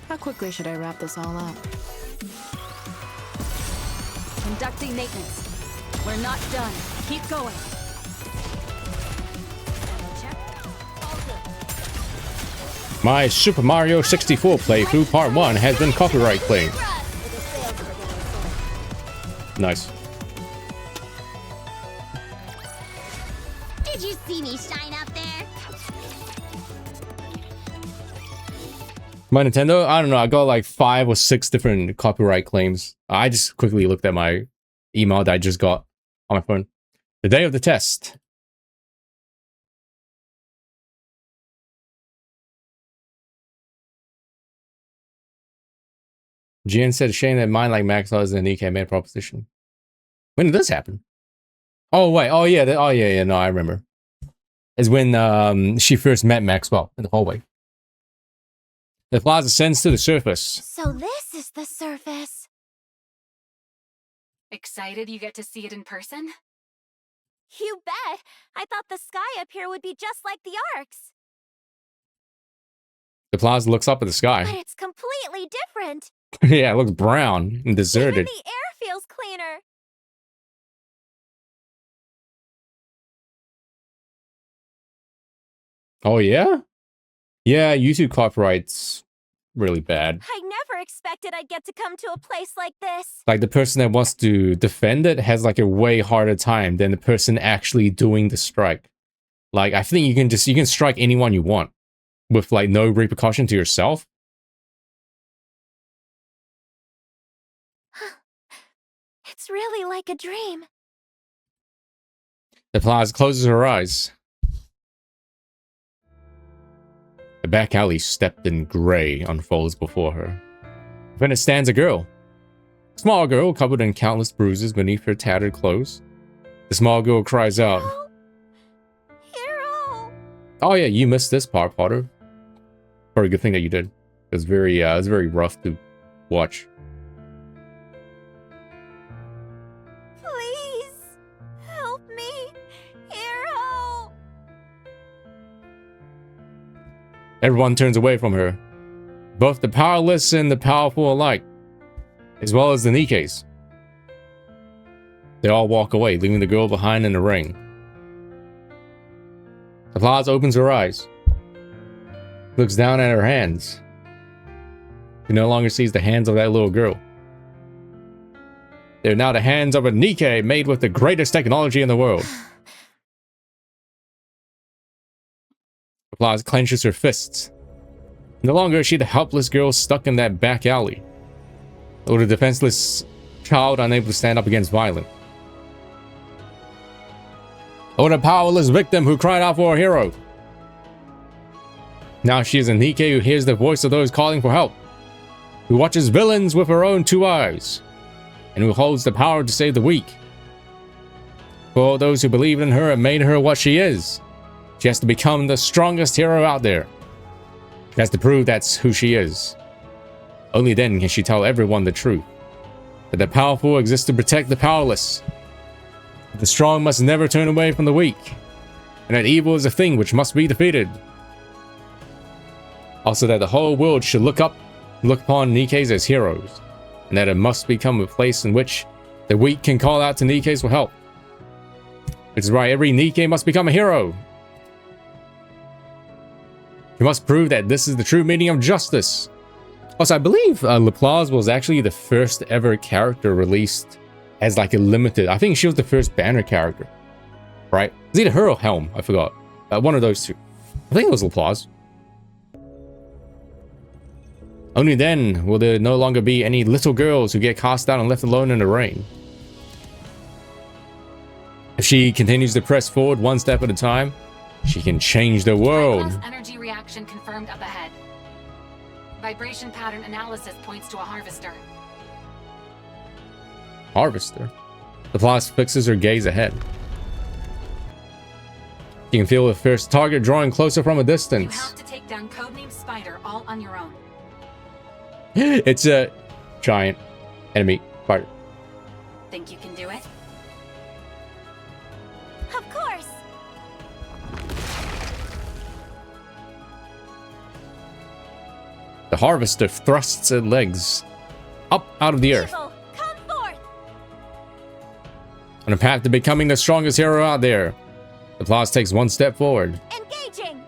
How quickly should I wrap this all up? Conducting maintenance. We're not done. Keep going. My Super Mario 64 playthrough Part 1 has been copyright claimed. Nice. Did you see me shine up there? My Nintendo, I don't know, I got like 5 or 6 different copyright claims. I just quickly looked at my email that I just got on my phone. The day of the test. Jian said, shame that mine like Maxwell is an NIKKE made proposition. When did this happen? Oh, wait. Oh, yeah. Yeah. No, I remember. It's when she first met Maxwell in the hallway. The Plaza ascends to the surface. So this is the surface. Excited you get to see it in person? You bet. I thought the sky up here would be just like the arcs. The Plaza looks up at the But sky. it's completely different. Yeah, it looks brown and deserted. Even the air feels cleaner. Oh, yeah? Yeah, YouTube copyright's really bad. I never expected I'd get to come to a place like this. Like, the person that wants to defend it has, like, a way harder time than the person actually doing the strike. Like, I think you can strike anyone you want with, like, no repercussion to yourself. It's really like a dream. The Plaza closes her eyes. The back alley stepped in gray unfolds before her. Within it stands a girl. A small girl covered in countless bruises beneath her tattered clothes. The small girl cries out. Hero! Oh yeah, you missed this part, Potter. Probably a good thing that you did. It was very rough to watch. Please, help me, Hero! Everyone turns away from her. Both the powerless and the powerful alike, as well as the NIKKEs. They all walk away, leaving the girl behind in the ring. The Plaza opens her eyes, looks down at her hands. She no longer sees the hands of that little girl. They're now the hands of a NIKKE made with the greatest technology in the world. The Plaza clenches her fists. No longer is she the helpless girl stuck in that back alley, or the defenseless child unable to stand up against violence, or the powerless victim who cried out for a hero. Now she is a NIKKE who hears the voice of those calling for help, who watches villains with her own 2 eyes, and who holds the power to save the weak. For all those who believe in her and made her what she is, she has to become the strongest hero out there. She has to prove that's who she is. Only then can she tell everyone the truth, that the powerful exist to protect the powerless. The strong must never turn away from the weak, and that evil is a thing which must be defeated. Also that the whole world should look upon Nikkes as heroes, and that it must become a place in which the weak can call out to Nikkes for help. Which is why every Nikke must become a hero. You must prove that this is the true meaning of justice. Also, I believe Laplace was actually the first ever character released as like a limited. I think she was the first banner character, right? Is it her or Helm? I forgot. One of those two. I think it was Laplace. Only then will there no longer be any little girls who get cast out and left alone in the rain. If she continues to press forward one step at a time, she can change the world. Energy reaction confirmed up ahead. Vibration pattern analysis points to a harvester. Harvester? Laplace fixes her gaze ahead. You can feel the first target drawing closer from a distance. You have to take down codename Spider all on your own. It's a giant enemy spider. Think you can do it? Of course! The harvester thrusts its legs up out of the earth. Evil, come forth! On a path to becoming the strongest hero out there, Laplace takes one step forward. Engaging!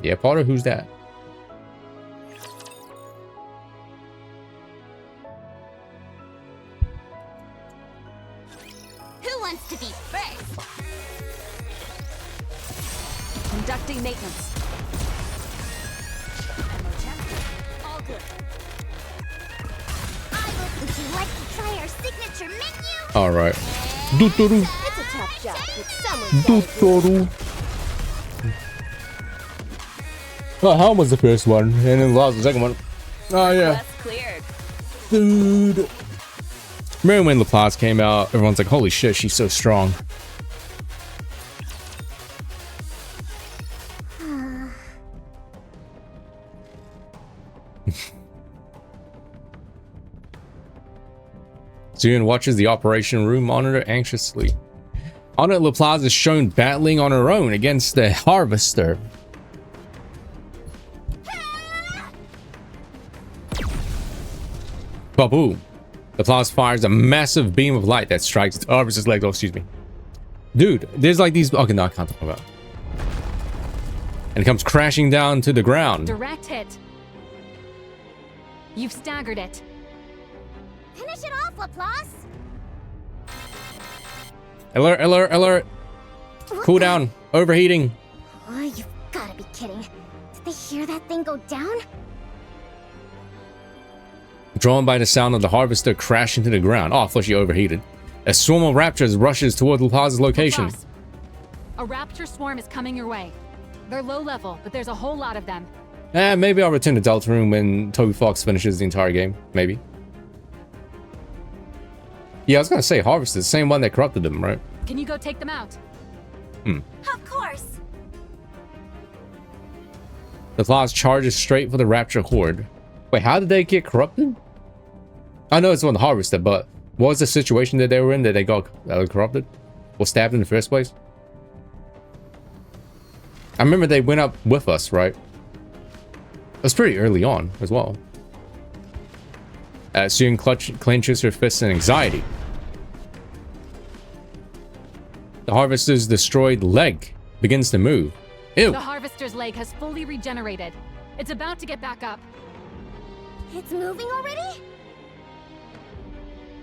Yeah, Potter, who's that? Who wants to be first? Conducting maintenance. All good. Would you like to try our signature menu? All right. Doo-doo-doo. It's a tough job, but someone's Doo-doo-doo. Well, Helm was the first one, and then Laplace was the second one. Oh yeah. Cleared. Dude. Remember when Laplace came out? Everyone's like, "Holy shit, she's so strong." Zuyun watches the operation room monitor anxiously. On it, Laplace is shown battling on her own against the harvester. Babu. Laplace fires a massive beam of light that strikes the harvester's leg. Oh, excuse me. Dude, there's like these... Okay, no, I can't talk about it. And it comes crashing down to the ground. Direct hit. You've staggered it. Finish it off, Laplace! Alert, alert, alert. Cool down. Overheating. Oh, you've gotta be kidding. Did they hear that thing go down? Drawn by the sound of the harvester crashing to the ground. Oh, I thought she overheated. A swarm of raptors rushes toward Laplace's location. Laplace, a raptor swarm is coming your way. They're low level, but there's a whole lot of them. Maybe I'll return to Delta Room when Toby Fox finishes the entire game. Maybe. Yeah, I was gonna say Harvester, the same one that corrupted them, right? Can you go take them out? Of course! Laplace charges straight for the raptor horde. Wait, how did they get corrupted? I know it's on the Harvester, but what was the situation that they were in that they got corrupted? Or stabbed in the first place? I remember they went up with us, right? It was pretty early on as well. Zuyun clenches her fists in anxiety. The harvester's destroyed leg begins to move. Ew! The harvester's leg has fully regenerated. It's about to get back up. It's moving already?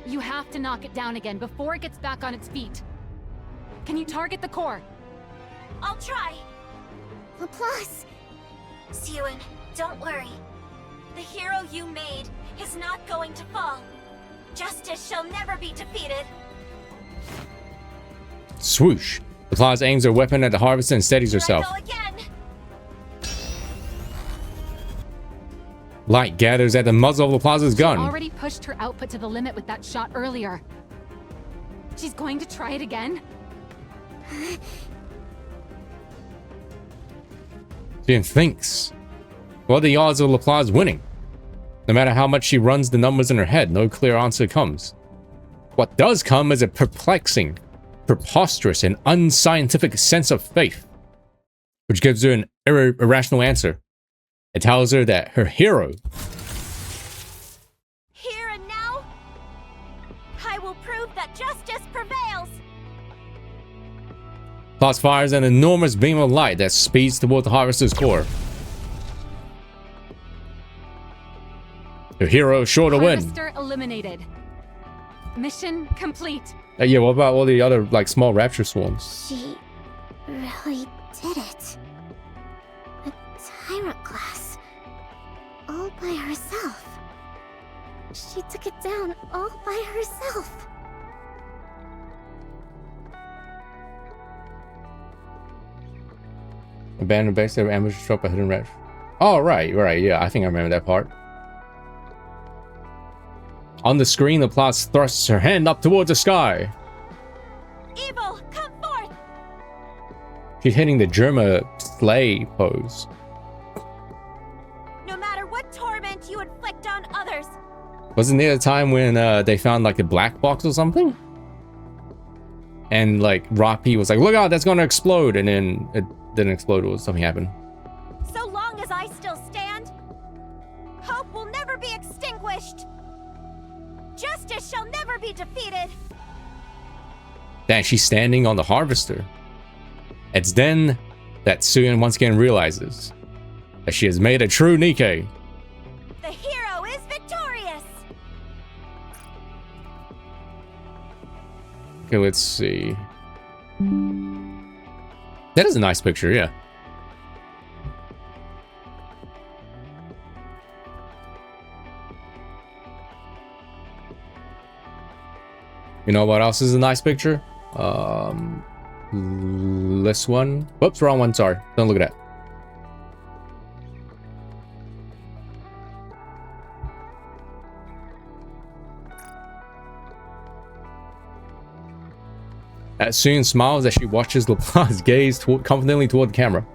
You have to knock it down again before it gets back on its feet. Can you target the core? I'll try. Laplace! Zuyun, don't worry. The hero you made is not going to fall. Justice shall never be defeated. Swoosh! Laplace aims her weapon at the harvester and steadies herself. Let go again. Light gathers at the muzzle of Laplace's gun. She already pushed her output to the limit with that shot earlier. She's going to try it again? Zuyun thinks. What are the odds of Laplace winning? No matter how much she runs the numbers in her head, no clear answer comes. What does come is a perplexing, preposterous, and unscientific sense of faith. which gives her an irrational answer. It tells her that her hero, Here and now, I will prove that justice prevails. Plus fires an enormous beam of light that speeds toward the harvester's core. Your hero is sure to win. Harvester eliminated. Mission complete. Yeah, what about all the other, like, small rapture swarms? She really did it. A tyrant class. All by herself. She took it down all by herself. Abandoned base, they were ambushed, struck by hidden rapture. Oh, right, yeah, I think I remember that part. On the screen, the plot thrusts her hand up towards the sky. Evil, come forth! She's hitting the Germa slay pose. No matter what torment you inflict on others. Wasn't there a time when they found like a black box or something? And like Rocky was like, look out, that's gonna explode, and then it didn't explode or something happened. So long as I still stand, hope will never be extinguished. Justice shall never be defeated. Then she's standing on the harvester. It's then that Suyin once again realizes that she has made a true Nikke. The hero is victorious. Okay, let's see. That is a nice picture, yeah. You know what else is a nice picture? This one. Whoops, wrong one. Sorry. Don't look at that. As Suyin smiles as she watches LaPlace gaze confidently toward the camera.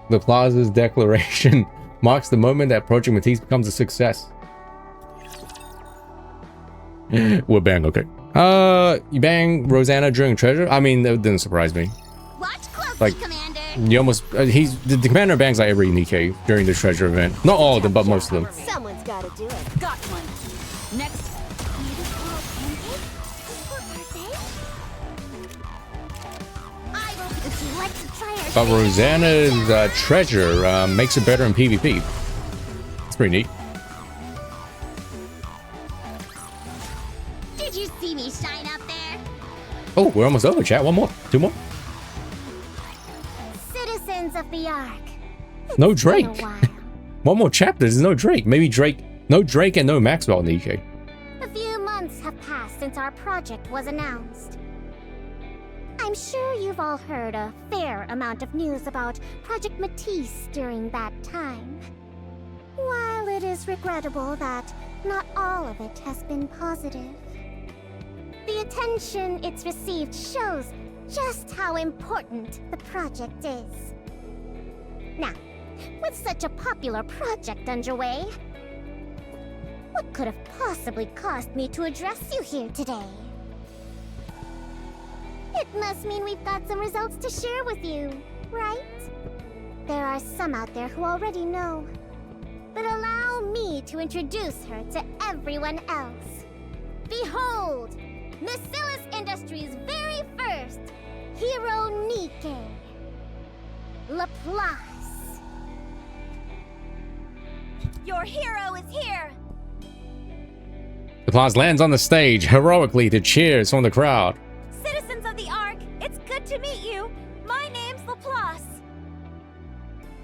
LaPlace's declaration marks the moment that Project Matisse becomes a success. We're banned, okay. You bang Rosanna during treasure? I mean, that didn't surprise me. Watch closely, Like, Commander. you almost, the commander bangs like every Nikke during the treasure event. Not all of them, but most of them. Someone's gotta do it. Got one. Next. But Rosanna's treasure makes it better in PvP. It's pretty neat. Did you see me shine up there? Oh, we're almost over, chat. One more. Two more. Citizens of the Ark. No It's been a Drake. while. One more chapter. There's no Drake. Maybe Drake. No Drake and no Maxwell Nikke. A few months have passed since our project was announced. I'm sure you've all heard a fair amount of news about Project Matisse during that time. While it is regrettable that not all of it has been positive, the attention it's received shows just how important the project is. Now, with such a popular project underway, what could have possibly caused me to address you here today? It must mean we've got some results to share with you, right? There are some out there who already know. But allow me to introduce her to everyone else. Behold, Miscellaneous Industries' very first hero Nikke, LaPlace. Your hero is here. LaPlace lands on the stage heroically to cheers from the crowd. Citizens of the Ark, it's good to meet you. My name's LaPlace.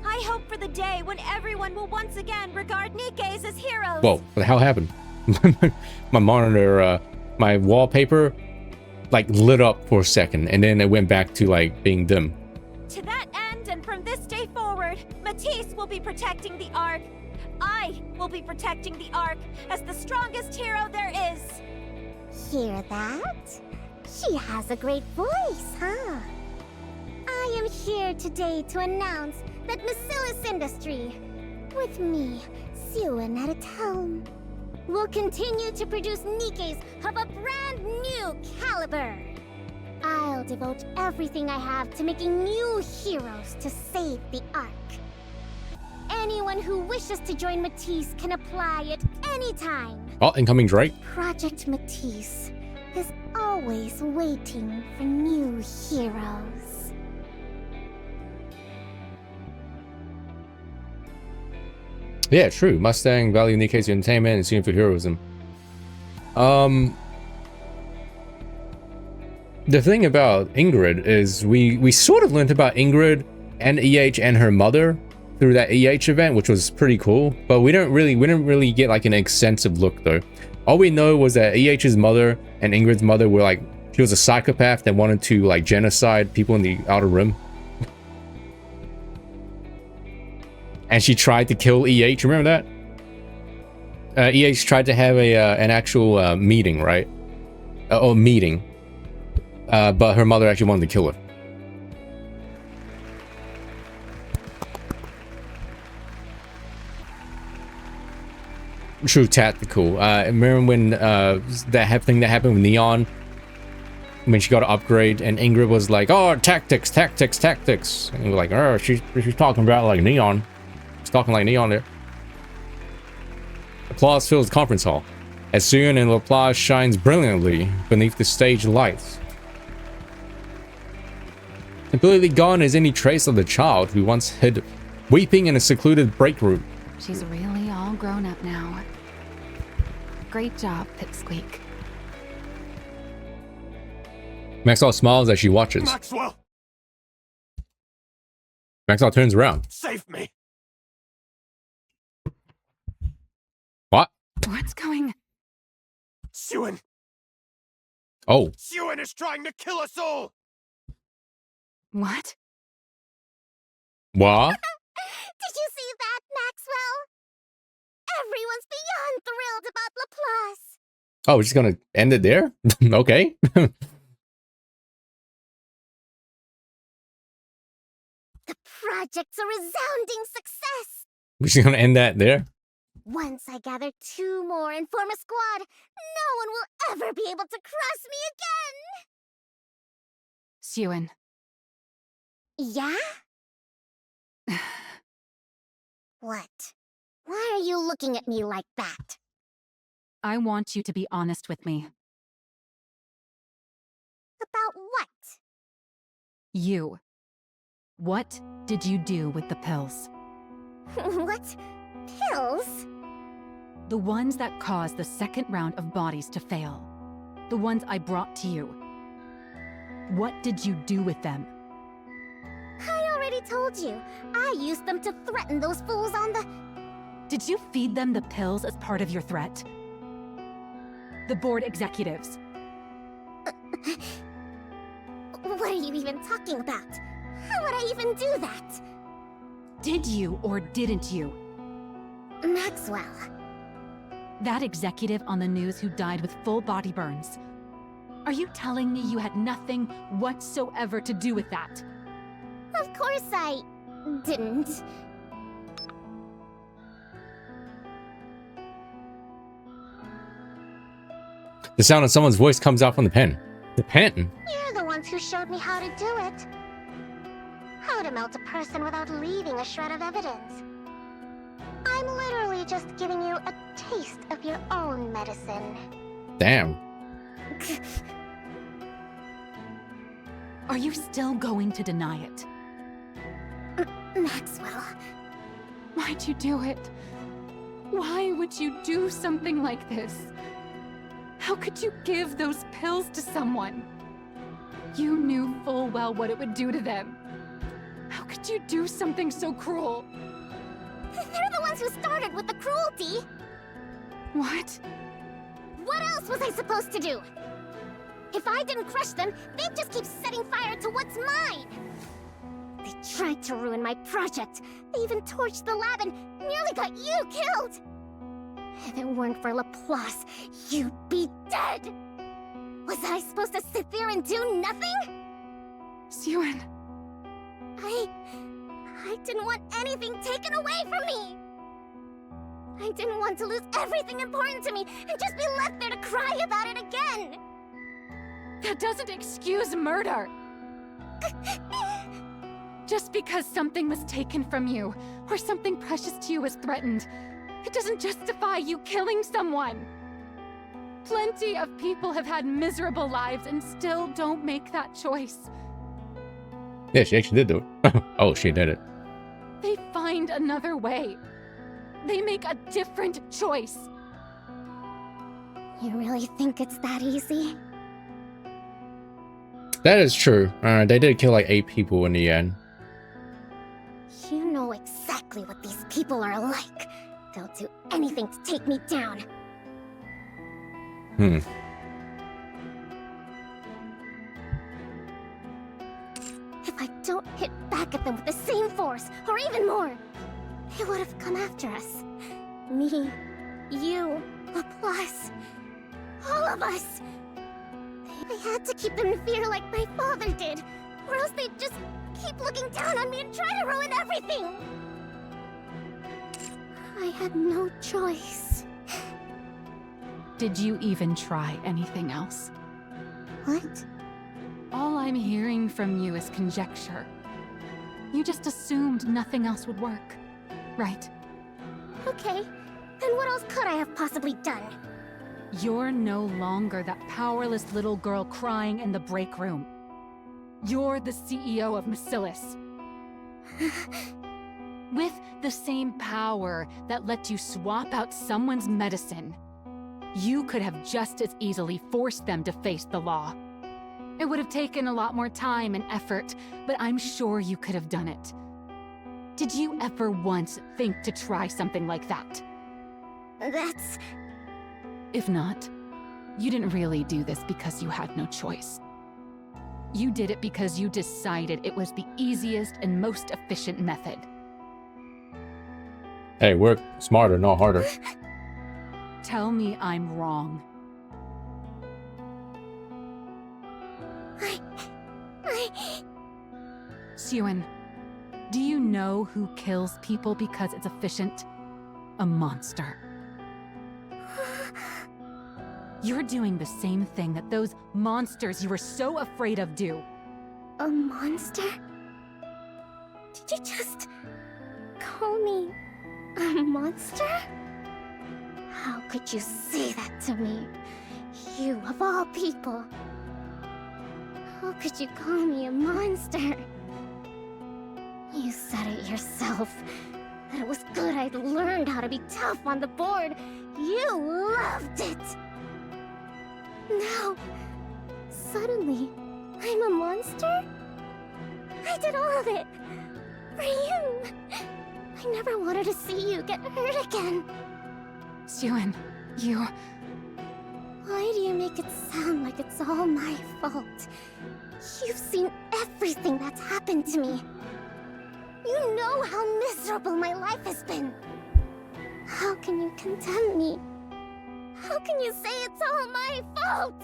I hope for the day when everyone will once again regard Nikkes as heroes. Whoa, what the hell happened? My monitor, my wallpaper, like lit up for a second, and then it went back to like being dim. To that end, and from this day forward, Matisse will be protecting the Ark. I will be protecting the Ark as the strongest hero there is. Hear that? She has a great voice, huh? I am here today to announce that Miscellaneous Industry, with me, Suyin at its helm, will continue to produce Nikkes of a brand new caliber. I I'll devote everything I have to making new heroes to save the Ark. Anyone who wishes to join Matisse can apply at any time. Oh, incoming Drake. Project Matisse is always waiting for new heroes. Yeah, true. Mustang, value Nikke's entertainment, and seen for heroism. The thing about Ingrid is we sort of learned about Ingrid and EH and her mother through that EH event, which was pretty cool. But we didn't really get like an extensive look though. All we know was that EH's mother and Ingrid's mother were like, she was a psychopath that wanted to like genocide people in the Outer Rim. And she tried to kill EH, remember that? EH tried to have an actual meeting, right? Meeting. But her mother actually wanted to kill her. True tactical. Remember when that thing that happened with Neon? When she got an upgrade and Ingrid was like, oh, tactics. And we're like, oh, she's talking about like Neon. She's talking like Neon there. Applause fills the conference hall as Suyeon and Laplace shines brilliantly beneath the stage lights. Completely gone is any trace of the child who once hid weeping in a secluded break room. She's really all grown up now. Great job, Pipsqueak. Maxwell smiles as she watches. Maxwell! Maxwell turns around. Save me! What? What's going? Suyeon! Oh. Suyeon is trying to kill us all! What? What? Did you see that, Maxwell? Everyone's beyond thrilled about Laplace. Oh, we're just gonna end it there? Okay. The project's a resounding success. We're just gonna end that there? Once I gather 2 more and form a squad, no one will ever be able to cross me again. Suyeon. Yeah? What? Why are you looking at me like that? I want you to be honest with me. About what? You. What did you do with the pills? What? Pills? The ones that caused the second round of bodies to fail. The ones I brought to you. What did you do with them? I already told you. I used them to threaten those fools on the... Did you feed them the pills as part of your threat? The board executives. What are you even talking about? How would I even do that? Did you or didn't you? Maxwell. That executive on the news who died with full body burns. Are you telling me you had nothing whatsoever to do with that? Of course I didn't. The sound of someone's voice comes out from the pen. The pen? You're the ones who showed me how to do it. How to melt a person without leaving a shred of evidence. I'm literally just giving you a taste of your own medicine. Damn. Are you still going to deny it? Maxwell. Why'd you do it? Why would you do something like this? How could you give those pills to someone? You knew full well what it would do to them. How could you do something so cruel? They're the ones who started with the cruelty. What? What else was I supposed to do? If I didn't crush them, they'd just keep setting fire to what's mine. They tried to ruin my project. They even torched the lab and nearly got you killed. If it weren't for Laplace, you'd be dead. Was I supposed to sit there and do nothing? Suyeon. I didn't want anything taken away from me. I didn't want to lose everything important to me and just be left there to cry about it again. That doesn't excuse murder! Just because something was taken from you, or something precious to you was threatened, it doesn't justify you killing someone! Plenty of people have had miserable lives and still don't make that choice. Yeah, she actually did do it. Oh, she did it. They find another way. They make a different choice. You really think it's that easy? That is true. They did kill like 8 people in the end. You know exactly what these people are like. They'll do anything to take me down. If I don't hit back at them with the same force, or even more, they would have come after us. Me, you, Laplace, all of us. I had to keep them in fear like my father did, or else they'd just keep looking down on me and try to ruin everything. I had no choice. Did you even try anything else? What? All I'm hearing from you is conjecture. You just assumed nothing else would work, right? Okay, then what else could I have possibly done? You're no longer that powerless little girl crying in the break room. You're the CEO of Macillus. With the same power that let you swap out someone's medicine, you could have just as easily forced them to face the law. It would have taken a lot more time and effort, but I'm sure you could have done it. Did you ever once think to try something like that? That's... If not, you didn't really do this because you had no choice. You did it because you decided it was the easiest and most efficient method. Hey, work smarter, not harder. Tell me I'm wrong. Suen, do you know who kills people because it's efficient? A monster. You're doing the same thing that those monsters you were so afraid of do. A monster? Did you just call me a monster? How could you say that to me? You of all people. How could you call me a monster? You said it yourself. That it was good I'd learned how to be tough on the board. You loved it! Now, suddenly, I'm a monster? I did all of it for you. I never wanted to see you get hurt again. Suen, you... Why do you make it sound like it's all my fault? You've seen everything that's happened to me. You know how miserable my life has been. How can you condemn me? How can you say it's all my fault?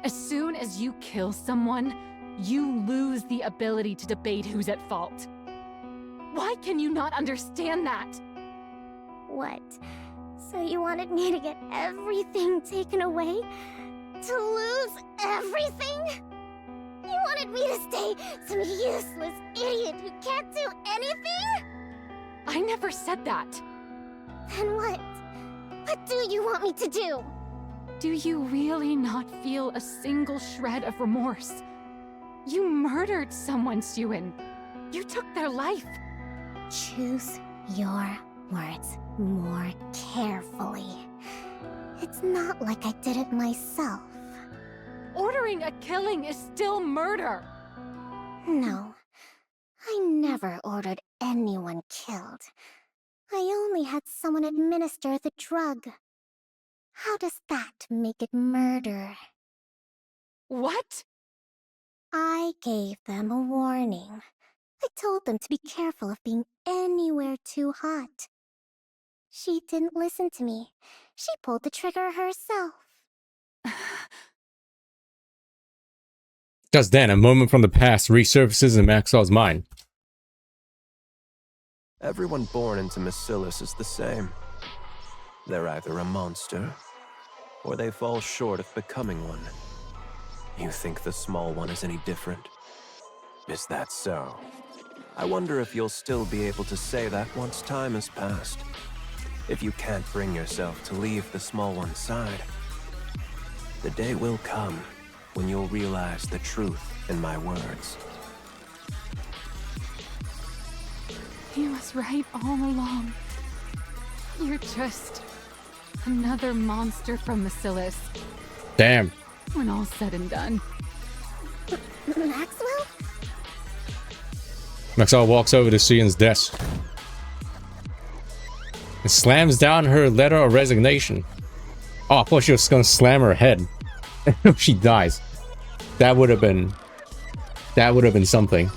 As soon as you kill someone, you lose the ability to debate who's at fault. Why can you not understand that? What? So you wanted me to get everything taken away? To lose everything? You wanted me to stay some useless idiot who can't do anything? I never said that. Then what? What do you want me to do? Do you really not feel a single shred of remorse? You murdered someone, Suen. You took their life. Choose your words more carefully. It's not like I did it myself. Ordering a killing is still murder. No, I never ordered anyone killed. I only had someone administer the drug. How does that make it murder? What? I gave them a warning. I told them to be careful of being anywhere too hot. She didn't listen to me. She pulled the trigger herself. Just then, a moment from the past resurfaces in Maxwell's mind. Everyone born into Macillus is the same. They're either a monster, or they fall short of becoming one. You think the small one is any different? Is that so? I wonder if you'll still be able to say that once time has passed. If you can't bring yourself to leave the small one's side. The day will come when you'll realize the truth in my words. He was right all along. You're just another monster from Bacillus. Damn. When all's said and done. Maxwell? Maxwell walks over to Suyen's desk and slams down her letter of resignation. Oh, I thought she was gonna slam her head. She dies. That would have been something.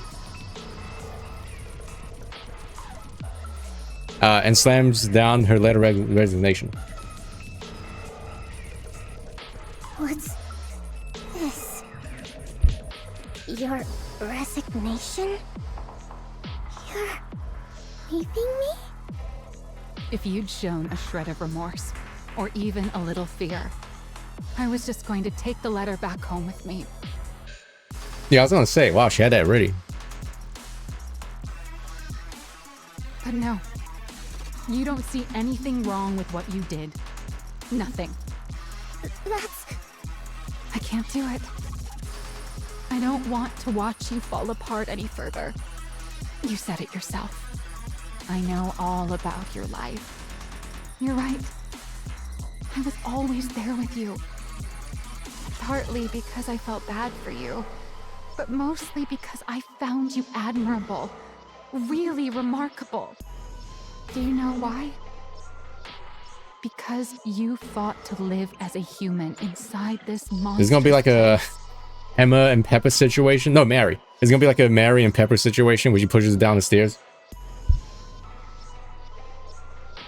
And slams down her letter of resignation. What's this? Your resignation? You're leaving me? If you'd shown a shred of remorse, or even a little fear, I was just going to take the letter back home with me. Yeah, I was gonna say, wow, she had that ready. But no. You don't see anything wrong with what you did. Nothing. That's... I can't do it. I don't want to watch you fall apart any further. You said it yourself. I know all about your life. You're right. I was always there with you. Partly because I felt bad for you, but mostly because I found you admirable. Really remarkable. Do you know why? Because you fought to live as a human inside this monster. There's gonna be like a Emma and Pepper situation. No, Mary. It's gonna be like a Mary and Pepper situation where she pushes her down the stairs.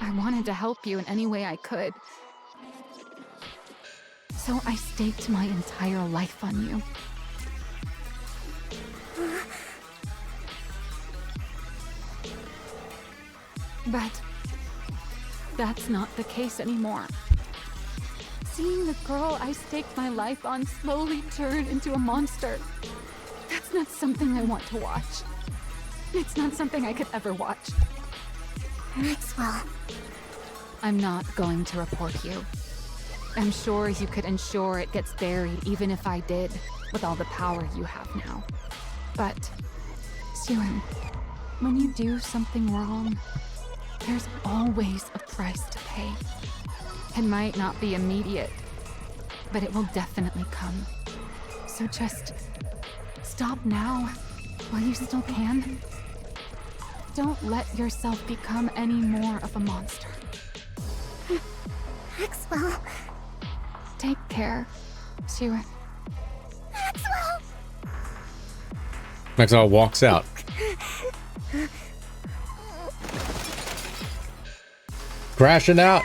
I wanted to help you in any way I could. So I staked my entire life on you. But that's not the case anymore. Seeing the girl I staked my life on slowly turn into a monster, that's not something I want to watch. It's not something I could ever watch. Maxwell. I'm not going to report you. I'm sure you could ensure it gets buried even if I did, with all the power you have now. But, Suyen, when you do something wrong, there's always a price to pay. It might not be immediate, but it will definitely come. So just stop now, while you still can. Don't let yourself become any more of a monster. Maxwell. Take care, Suyen. Maxwell. Maxwell walks out. Crashing out.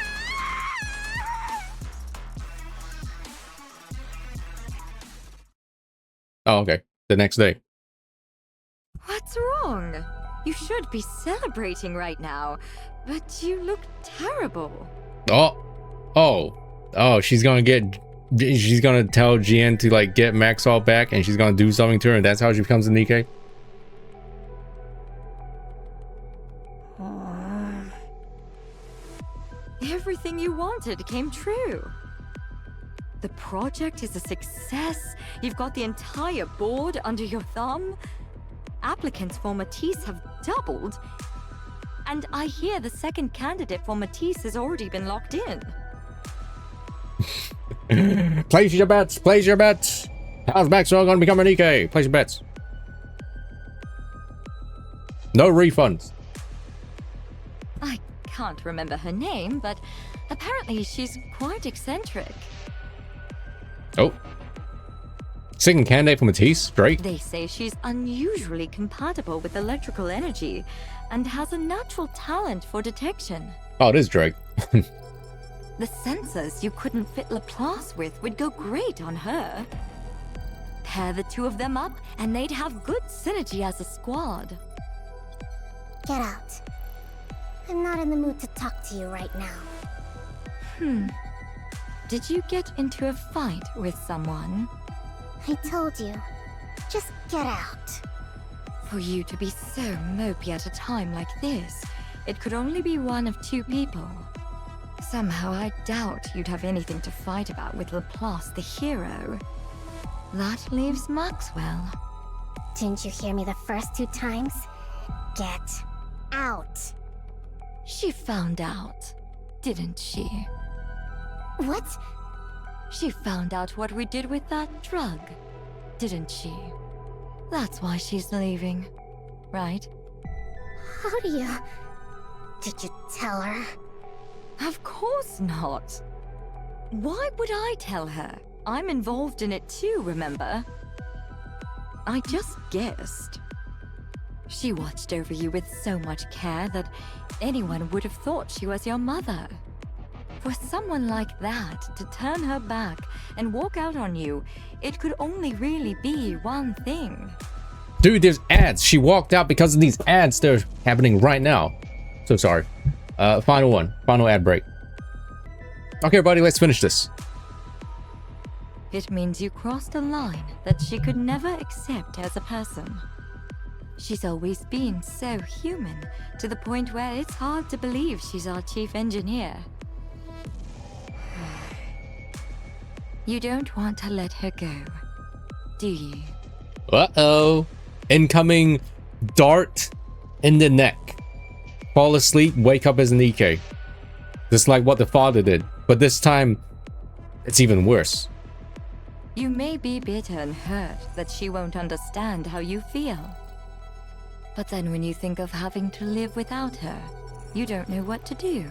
Oh, okay. The next day. What's wrong? You should be celebrating right now, but you look terrible. Oh, she's gonna tell Jian to like get Maxwell back, and she's gonna do something to her, and that's how she becomes a NIKKE. Everything you wanted came true. The project is a success. You've got the entire board under your thumb. Applicants for Matisse have doubled. And I hear the second candidate for Matisse has already been locked in. Place your bets. Place your bets. How's Maxwell gonna become a NIKKE? Place your bets. No refunds. I can't remember her name, but apparently she's quite eccentric. Oh. Second candidate for Matisse? Drake? They say she's unusually compatible with electrical energy and has a natural talent for detection. Oh, it is Drake. The sensors you couldn't fit Laplace with would go great on her. Pair the two of them up, and they'd have good synergy as a squad. Get out. I'm not in the mood to talk to you right now. Did you get into a fight with someone? I told you. Just get out. For you to be so mopey at a time like this, it could only be one of two people. Somehow I doubt you'd have anything to fight about with Laplace the hero. That leaves Maxwell. Didn't you hear me the first 2 times? Get out. She found out, didn't she? What? She found out what we did with that drug, didn't she? That's why she's leaving, right? How do you... Did you tell her? Of course not. Why would I tell her? I'm involved in it too, remember? I just guessed. She watched over you with so much care that anyone would have thought she was your mother. For someone like that to turn her back and walk out on you, it could only really be one thing. Dude, there's ads. She walked out because of these ads that are happening right now. So sorry. Final one. Final ad break. Okay, everybody, let's finish this. It means you crossed a line that she could never accept as a person. She's always been so human, to the point where it's hard to believe she's our chief engineer. You don't want to let her go, do you? Uh-oh. Incoming dart in the neck. Fall asleep, wake up as NIKKE. Just like what the father did. But this time, it's even worse. You may be bitter and hurt that she won't understand how you feel. But then when you think of having to live without her, you don't know what to do.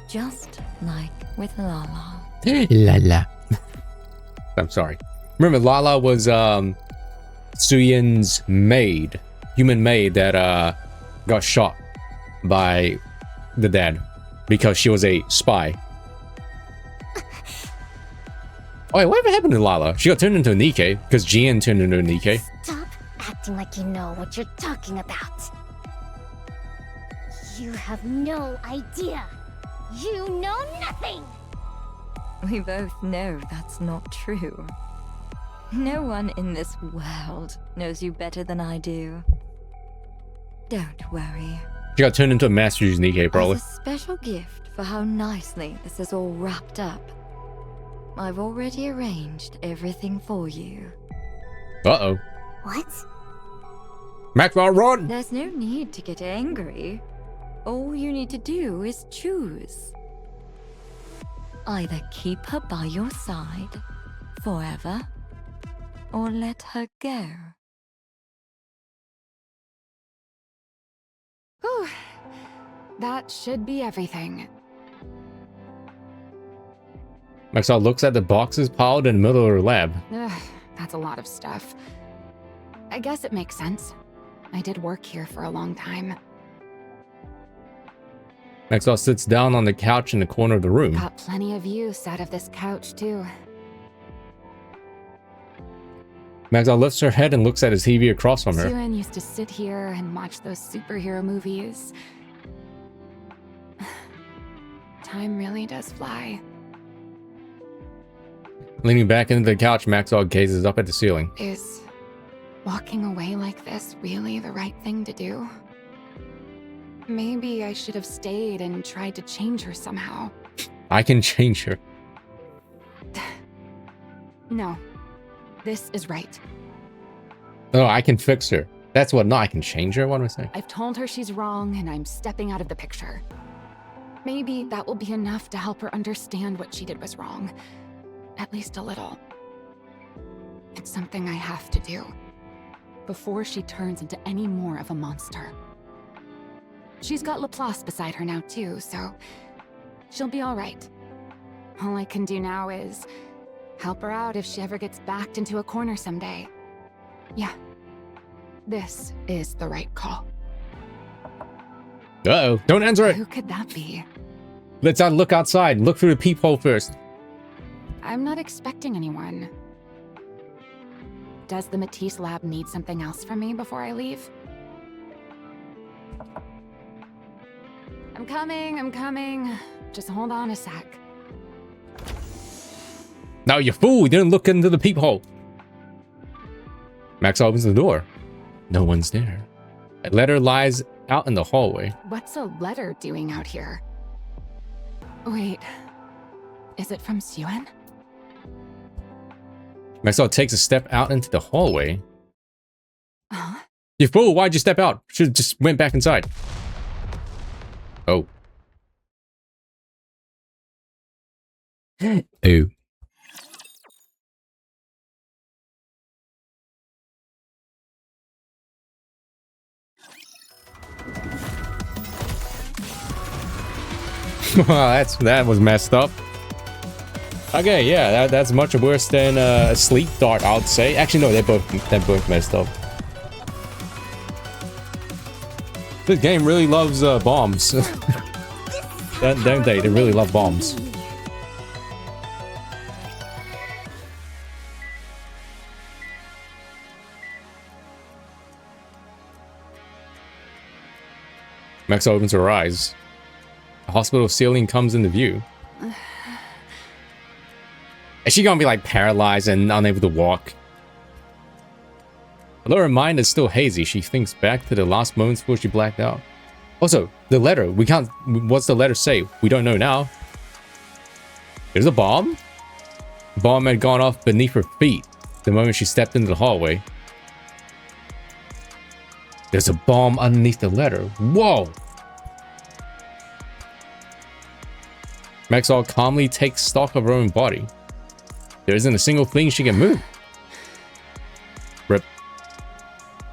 Just like with Lala. Lala. I'm sorry. Remember, Lala was Suyin's maid, human maid that got shot by the dad because she was a spy. Oh, wait, whatever happened to Lala? She got turned into a NIKKE because Jian turned into a NIKKE. Stop acting like you know what you're talking about. You have no idea. You know nothing. We both know that's not true. No one in this world knows you better than I do. Don't worry. She got turned into a Master Use NIKKE, probably. As a special gift for how nicely this is all wrapped up, I've already arranged everything for you. Uh-oh. What? Maxwell, run! There's no need to get angry. All you need to do is choose. Either keep her by your side forever, or let her go. Whew. That should be everything. Maxwell looks at the boxes piled in the middle of her lab. Ugh, that's a lot of stuff. I guess it makes sense. I did work here for a long time. Maxwell sits down on the couch in the corner of the room. Got plenty of use out of this couch, too. Maxwell lifts her head and looks at his TV across from her. Suen used to sit here and watch those superhero movies. Time really does fly. Leaning back into the couch, Maxwell gazes up at the ceiling. Is walking away like this really the right thing to do? Maybe I should have stayed and tried to change her somehow. I can change her. No. This is right. Oh, I can fix her. That's what, no, I can change her? What am I saying? I've told her she's wrong and I'm stepping out of the picture. Maybe that will be enough to help her understand what she did was wrong. At least a little. It's something I have to do. Before she turns into any more of a monster. She's got Laplace beside her now too, so she'll be all right. All I can do now is help her out if she ever gets backed into a corner someday. Yeah. This is the right call. Uh-oh. Don't answer it. Who could that be? Let's look outside. Look through the peephole first. I'm not expecting anyone. Does the Matisse lab need something else from me before I leave? I'm coming. Just hold on a sec. Now you fool, you didn't look into the peephole. Max opens the door. No one's there. A letter lies out in the hallway. What's a letter doing out here? Wait, is it from Suen? Maxwell takes a step out into the hallway. Huh? You fool, why'd you step out? Should've just went back inside. Oh. Oh. Wow, that was messed up. Okay, yeah, that's much worse than a sleep dart, I would say. Actually, no, they're both messed up. This game really loves bombs. Don't they? They really love bombs. Max opens her eyes. The hospital ceiling comes into view. Is she gonna be like paralyzed and unable to walk? Although her mind is still hazy, she thinks back to the last moments before she blacked out. Also, the letter. We can't. What's the letter say? We don't know now. There's a bomb? The bomb had gone off beneath her feet the moment she stepped into the hallway. There's a bomb underneath the letter. Whoa! Maxwell calmly takes stock of her own body. There isn't a single thing she can move. Rip.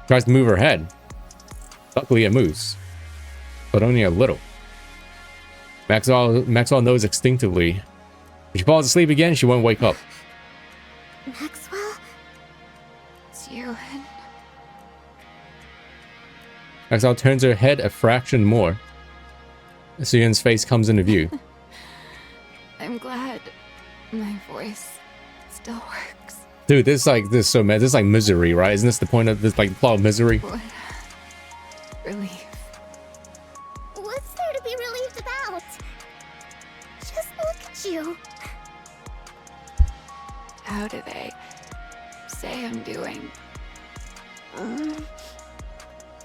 Tries to move her head. Luckily it moves. But only a little. Maxwell knows instinctively. If she falls asleep again, she won't wake up. Maxwell? Suen. Maxwell turns her head a fraction more. Suyen's face comes into view. I'm glad my voice still works. Dude, this is so mad. This is like Misery, right? Isn't this the point of this, like, plot of Misery? What relief. What's there to be relieved about? Just look at you. How do they say I'm doing?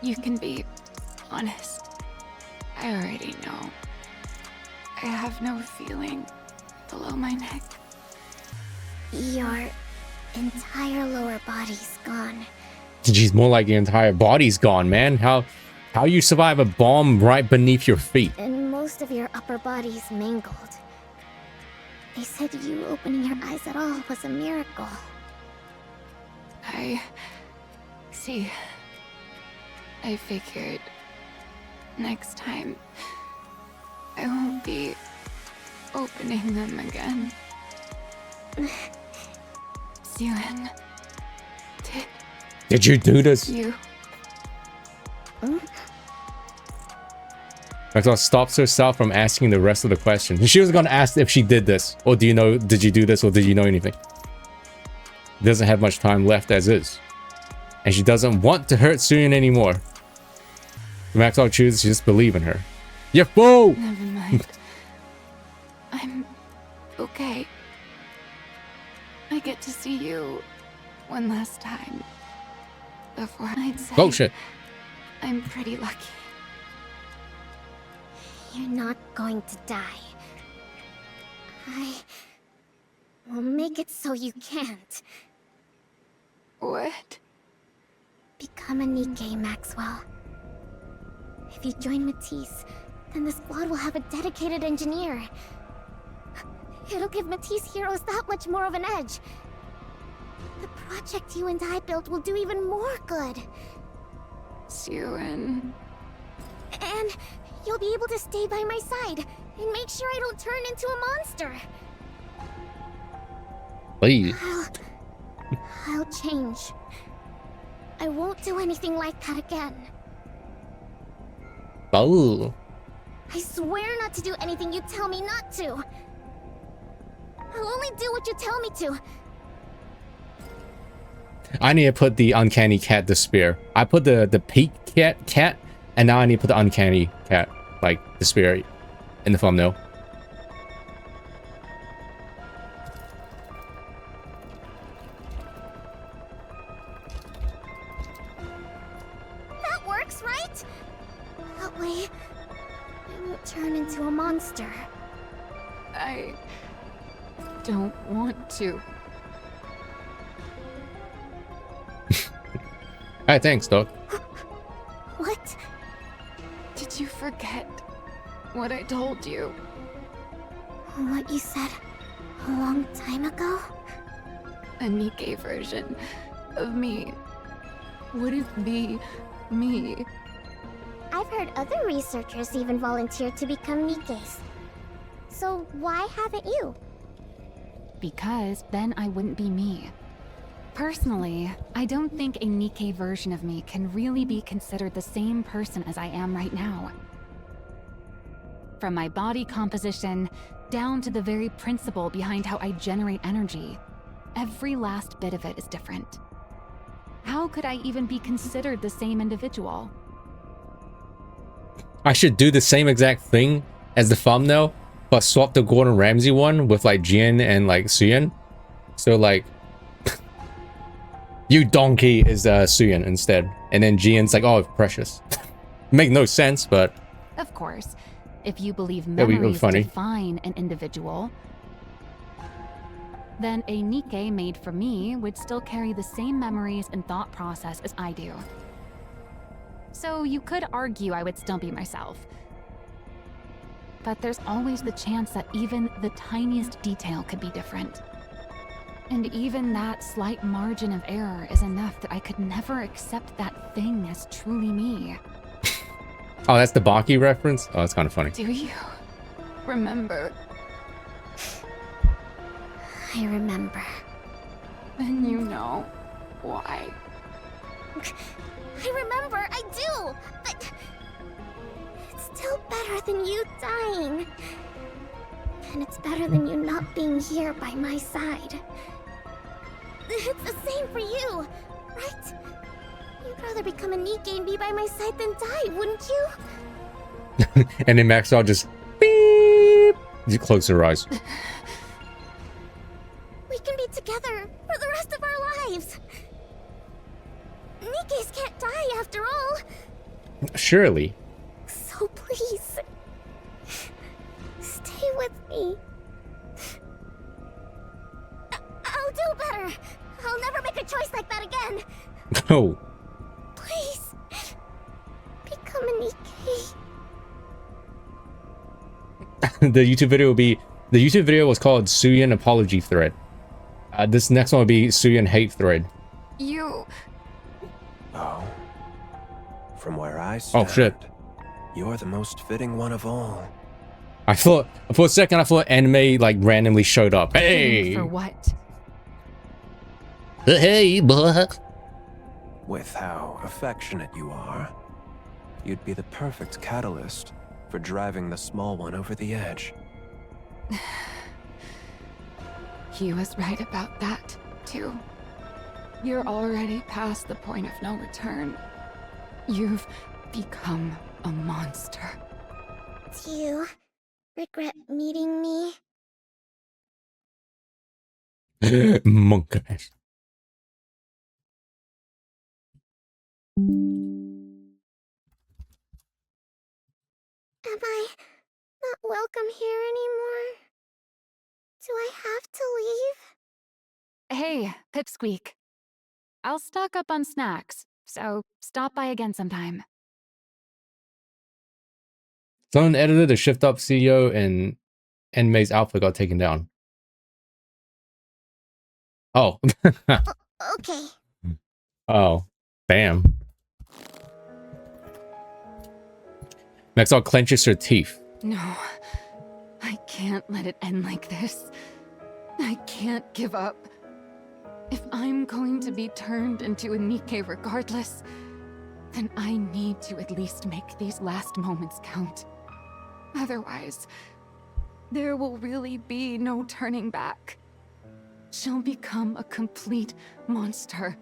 You can be honest. I already know. I have no feeling below my neck. Your entire lower body's gone. Jeez, more like your entire body's gone, man. How you survive a bomb right beneath your feet? And most of your upper body's mangled. They said you opening your eyes at all was a miracle. I see. I figured next time I won't be opening them again. Suen, Did you do this? you Maxwell stops herself from asking the rest of the question. She was gonna ask if she did this, or did you do this, or did you know anything? Doesn't have much time left as is, and she doesn't want to hurt Suen anymore. Maxwell chooses to just believe in her. You fool! never mind. I'm okay. I get to see you one last time before I'd say Bullshit. I'm pretty lucky. You're not going to die. I will make it so you can't. What? Become a NIKKE, Maxwell. If you join Matisse, then the squad will have a dedicated engineer. It'll give Matisse heroes that much more of an edge. The project you and I built will do even more good. Suen. And you'll be able to stay by my side and make sure I don't turn into a monster. Please. I'll change. I won't do anything like that again. Oh. I swear not to do anything you tell me not to. I'll only do what you tell me to. I need to put the uncanny cat despair. I put the peak cat, and now I need to put the uncanny cat, like despair, in the thumbnail. this, right? That way, I won't turn into a monster. I don't want to. Hey, thanks, Doc. What? Did you forget what I told you? What you said a long time ago? A NIKKE version of me wouldn't be me. I've heard other researchers even volunteer to become NIKKEs. So why haven't you? Because then I wouldn't be me. Personally, I don't think a NIKKE version of me can really be considered the same person as I am right now. From my body composition, down to the very principle behind how I generate energy, every last bit of it is different. How could I even be considered the same individual? I should do the same exact thing as the thumbnail, but swap the Gordon Ramsay one with like Jin and like Suyin. So like, you donkey is Suyin instead, and then Jin's like, oh, precious. Make no sense, but Of course, if you believe That'd be memories funny. define an individual, then a NIKKE made for me would still carry the same memories and thought process as I do. So you could argue I would still be myself. But there's always the chance that even the tiniest detail could be different. And even that slight margin of error is enough that I could never accept that thing as truly me. oh, that's the Baki reference. Oh, that's kind of funny. Do you remember? I remember. Then you know why. I remember, I do! But it's still better than you dying. And it's better than you not being here by my side. It's the same for you, right? You'd rather become a NIKKE and be by my side than die, wouldn't you? And then Maxwell just beep. You close her eyes. We can be together for the rest of our lives. NIKKEs can't die after all. Surely. So please, stay with me. I'll do better. I'll never make a choice like that again. Oh. Please, become a NIKKE. The YouTube video will be, the YouTube video was called Suyin Apology Thread. This next one will be Suyin Hate Thread. You... Oh. From where I stand, Oh shit. you're the most fitting one of all. I thought, for a second, I thought anime like randomly showed up. Hey! For what? Hey, boy. With how affectionate you are, you'd be the perfect catalyst for driving the small one over the edge. He was right about that, too. You're already past the point of no return. You've become a monster. Do you regret meeting me? Monk ass. Am I not welcome here anymore? Do I have to leave? Hey, Pipsqueak. I'll stock up on snacks, so stop by again sometime. Someone edited the Shift Up CEO and May's Alpha got taken down. Oh. Okay. Oh. Bam. Maxwell clenches her teeth. No, I can't let it end like this. I can't give up. If I'm going to be turned into a NIKKE regardless, then I need to at least make these last moments count. Otherwise, there will really be no turning back. She'll become a complete monster.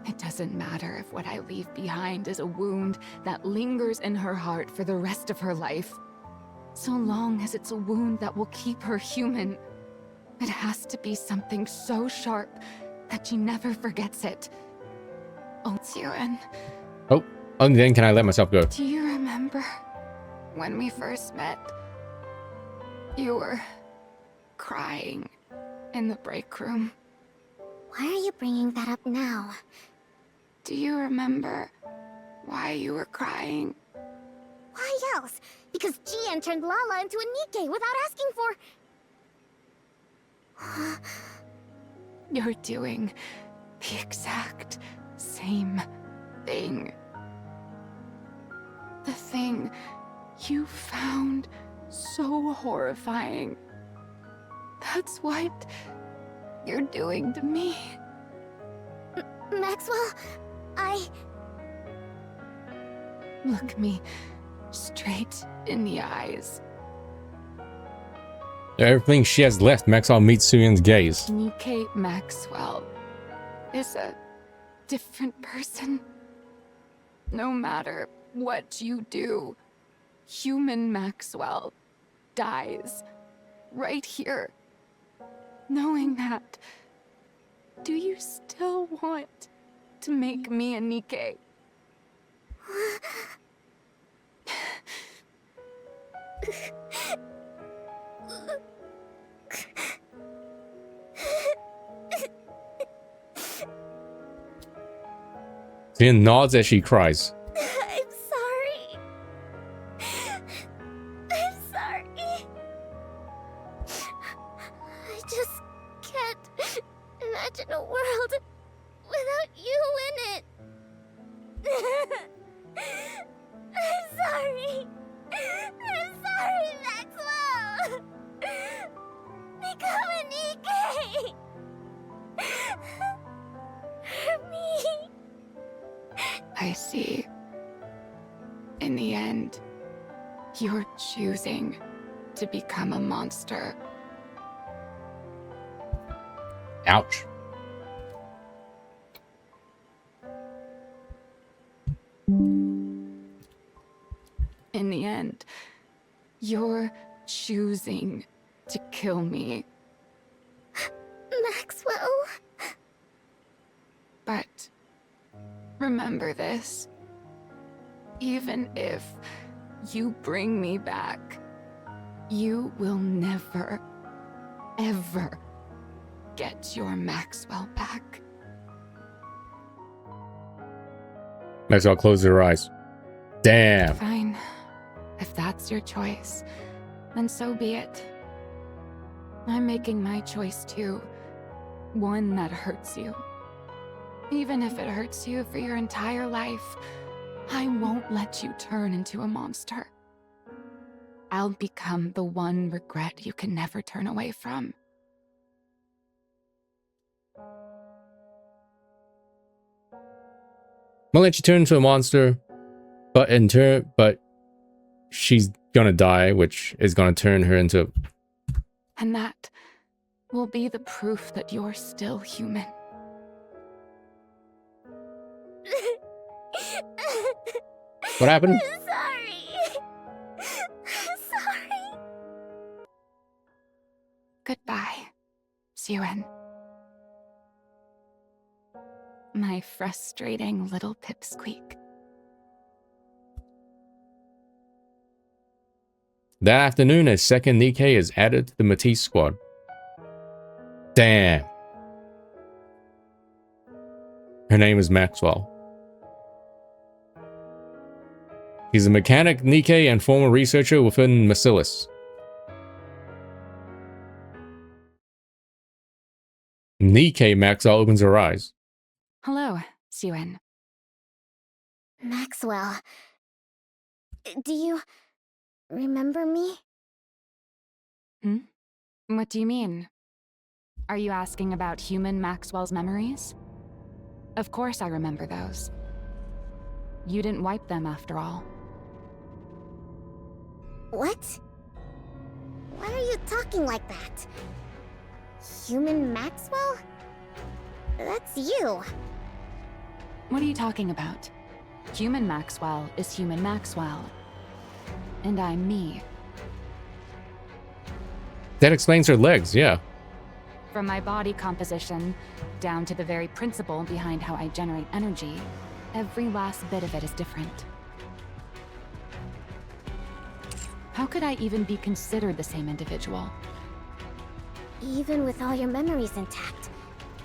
It doesn't matter if what I leave behind is a wound that lingers in her heart for the rest of her life. So long as it's a wound that will keep her human, it has to be something so sharp that she never forgets it. Oh, Tsuren. Oh. Only then can I let myself go. Do you remember when we first met? You were crying in the break room. Why are you bringing that up now? Do you remember why you were crying? Why else? Because Jian turned Lala into a Nikke without asking for... You're doing the exact same thing. The thing you found so horrifying. That's what you're doing to me. Maxwell, Look me straight in the eyes. Everything she has left, Maxwell meets Suyun's gaze. Nikke Maxwell is a different person. No matter what you do, human Maxwell dies right here. Knowing that, do you still want to make me a Nikke? Suyun nods as she cries. I'm sorry. I'm sorry. I just can't imagine a world without you in it. I'm sorry. I'm sorry, Maxwell. Become a Nikke. For me. I see. In the end, you're choosing to become a monster. Ouch. In the end, you're choosing to kill me. Maxwell. But remember this. Even if you bring me back, you will never, ever get your Maxwell back. Maxwell closes her eyes. Damn. Fine. If that's your choice, then so be it. I'm making my choice too. One that hurts you. Even if it hurts you for your entire life, I won't let you turn into a monster. I'll become the one regret you can never turn away from. Won't let you turn into a monster, but she's gonna die, which is gonna turn her into... And that will be the proof that you're still human. What happened? I'm sorry. I'm sorry. Goodbye, Suen. My frustrating little pipsqueak. That afternoon, a second Nikke is added to the Matisse squad. Damn. Her name is Maxwell. He's a mechanic Nikke and former researcher within Bacillus. Nikke Maxwell opens her eyes. Hello, Suen. Maxwell. Do you remember me? What do you mean? Are you asking about human Maxwell's memories? Of course I remember those. You didn't wipe them after all. What? Why are you talking like that? Human Maxwell? That's you. What are you talking about? Human Maxwell is human Maxwell. And I'm me. That explains her legs, yeah. From my body composition, down to the very principle behind how I generate energy, every last bit of it is different. How could I even be considered the same individual? Even with all your memories intact,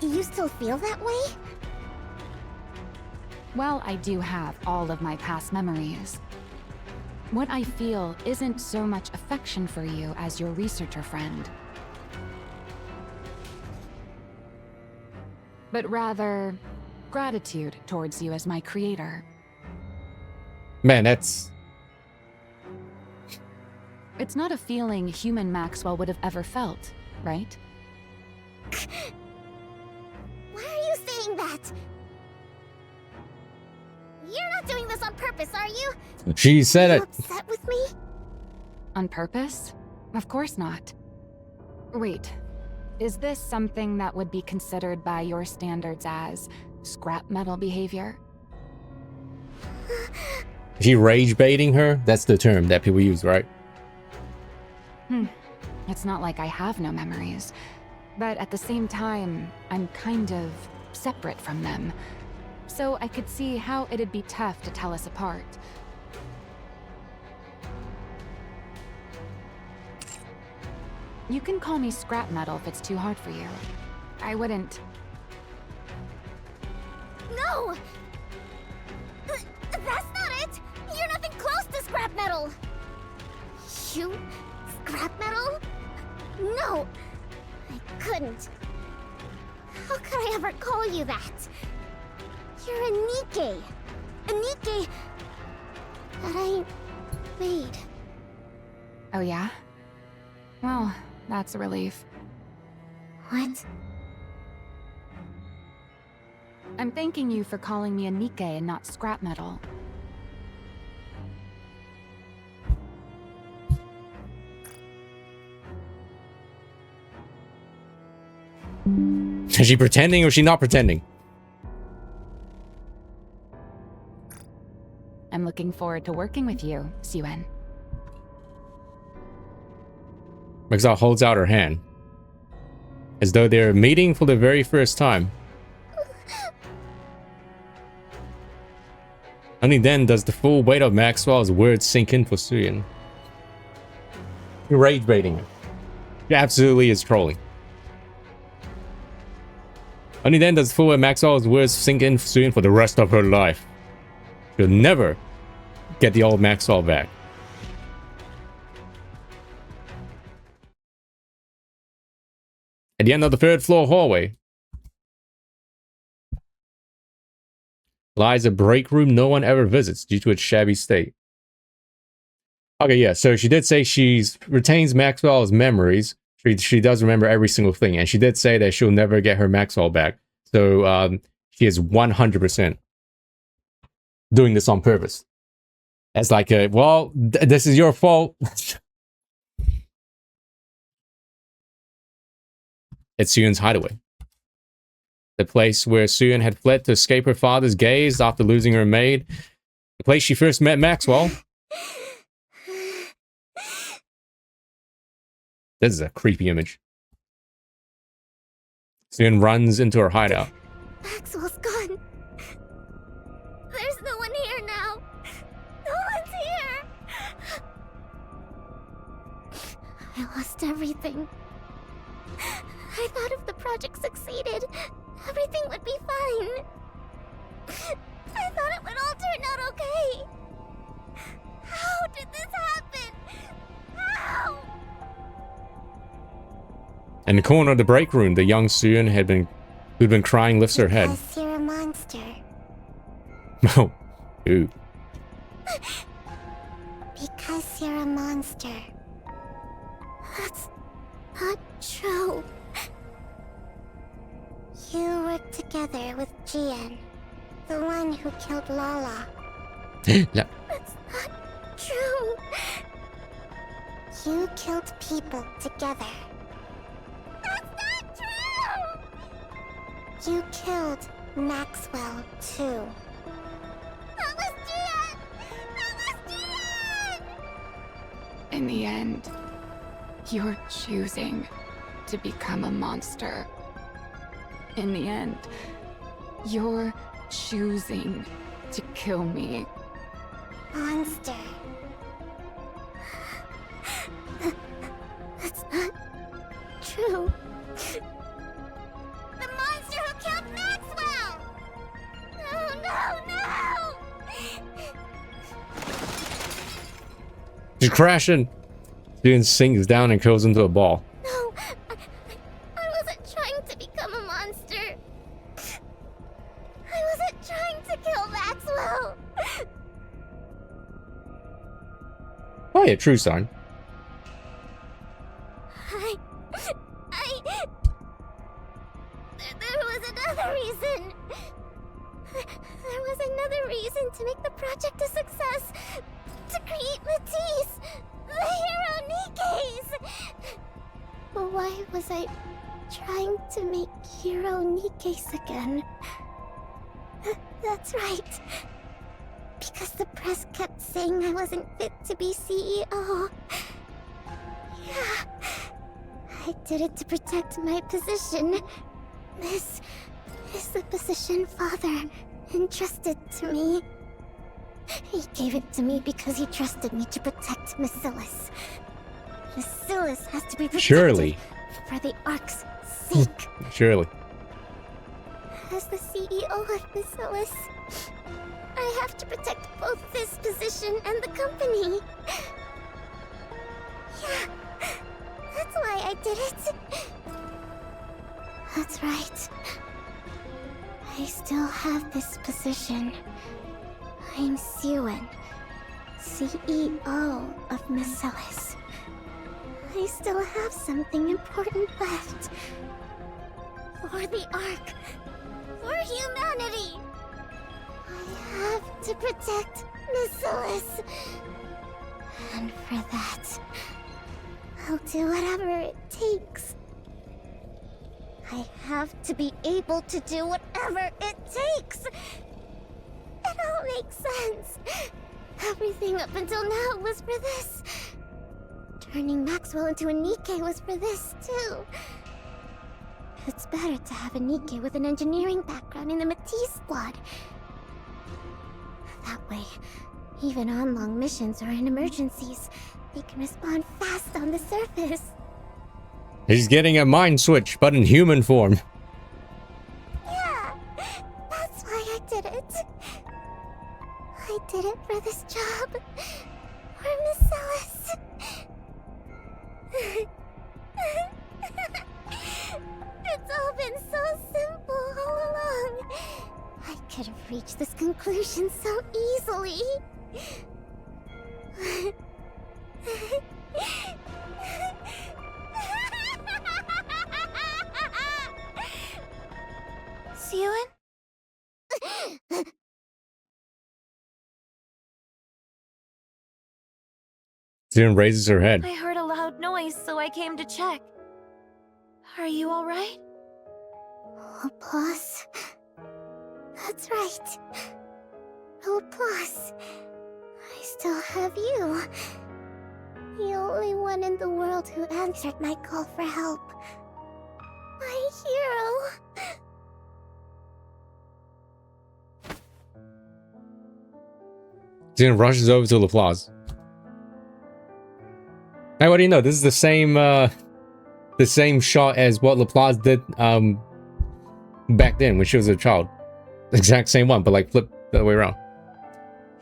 you still feel that way? Well, I do have all of my past memories. What I feel isn't so much affection for you as your researcher friend, but rather gratitude towards you as my creator. Man, that's... It's not a feeling human Maxwell would have ever felt, right? Why are you saying that? You're not doing this on purpose, are you? She said Are it. you upset with me? On purpose? Of course not. Wait, is this something that would be considered by your standards as scrap metal behavior? She rage baiting her? That's the term that people use, right? It's not like I have no memories, but at the same time, I'm kind of separate from them. So I could see how it'd be tough to tell us apart. You can call me scrap metal if it's too hard for you. I wouldn't... No! That's not it! You're nothing close to scrap metal! You? Scrap metal? No! I couldn't. How could I ever call you that? You're a NIKKE. A NIKKE that I made. Oh yeah? Well, that's a relief. What? I'm thanking you for calling me a NIKKE and not scrap metal. Is she pretending or is she not pretending? I'm looking forward to working with you, Suen. Maxwell holds out her hand, as though they're meeting for the very first time. Only then does the full weight of Maxwell's words sink in for Suen. You're rage baiting her. She absolutely is trolling. Only then does the full weight of Maxwell's words sink in for Suen for the rest of her life. She'll never get the old Maxwell back. At the end of the third floor hallway lies a break room no one ever visits due to its shabby state. Okay, yeah, so she did say she retains Maxwell's memories. She does remember every single thing, and she did say that she'll never get her Maxwell back. So she is 100% doing this on purpose. As like a, well, this is your fault. It's Suyen's hideaway. The place where Suen had fled to escape her father's gaze after losing her maid. The place she first met Maxwell. This is a creepy image. Suen runs into her hideout. Maxwell's gone. There's no one here now. No one's here. I lost everything. I thought if the project succeeded, everything would be fine. I thought it would all turn out okay. How did this happen? How? In the corner of the break room, the young Suen who'd been crying lifts her head. Because you're a monster. Oh, ooh. Because you're a monster. That's not true. You worked together with Jian, the one who killed Lala. No. That's not true. You killed people together. That's not true! You killed Maxwell, too. That was Jian! That was Jian! In the end, you're choosing to become a monster. In the end, you're choosing to kill me. Monster. That's not true. The monster who killed Maxwell! No, no, no! She's crashing. Student sinks down and curls into a ball. No, I wasn't trying to become a monster. I wasn't trying to kill Maxwell. Oh yeah, true sign. There was another reason. There was another reason to make the project a success. To create Matisse, the hero Nikke's. Why was I trying to make hero Nikke's again? That's right. Because the press kept saying I wasn't fit to be CEO. Yeah. I did it to protect my position. This is the position Father entrusted to me. He gave it to me because he trusted me to protect Macillus. Macillus has to be protected. Surely. For the Ark's sake. Surely. As the CEO of Macillus, I have to protect both this position and the company. Yeah, that's why I did it. That's right. I still have this position. I'm Siwen, CEO of Macillus. I still have something important left. For the Ark. For humanity. I have to protect Macillus. And for that, I'll do whatever it takes. I have to be able to do whatever it takes. It all makes sense. Everything up until now was for this. Turning Maxwell into a NIKKE was for this, too. It's better to have a NIKKE with an engineering background in the Matisse squad. That way, even on long missions or in emergencies, they can respond fast on the surface. He's getting a mind switch, but in human form. Yeah, that's why I did it. I did it for this job. For Macillus. It's all been so simple all along. I could have reached this conclusion so easily. Siwen? Siwen raises her head. I heard a loud noise, so I came to check. Are you alright? Laplace. That's right. Laplace. I still have you. The only one in the world who answered my call for help. My hero. Siwen rushes over to Laplace. Hey, what do you know? This is the same shot as what Laplace did back then when she was a child. The exact same one, but like flipped the other way around.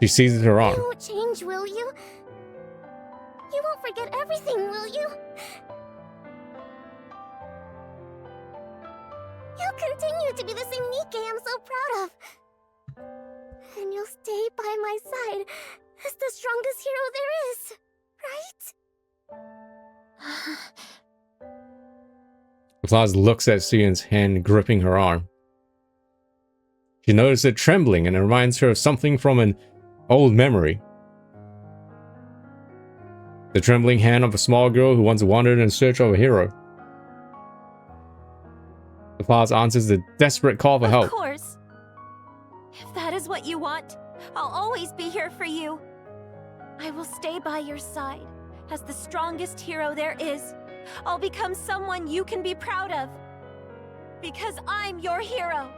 She seizes her arm. You won't change, will you? You won't forget everything, will you? You'll continue to be the same NIKKE I'm so proud of. And you'll stay by my side as the strongest hero there is, right? Laplace looks at Siwen's hand gripping her arm. She notices it trembling and it reminds her of something from an old memory. The trembling hand of a small girl who once wandered in search of a hero. Laplace answers the desperate call for help. Of course. If that is what you want, I'll always be here for you. I will stay by your side as the strongest hero there is. I'll become someone you can be proud of. Because I'm your hero.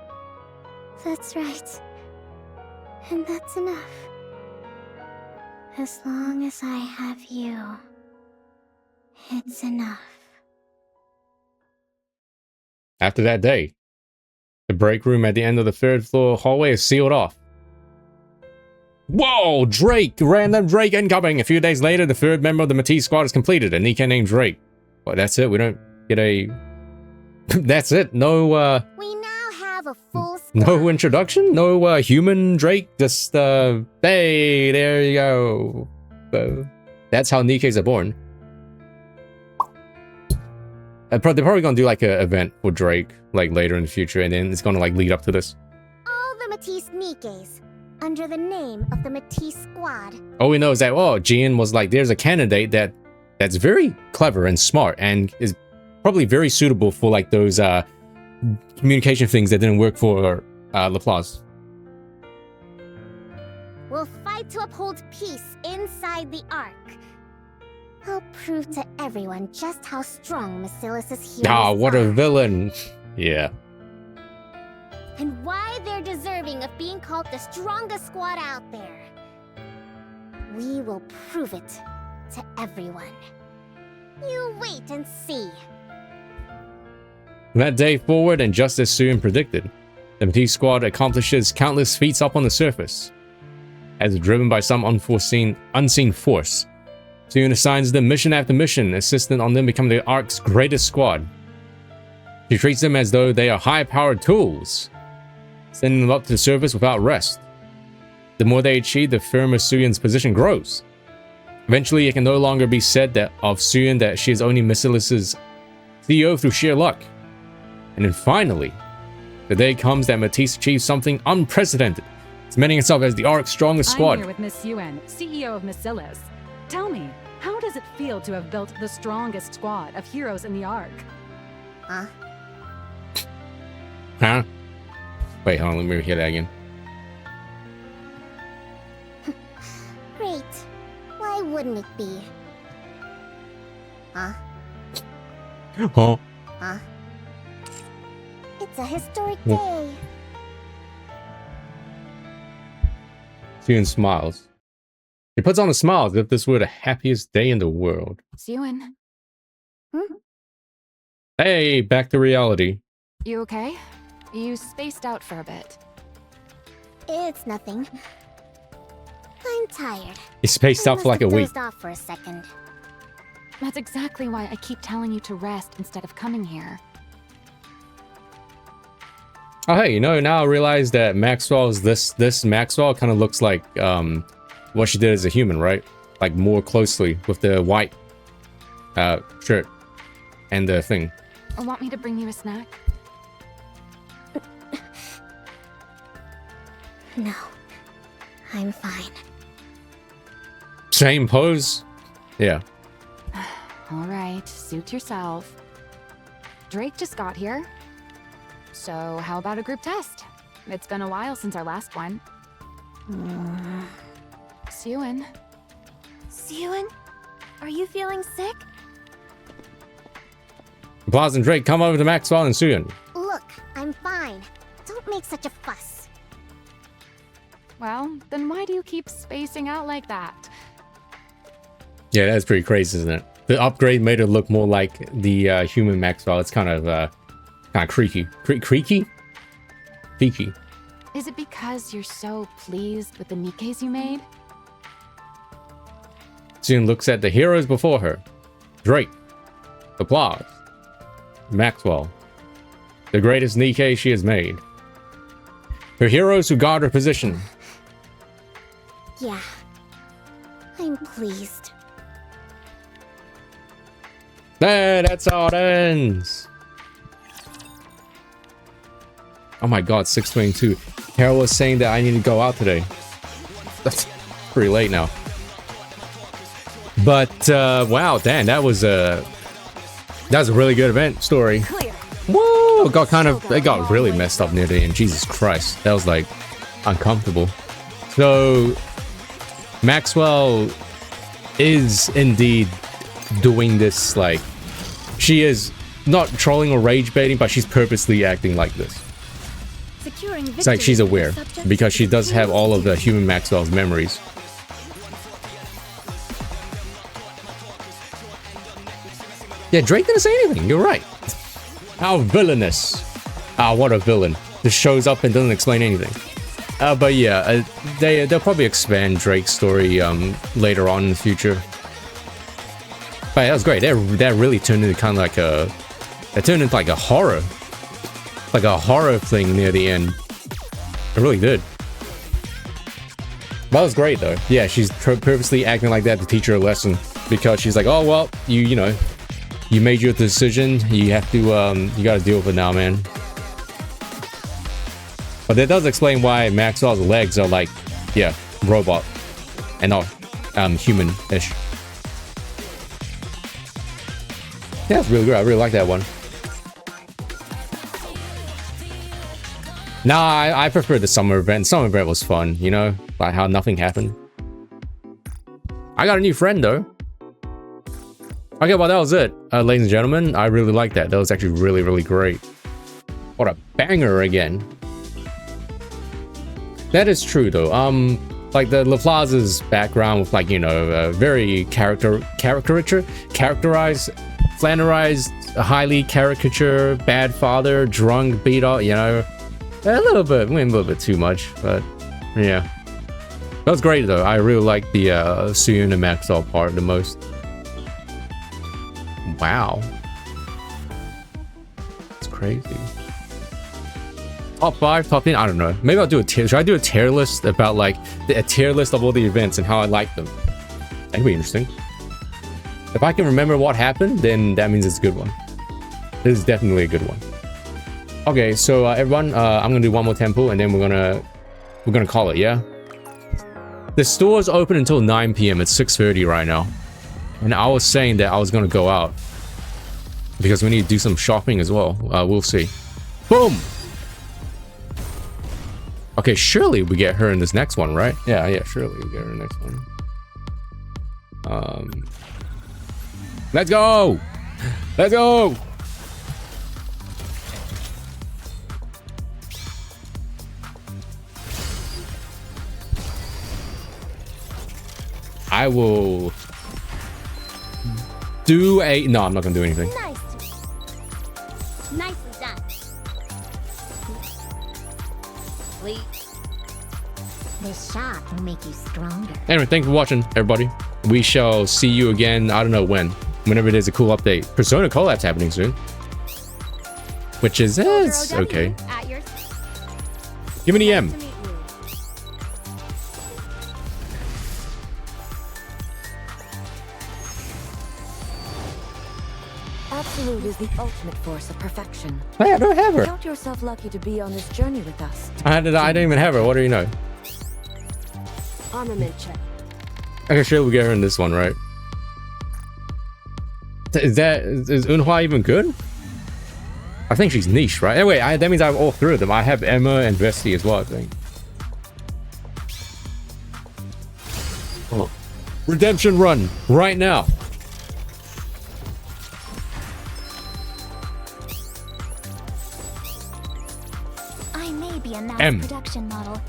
That's right. And that's enough. As long as I have you, it's enough. After that day, the break room at the end of the 3rd floor hallway is sealed off. Whoa, Drake! Random Drake incoming! A few days later, the 3rd member of the Matisse squad is completed, a NIKKE named Drake. Well, that's it, we don't get a... That's it, no, We now have a full squad. no introduction? No, human Drake? Just, hey, there you go. That's how NIKKEs are born. They're probably gonna do, like, an event for Drake, like, later in the future, and then it's gonna, like, lead up to this. All the Matisse NIKKEs, under the name of the Matisse Squad. All we know is that, oh, Jian was like, there's a candidate that's very clever and smart and is probably very suitable for like those communication things that didn't work for Laplace. We'll fight to uphold peace inside the Ark. I'll prove to everyone just how strong Basilis's heroes Ah, what a are. villain. Yeah. And why they're deserving of being called the strongest squad out there. We will prove it to everyone. You wait and see. From that day forward, and just as Suyin predicted, the Matisse squad accomplishes countless feats up on the surface. As driven by some unseen force, Suyin assigns them mission after mission, insisting on them becoming the Ark's greatest squad. She treats them as though they are high-powered tools, sending them up to the surface without rest. The more they achieve, the firmer Suyin's position grows. Eventually, it can no longer be said that of Suyin that she is only Basilis's CEO through sheer luck. And then finally, the day comes that Matisse achieves something unprecedented, cementing itself as the Ark's strongest squad. I'm here with Miss Yuan, CEO of Basilis. Tell me, how does it feel to have built the strongest squad of heroes in the Ark? Huh? Huh? Wait, hold on, let me hear that again. Great. Why wouldn't it be? Huh? Huh? Huh? It's a historic Yeah. day. Suyin smiles. He puts on a smile as if this were the happiest day in the world. Yuan, Hey, back to reality. you okay? You spaced out for a bit. It's nothing. I'm tired. He spaced out for like a week. Dozed off for a second. That's exactly why I keep telling you to rest instead of coming here. Oh, hey, you know, now I realize that Maxwell's this Maxwell kind of looks like what she did as a human, right? Like more closely with the white shirt and the thing. Want me to bring you a snack? No. I'm fine. Same pose? Yeah. All right, suit yourself. Drake just got here. So how about a group test? It's been a while since our last one. Suyin. Suyin, are you feeling sick? Blas and Drake come over to Maxwell and Suyin. Look, I'm fine. Don't make such a fuss. Well, then why do you keep spacing out like that? Yeah, that's pretty crazy, isn't it? The upgrade made it look more like the human Maxwell. It's kind of creaky. Creaky? Peaky. Is it because you're so pleased with the NIKKEs you made? Suyin looks at the heroes before her. Drake. Applause. Maxwell. The greatest NIKKE she has made. Her heroes who guard her position. Yeah. I'm pleased. There, that's how it ends. Oh my god, 6:22. Carol was saying that I need to go out today. That's pretty late now. But wow, Dan, that was a really good event story. Whoa, it got really messed up near the end. Jesus Christ, that was like uncomfortable. So Maxwell is indeed doing this, like, she is not trolling or rage baiting, but she's purposely acting like this. Securing It's like she's aware because she does have all of the human Maxwell's memories. Yeah, Drake didn't say anything. You're right. How villainous. Ah, what a villain. Just shows up and doesn't explain anything. But yeah, they'll probably expand Drake's story later on in the future. But that was great. That really turned into kind of like a... It turned into like a horror. Like a horror thing near the end. It really did. That was great though. Yeah, she's purposely acting like that to teach her a lesson. Because she's like, oh well, you know, you made your decision. You have to, you gotta deal with it now, man. But that does explain why Maxwell's legs are like, yeah, robot. And not human-ish. Yeah, it's really good. I really like that one. Nah, I prefer the summer event. Summer event was fun, you know? Like how nothing happened. I got a new friend, though. Okay, well, that was it. Ladies and gentlemen, I really liked that. That was actually really, really great. What a banger again. That is true, though. Like the LaPlaza's background with, like, you know, very characterized, flannerized, highly caricature, bad father, drunk, beat up, you know. A little bit too much, but yeah. That was great though. I really like the Suyun and Maxwell part the most. Wow. It's crazy. Top 5, top 10, I don't know. Maybe I'll do a tier. Should I do a tier list about like a tier list of all the events and how I like them? That'd be interesting. If I can remember what happened, then that means it's a good one. This is definitely a good one. Okay, so everyone, I'm gonna do one more temple and then we're gonna call it, yeah? The store's open until 9 p.m. It's 6:30 right now. And I was saying that I was gonna go out because we need to do some shopping as well. We'll see. Boom! Okay, surely we get her in this next one, right? Yeah, surely we get her in the next one. Let's go! Let's go! I will do a... No, I'm not gonna do anything. Nice. Nicely done. Sweet. This shot will make you stronger. Anyway, thanks for watching, everybody. We shall see you again, I don't know when. Whenever there's a cool update. Persona collab's happening soon. Which is... it's okay. Give me the M. Absolute is the ultimate force of perfection. Hey, I don't have her. Count yourself lucky to be on this journey with us. I didn't even have her. What do you know? Armament check. Okay, sure, we'll get her in this one, right? Is Eunhwa even good? I think she's niche, right? Anyway, that means I have all 3 of them. I have Emma and Vesti as well, I think. Oh. Redemption run right now. I may be a mass M. production model,